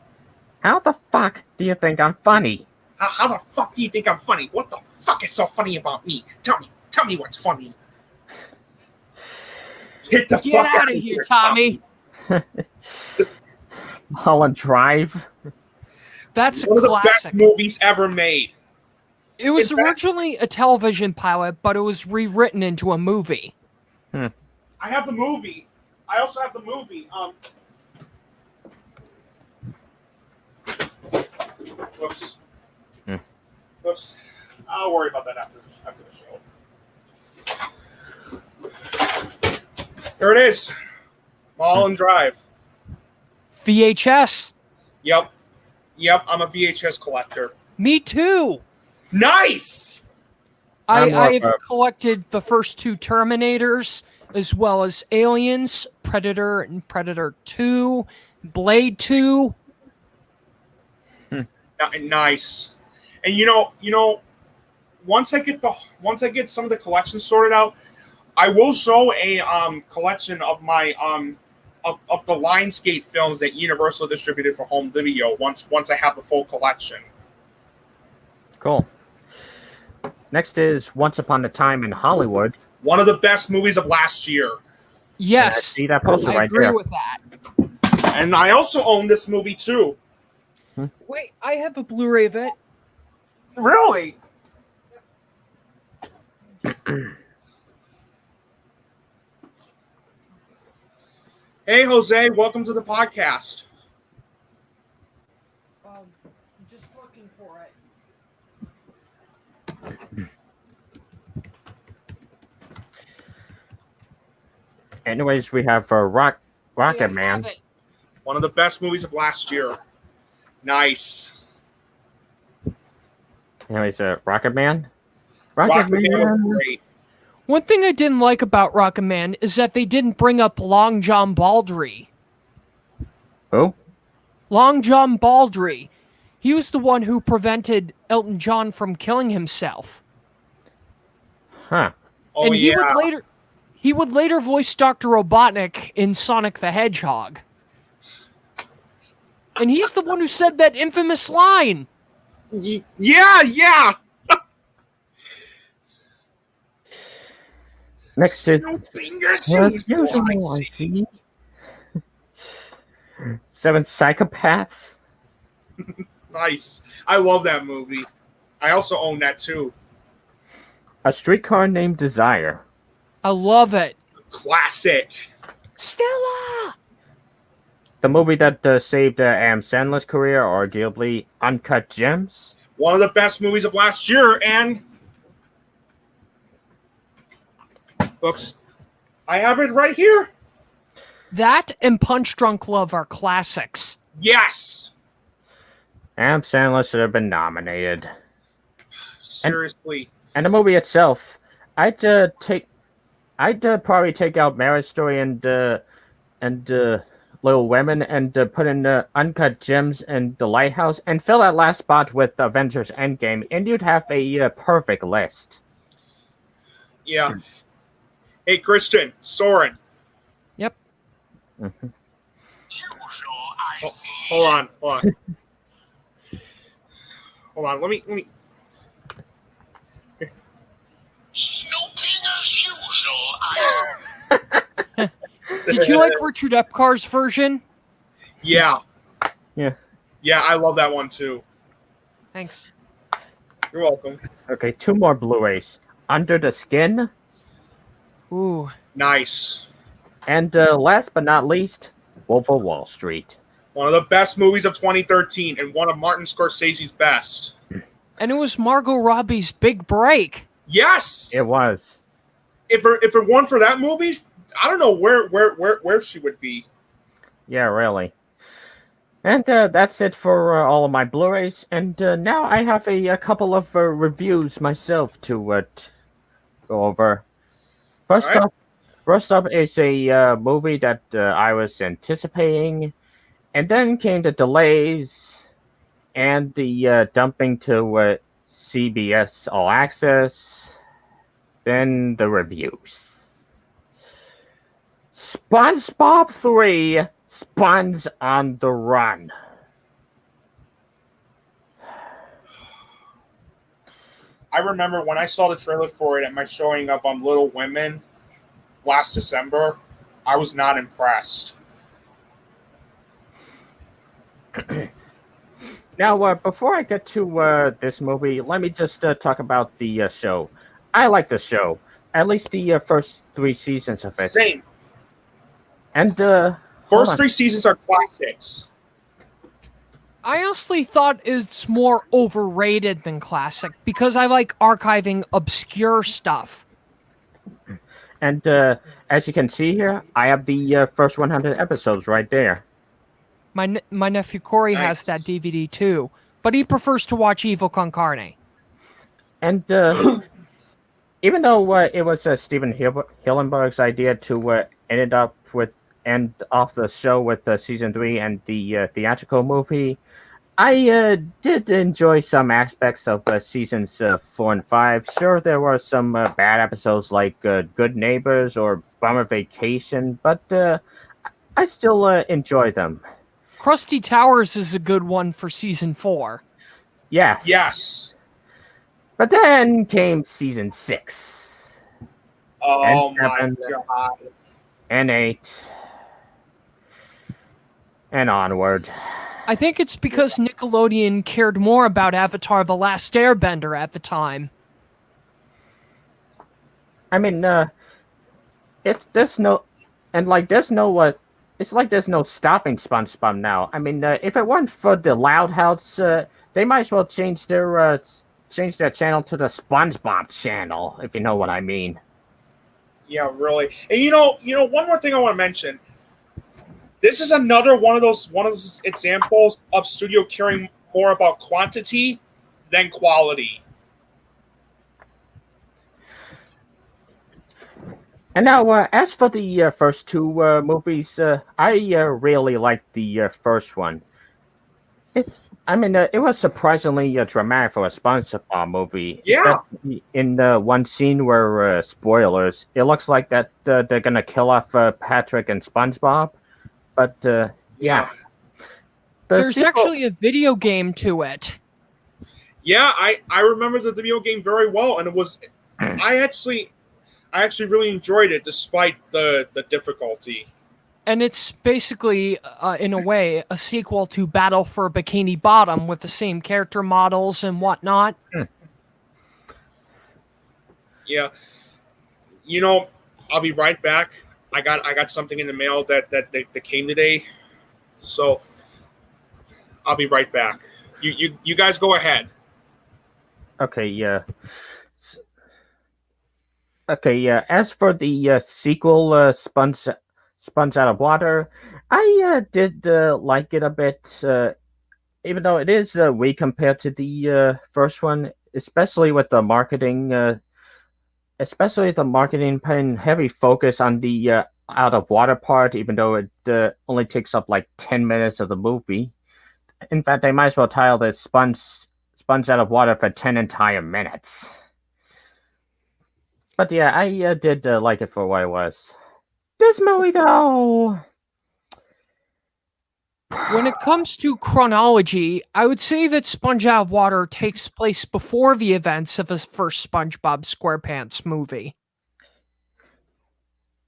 How the fuck do you think I'm funny? How the fuck do you think I'm funny? What the fuck is so funny about me? Tell me what's funny. Get the Get fuck out of here, Tommy. Mulholland Drive. That's a One of the classic. best movies ever made. It was In fact- originally a television pilot, but it was rewritten into a movie. I have the movie. I also have the movie. Whoops. Whoops. I'll worry about that after the show. There it is. Mulholland Drive. VHS. Yep, I'm a VHS collector. Me too. Nice! I've collected the first two Terminators, as well as Aliens, Predator and Predator 2, Blade 2. Nice. And you know, once I get some of the collections sorted out, I will show a collection of my of the Lionsgate films that Universal distributed for home video once I have the full collection. Cool. Next is Once Upon a Time in Hollywood. One of the best movies of last year. Yes, See that poster I right agree there. with that. And I also own this movie too. Wait, I have a Blu-ray of it. Really? Hey, Jose, welcome to the podcast. I'm just looking for it. Anyways, we have Rocket Yeah, I Man. have it. One of the best movies of last year. Nice. Anyways, Rocket Man. Rocket Man was great. One thing I didn't like about Rocket Man is that they didn't bring up Long John Baldry. Who? Long John Baldry. He was the one who prevented Elton John from killing himself. Huh. Oh, And yeah. he would later voice Dr. Robotnik in Sonic the Hedgehog. And he's the one who said that infamous line. Yeah. Next is Finger Seven Psychopaths. Nice. I love that movie. I also own that too. A Streetcar Named Desire. I love it. Classic. Stella! The movie that saved Adam Sandler's career, arguably Uncut Gems. One of the best movies of last year, and Oops. I have it right here. That and Punch Drunk Love are classics. Yes. Adam Sandler should have been nominated. Seriously. And the movie itself, I'd probably take out Marriage Story and Little Women and put in Uncut Gems and The Lighthouse and fill that last spot with Avengers Endgame, and you'd have a perfect list. Yeah. Hey, Christian, Soren. Yep. Mm-hmm. Usual I see. Hold on. Hold on. Let me. Snooping as usual I see. Did you like Richard Epcar's version? Yeah. Yeah. Yeah, I love that one too. Thanks. You're welcome. Okay, 2 more Blu-rays. Under the Skin, Ooh. Nice. and last but not least, Wolf of Wall Street. One of the best movies of 2013 and one of Martin Scorsese's best. And it was Margot Robbie's big break. Yes. It was. If it weren't for that movie, I don't know where she would be. Yeah, really. And that's it for all of my Blu-rays. And now I have a couple of reviews myself to go over. First up is a movie that I was anticipating, and then came the delays and the dumping to CBS All Access, then the reviews. SpongeBob 3, Sponge on the Run. I remember when I saw the trailer for it at my showing of Little Women last December, I was not impressed. Now, before I get to this movie, let me just talk about the show. I like the show, at least the first 3 seasons of it. Same. And First 3 seasons are classics. I honestly thought it's more overrated than classic because I like archiving obscure stuff. And as you can see here, I have the first 100 episodes right there. My nephew Corey Nice. has that DVD too, but he prefers to watch Evil Con Carne. And even though it was Steven Hillenburg's idea to end off the show with season 3 and the theatrical movie, I did enjoy some aspects of seasons 4 and 5. Sure, there were some bad episodes like Good Neighbors or Bummer Vacation, but I still enjoy them. Krusty Towers is a good one for season 4. Yes. Yes. But then came season 6. Oh And my 7. god. And 8. And onward. I think it's because Nickelodeon cared more about Avatar: The Last Airbender at the time. I mean, there's no stopping SpongeBob now. I mean, if it weren't for the Loud House, they might as well change their channel to the SpongeBob channel, if you know what I mean. Yeah, really. And you know, one more thing I want to mention. This is another one of those examples of studio caring more about quantity than quality. And now, as for the first 2 movies, I really liked the first one. It was surprisingly dramatic for a SpongeBob movie. Yeah. Especially in one scene where, spoilers, it looks like that they're gonna kill off Patrick and SpongeBob. But yeah. There's actually a video game to it. Yeah, I remember the video game very well, and it was I actually really enjoyed it despite the difficulty. And it's basically, in a way, a sequel to Battle for Bikini Bottom with the same character models and whatnot. Yeah. You know, I'll be right back. I got something in the mail that came today. So I'll be right back. You guys go ahead. Okay, yeah. Okay, yeah. As for the sequel, Sponge Out of Water, I did like it a bit, even though it is weak compared to the first one, especially with the marketing, putting heavy focus on the out of water part, even though it only takes up like 10 minutes of the movie. In fact, they might as well title this Sponge Out of Water for 10 entire minutes. But yeah, I did like it for what it was. This movie, though. When it comes to chronology, I would say that Sponge Out of Water takes place before the events of the first SpongeBob SquarePants movie.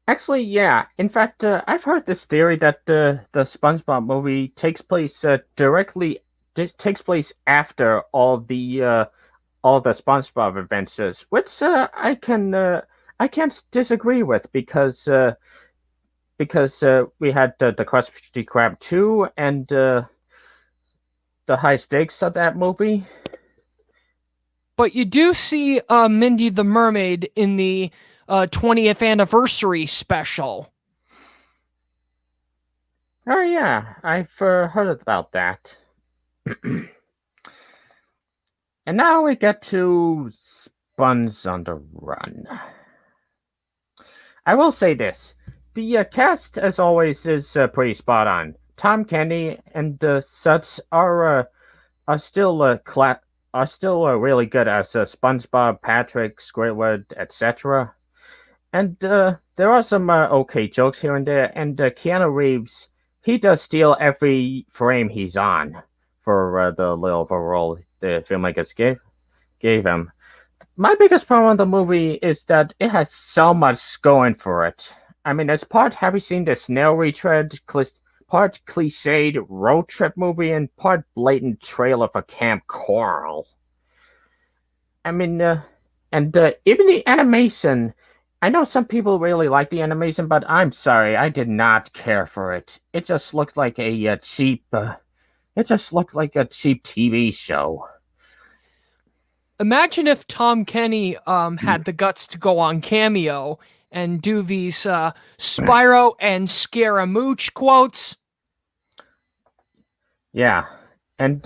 Actually, yeah. In fact, I've heard this theory that the SpongeBob movie takes place after all the SpongeBob adventures, which I can't disagree with because we had the Krusty Krab 2 and the high stakes of that movie. But you do see Mindy the Mermaid in the 20th anniversary special. Oh yeah, I've heard about that. And now we get to Sponge on the Run. I will say this. The cast, as always, is pretty spot on. Tom Kenny and such are still really good as SpongeBob, Patrick, Squidward, etc. And there are some okay jokes here and there. And Keanu Reeves, he does steal every frame he's on for the little role the filmmakers gave him. My biggest problem with the movie is that it has so much going for it. I mean, it's part have you seen the snail retread, part cliched road trip movie, and part blatant trailer for Camp Coral. I mean, even the animation. I know some people really like the animation, but I'm sorry, I did not care for it. It just looked like a cheap. It just looked like a cheap TV show. Imagine if Tom Kenny had the guts to go on Cameo and do these Spyro and Scaramouche quotes. Yeah, and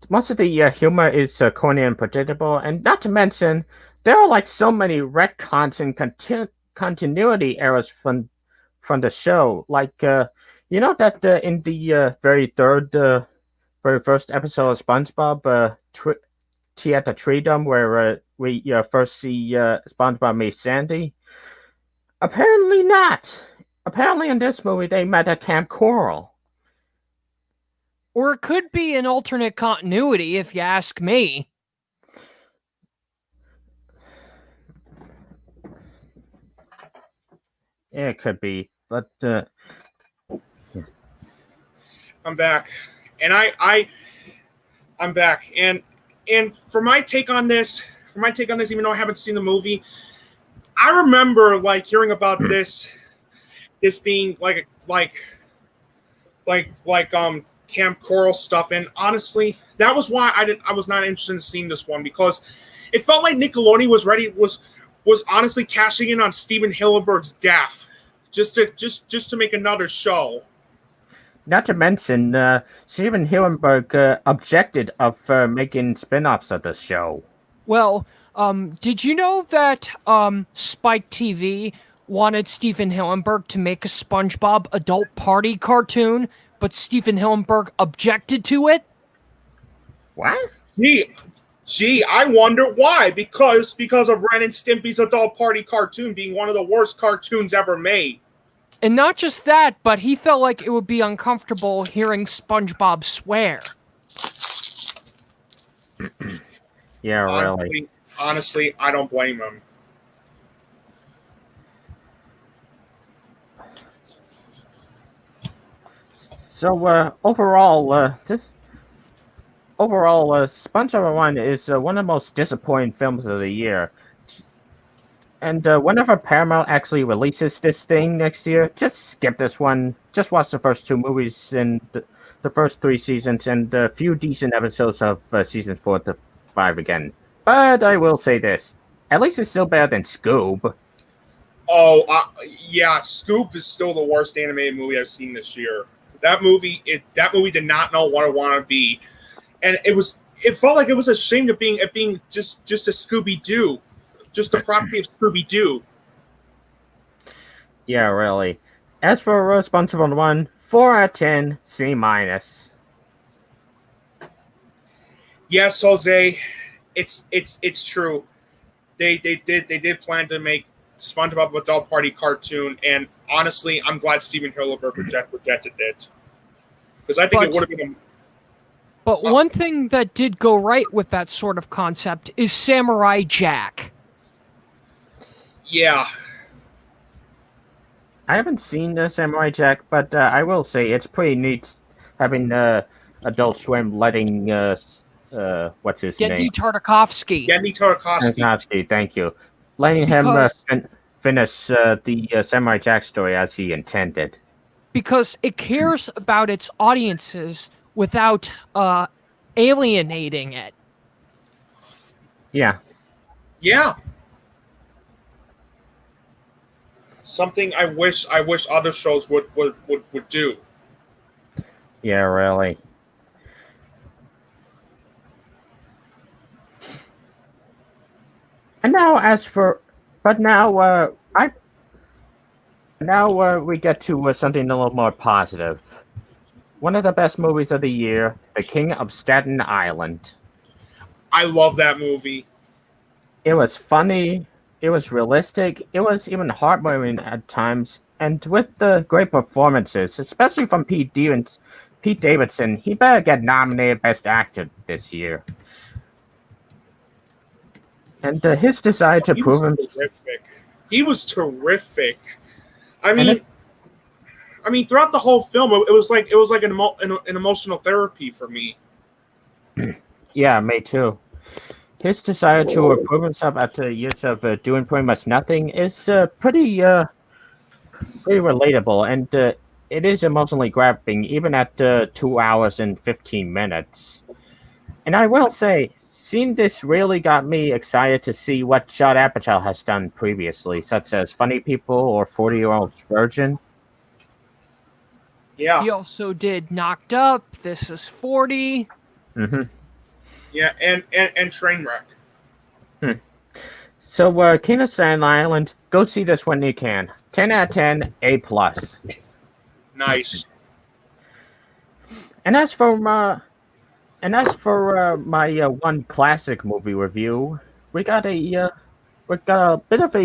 most of the humor is corny and predictable, and not to mention, there are like so many retcons and continuity errors from the show. Like, you know that in the very first episode of SpongeBob, Tea at the Treedom, where we first see SpongeBob meet Sandy? Apparently not. Apparently in this movie they met at Camp Coral. Or it could be an alternate continuity, if you ask me. Yeah, it could be, but I'm back, and I'm back, and for my take on this, even though I haven't seen the movie, I remember like hearing about this being like Camp Coral stuff, and honestly, that was why I was not interested in seeing this one, because it felt like Nickelodeon was honestly cashing in on Steven Hillenburg's death, just to make another show. Not to mention, Steven Hillenburg objected of making spin-offs of the show. Well, did you know that Spike TV wanted Steven Hillenburg to make a SpongeBob adult party cartoon, but Steven Hillenburg objected to it? What? Gee, I wonder why. Because of Ren and Stimpy's adult party cartoon being one of the worst cartoons ever made. And not just that, but he felt like it would be uncomfortable hearing SpongeBob swear. Yeah, really. Honestly, I don't blame him. So, overall, SpongeBob One is one of the most disappointing films of the year. And whenever Paramount actually releases this thing next year, just skip this one. Just watch the first two movies and the first three seasons and a few decent episodes of seasons 4 to 5 again. But I will say this. At least it's still better than Scoob. Oh, yeah, Scoop is still the worst animated movie I've seen this year. That movie did not know what it wanted to be, and it felt like it was ashamed of being just a Scooby Doo, just a property of Scooby Doo. Yeah, really. As for Responsible One, 4 out of 10, C-. Yes, Jose, it's true. They did plan to make SpongeBob Adult Party cartoon, and honestly, I'm glad Steven Hillenburg rejected it, because I think it would have been. But one thing that did go right with that sort of concept is Samurai Jack. Yeah. I haven't seen Samurai Jack, but I will say it's pretty neat having Adult Swim letting what's his name? Gendy Tartakovsky. Gendy Tartakovsky. Tartakovsky, thank you. Letting him finish the Samurai Jack story as he intended. Because it cares about its audiences without alienating it. Yeah. Yeah. Something I wish other shows would do. Yeah, really. And now, we get to something a little more positive. One of the best movies of the year, The King of Staten Island. I love that movie. It was funny. It was realistic. It was even heartwarming at times. And with the great performances, especially from Pete Davidson, he better get nominated Best Actor this year. And his desire to prove himself. He was terrific. I mean, throughout the whole film, it was like an emotional therapy for me. Yeah, me too. His desire to prove himself after years of doing pretty much nothing is pretty relatable, and it is emotionally grabbing, even at 2 hours and 15 minutes. And I will say, seeing this really got me excited to see what Judd Apatow has done previously, such as Funny People or 40-Year-Old Virgin. Yeah. He also did Knocked Up, This Is 40. Mm-hmm. Yeah, and Trainwreck. So, King of Staten Island, go see this when you can. 10 out of 10, A+. Nice. And as for my one classic movie review, we got a bit of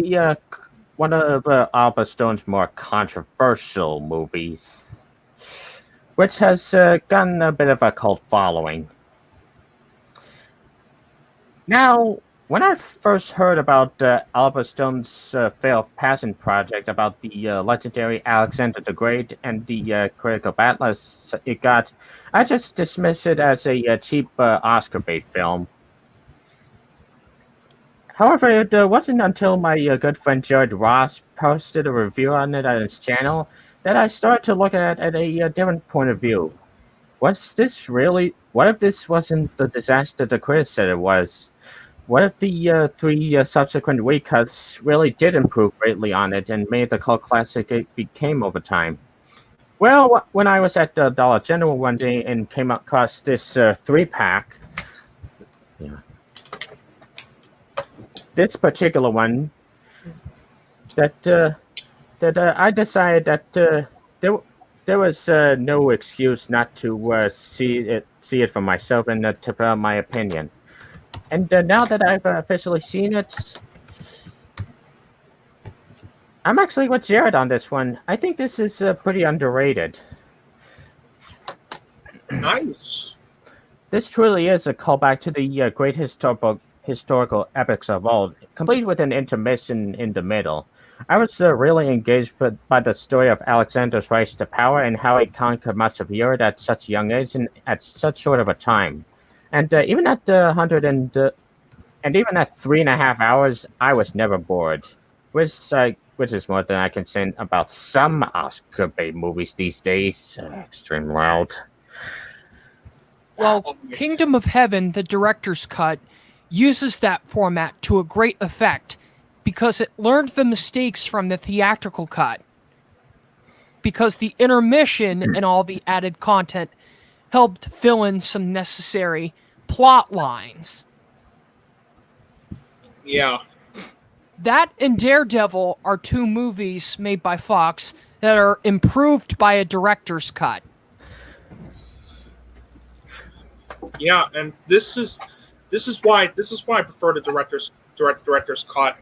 one of Oliver Stone's more controversial movies, which has gotten a bit of a cult following. Now, when I first heard about Oliver Stone's failed passion project about the legendary Alexander the Great and the critical backlash it got, I just dismissed it as a cheap Oscar bait film. However, it wasn't until my good friend Jared Ross posted a review on it on his channel that I started to look at it at a different point of view. What if this wasn't the disaster the critics said it was? What if the 3 subsequent recuts really did improve greatly on it and made the cult classic it became over time? Well, when I was at the Dollar General one day and came across this 3-pack, this particular one, that I decided that there was no excuse not to see it for myself and to develop my opinion. And now that I've officially seen it, I'm actually with Jared on this one. I think this is pretty underrated. Nice. This truly is a callback to the great historical epics of old, complete with an intermission in the middle. I was really engaged by the story of Alexander's rise to power and how he conquered much of Europe at such a young age and at such short of a time. And even at 3.5 hours, I was never bored, which is more than I can say about some Oscar bait movies these days. Extreme loud. Well, Kingdom of Heaven, the director's cut, uses that format to a great effect because it learned the mistakes from the theatrical cut. Because the intermission and all the added content helped fill in some necessary plot lines. Yeah. That and Daredevil are two movies made by Fox that are improved by a director's cut. Yeah, and this is why I prefer the director's cut.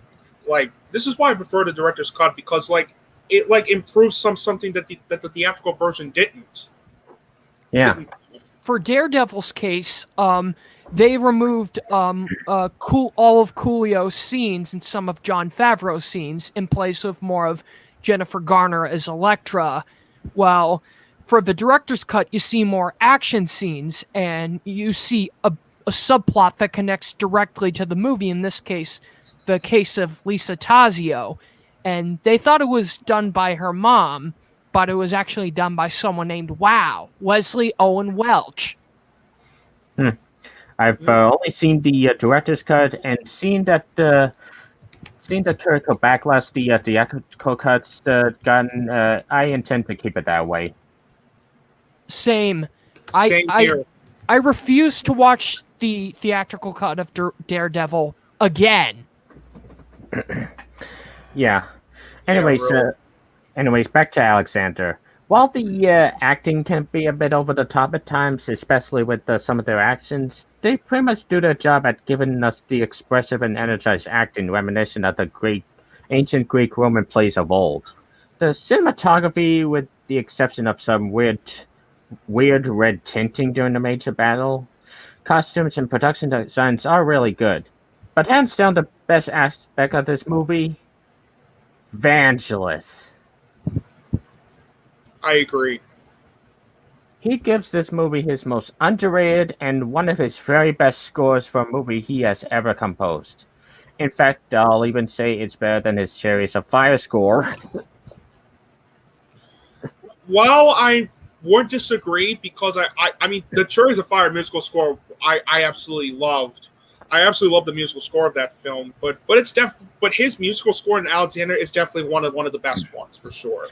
Like, this is why I prefer the director's cut, because like it like improves something that the theatrical version didn't. Yeah. For Daredevil's case, they removed all of Coolio's scenes and some of Jon Favreau's scenes in place of more of Jennifer Garner as Elektra, while for the director's cut, you see more action scenes and you see a subplot that connects directly to the movie, in this case, the case of Lisa Tazio. And they thought it was done by her mom, but it was actually done by someone named Wesley Owen Welch. I've only seen the director's cut and seen the critical backlash the theatrical cuts gotten. I intend to keep it that way. Same. Same here. I refuse to watch the theatrical cut of Daredevil again. Yeah. Anyways, back to Alexander. While the acting can be a bit over the top at times, especially with some of their actions, they pretty much do their job at giving us the expressive and energized acting reminiscent of the ancient Greek Roman plays of old. The cinematography, with the exception of some weird red tinting during the major battle, costumes and production designs are really good. But hands down, the best aspect of this movie, Vangelis. I agree. He gives this movie his most underrated and one of his very best scores for a movie he has ever composed. In fact, I'll even say it's better than his Chariots of Fire score. While I would disagree, because I mean the Chariots of Fire musical score I absolutely loved. I absolutely love the musical score of that film, but his musical score in Alexander is definitely one of the best ones for sure.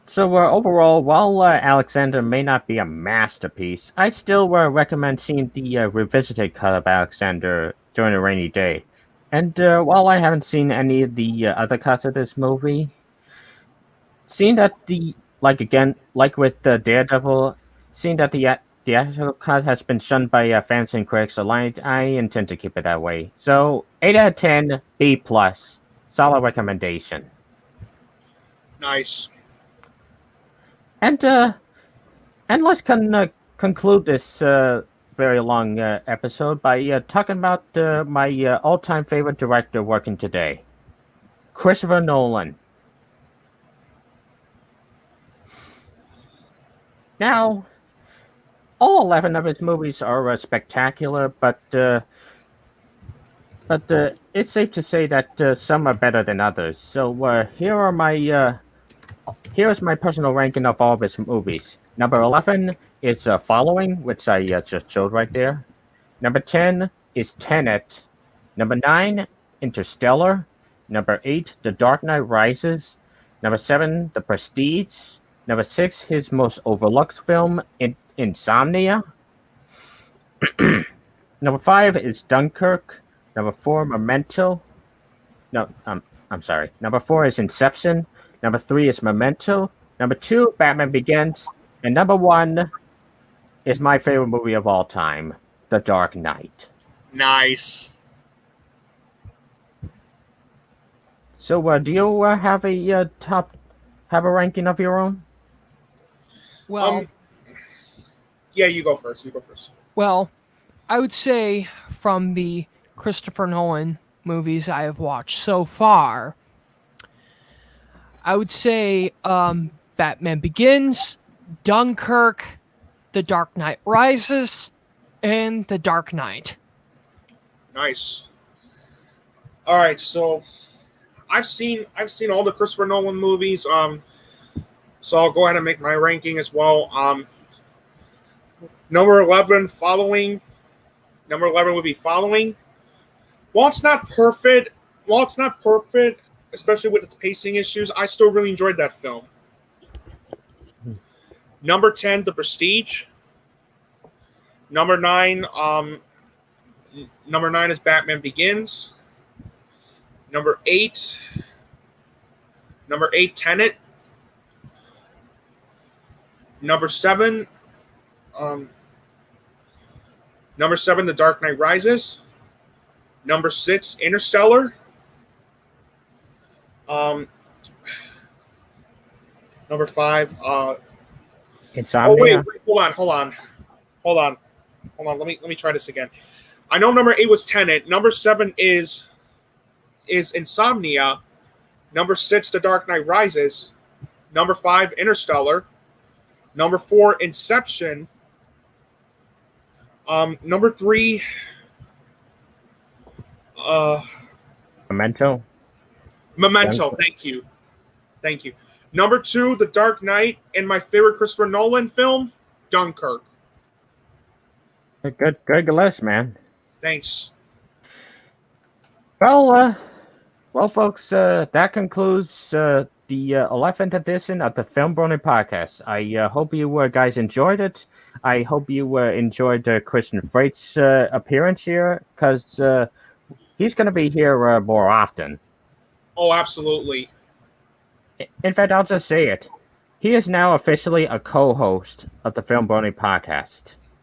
So overall, while Alexander may not be a masterpiece, I still recommend seeing the revisited cut of Alexander during a rainy day. And while I haven't seen any of the other cuts of this movie, seeing that like with Daredevil, seeing that the theatrical cut has been shunned by fans and critics alike, I intend to keep it that way. So 8 out of 10, B+, solid recommendation. Nice. And let's conclude this very long episode by talking about my all-time favorite director working today, Christopher Nolan. Now, all 11 of his movies are spectacular, but it's safe to say that some are better than others. So here's my personal ranking of all of his movies. Number 11 is Following, which I just showed right there. Number 10 is Tenet. Number 9, Interstellar. Number 8, The Dark Knight Rises. Number 7, The Prestige. Number 6, his most overlooked film, Insomnia. Number 5 is Dunkirk. Number 4, Memento. No, I'm sorry. Number 4 is Inception. Number 3 is Memento. Number 2, Batman Begins. And number 1 is my favorite movie of all time, The Dark Knight. Nice. So, do you have a ranking of your own? Well, yeah, you go first. Well, I would say from the Christopher Nolan movies I have watched so far, I would say Batman Begins, Dunkirk, The Dark Knight Rises, and The Dark Knight. Nice. All right, so I've seen all the Christopher Nolan movies. So I'll go ahead and make my ranking as well. Number 11, Following. Number 11 would be Following. While it's not perfect, especially with its pacing issues, I still really enjoyed that film. Number 10, The Prestige. Number 9 is Batman Begins. Number 8, Tenet. Number 7, The Dark Knight Rises. Number 6, Interstellar. Number 5, Insomnia. hold on. Let me try this again. I know number 8 was Tenet. Number 7 is Insomnia. Number 6, The Dark Knight Rises. Number 5, Interstellar. Number 4, Inception. Number 3, Memento. Thank you. Number 2, The Dark Knight, and my favorite Christopher Nolan film, Dunkirk. Good list, man. Thanks. Well, folks, that concludes the 11th edition of the FilmBrony Podcast. I hope you guys enjoyed it. I hope you enjoyed Christian Frates' appearance here, because he's going to be here more often. Oh, absolutely. In fact, I'll just say it. He is now officially a co-host of the FilmBrony Podcast.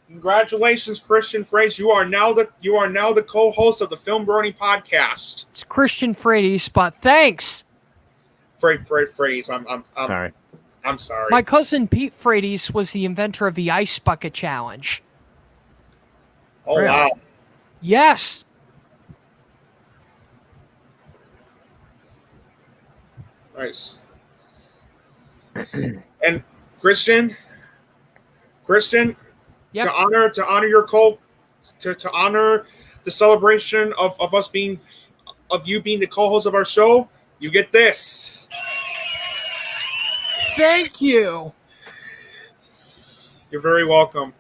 Congratulations, Christian Frates. You are now the co-host of the FilmBrony Podcast. It's Christian Frates, but thanks. Frates. Sorry. I'm sorry. My cousin Pete Frates was the inventor of the Ice Bucket Challenge. Oh, Really? wow. Yes. Nice. And Christian, Yep. to honor your to honor the celebration of you being the co-host of our show, you get this. Thank you. You're very welcome.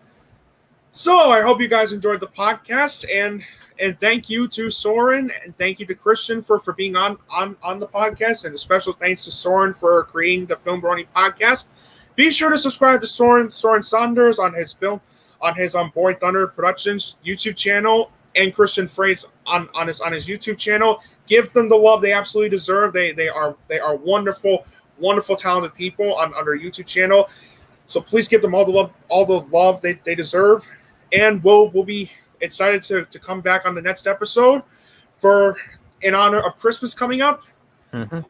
So I hope you guys enjoyed the podcast, and thank you to Soren, and thank you to Christian for being on the podcast, and a special thanks to Soren for creating the FilmBrony Podcast. Be sure to subscribe to Soren Saunders on his Boy Thunder Productions YouTube channel, and Christian Frates on his YouTube channel. Give them the love they absolutely deserve. They are wonderful talented people on their YouTube channel. So please give them all the love they deserve, and we'll be excited to come back on the next episode in honor of Christmas coming up. Mm-hmm.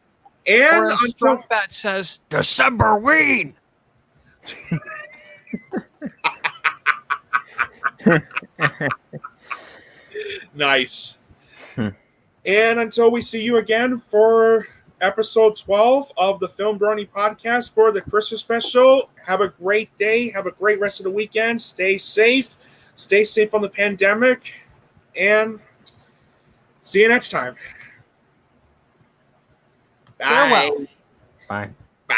And Or as Samaritan says, December Ween. Nice. And until we see you again for episode 12 of the FilmBrony Podcast for the Christmas special, have a great day. Have a great rest of the weekend. Stay safe. Stay safe from the pandemic. And see you next time. Bye. Farewell. Bye. Bye.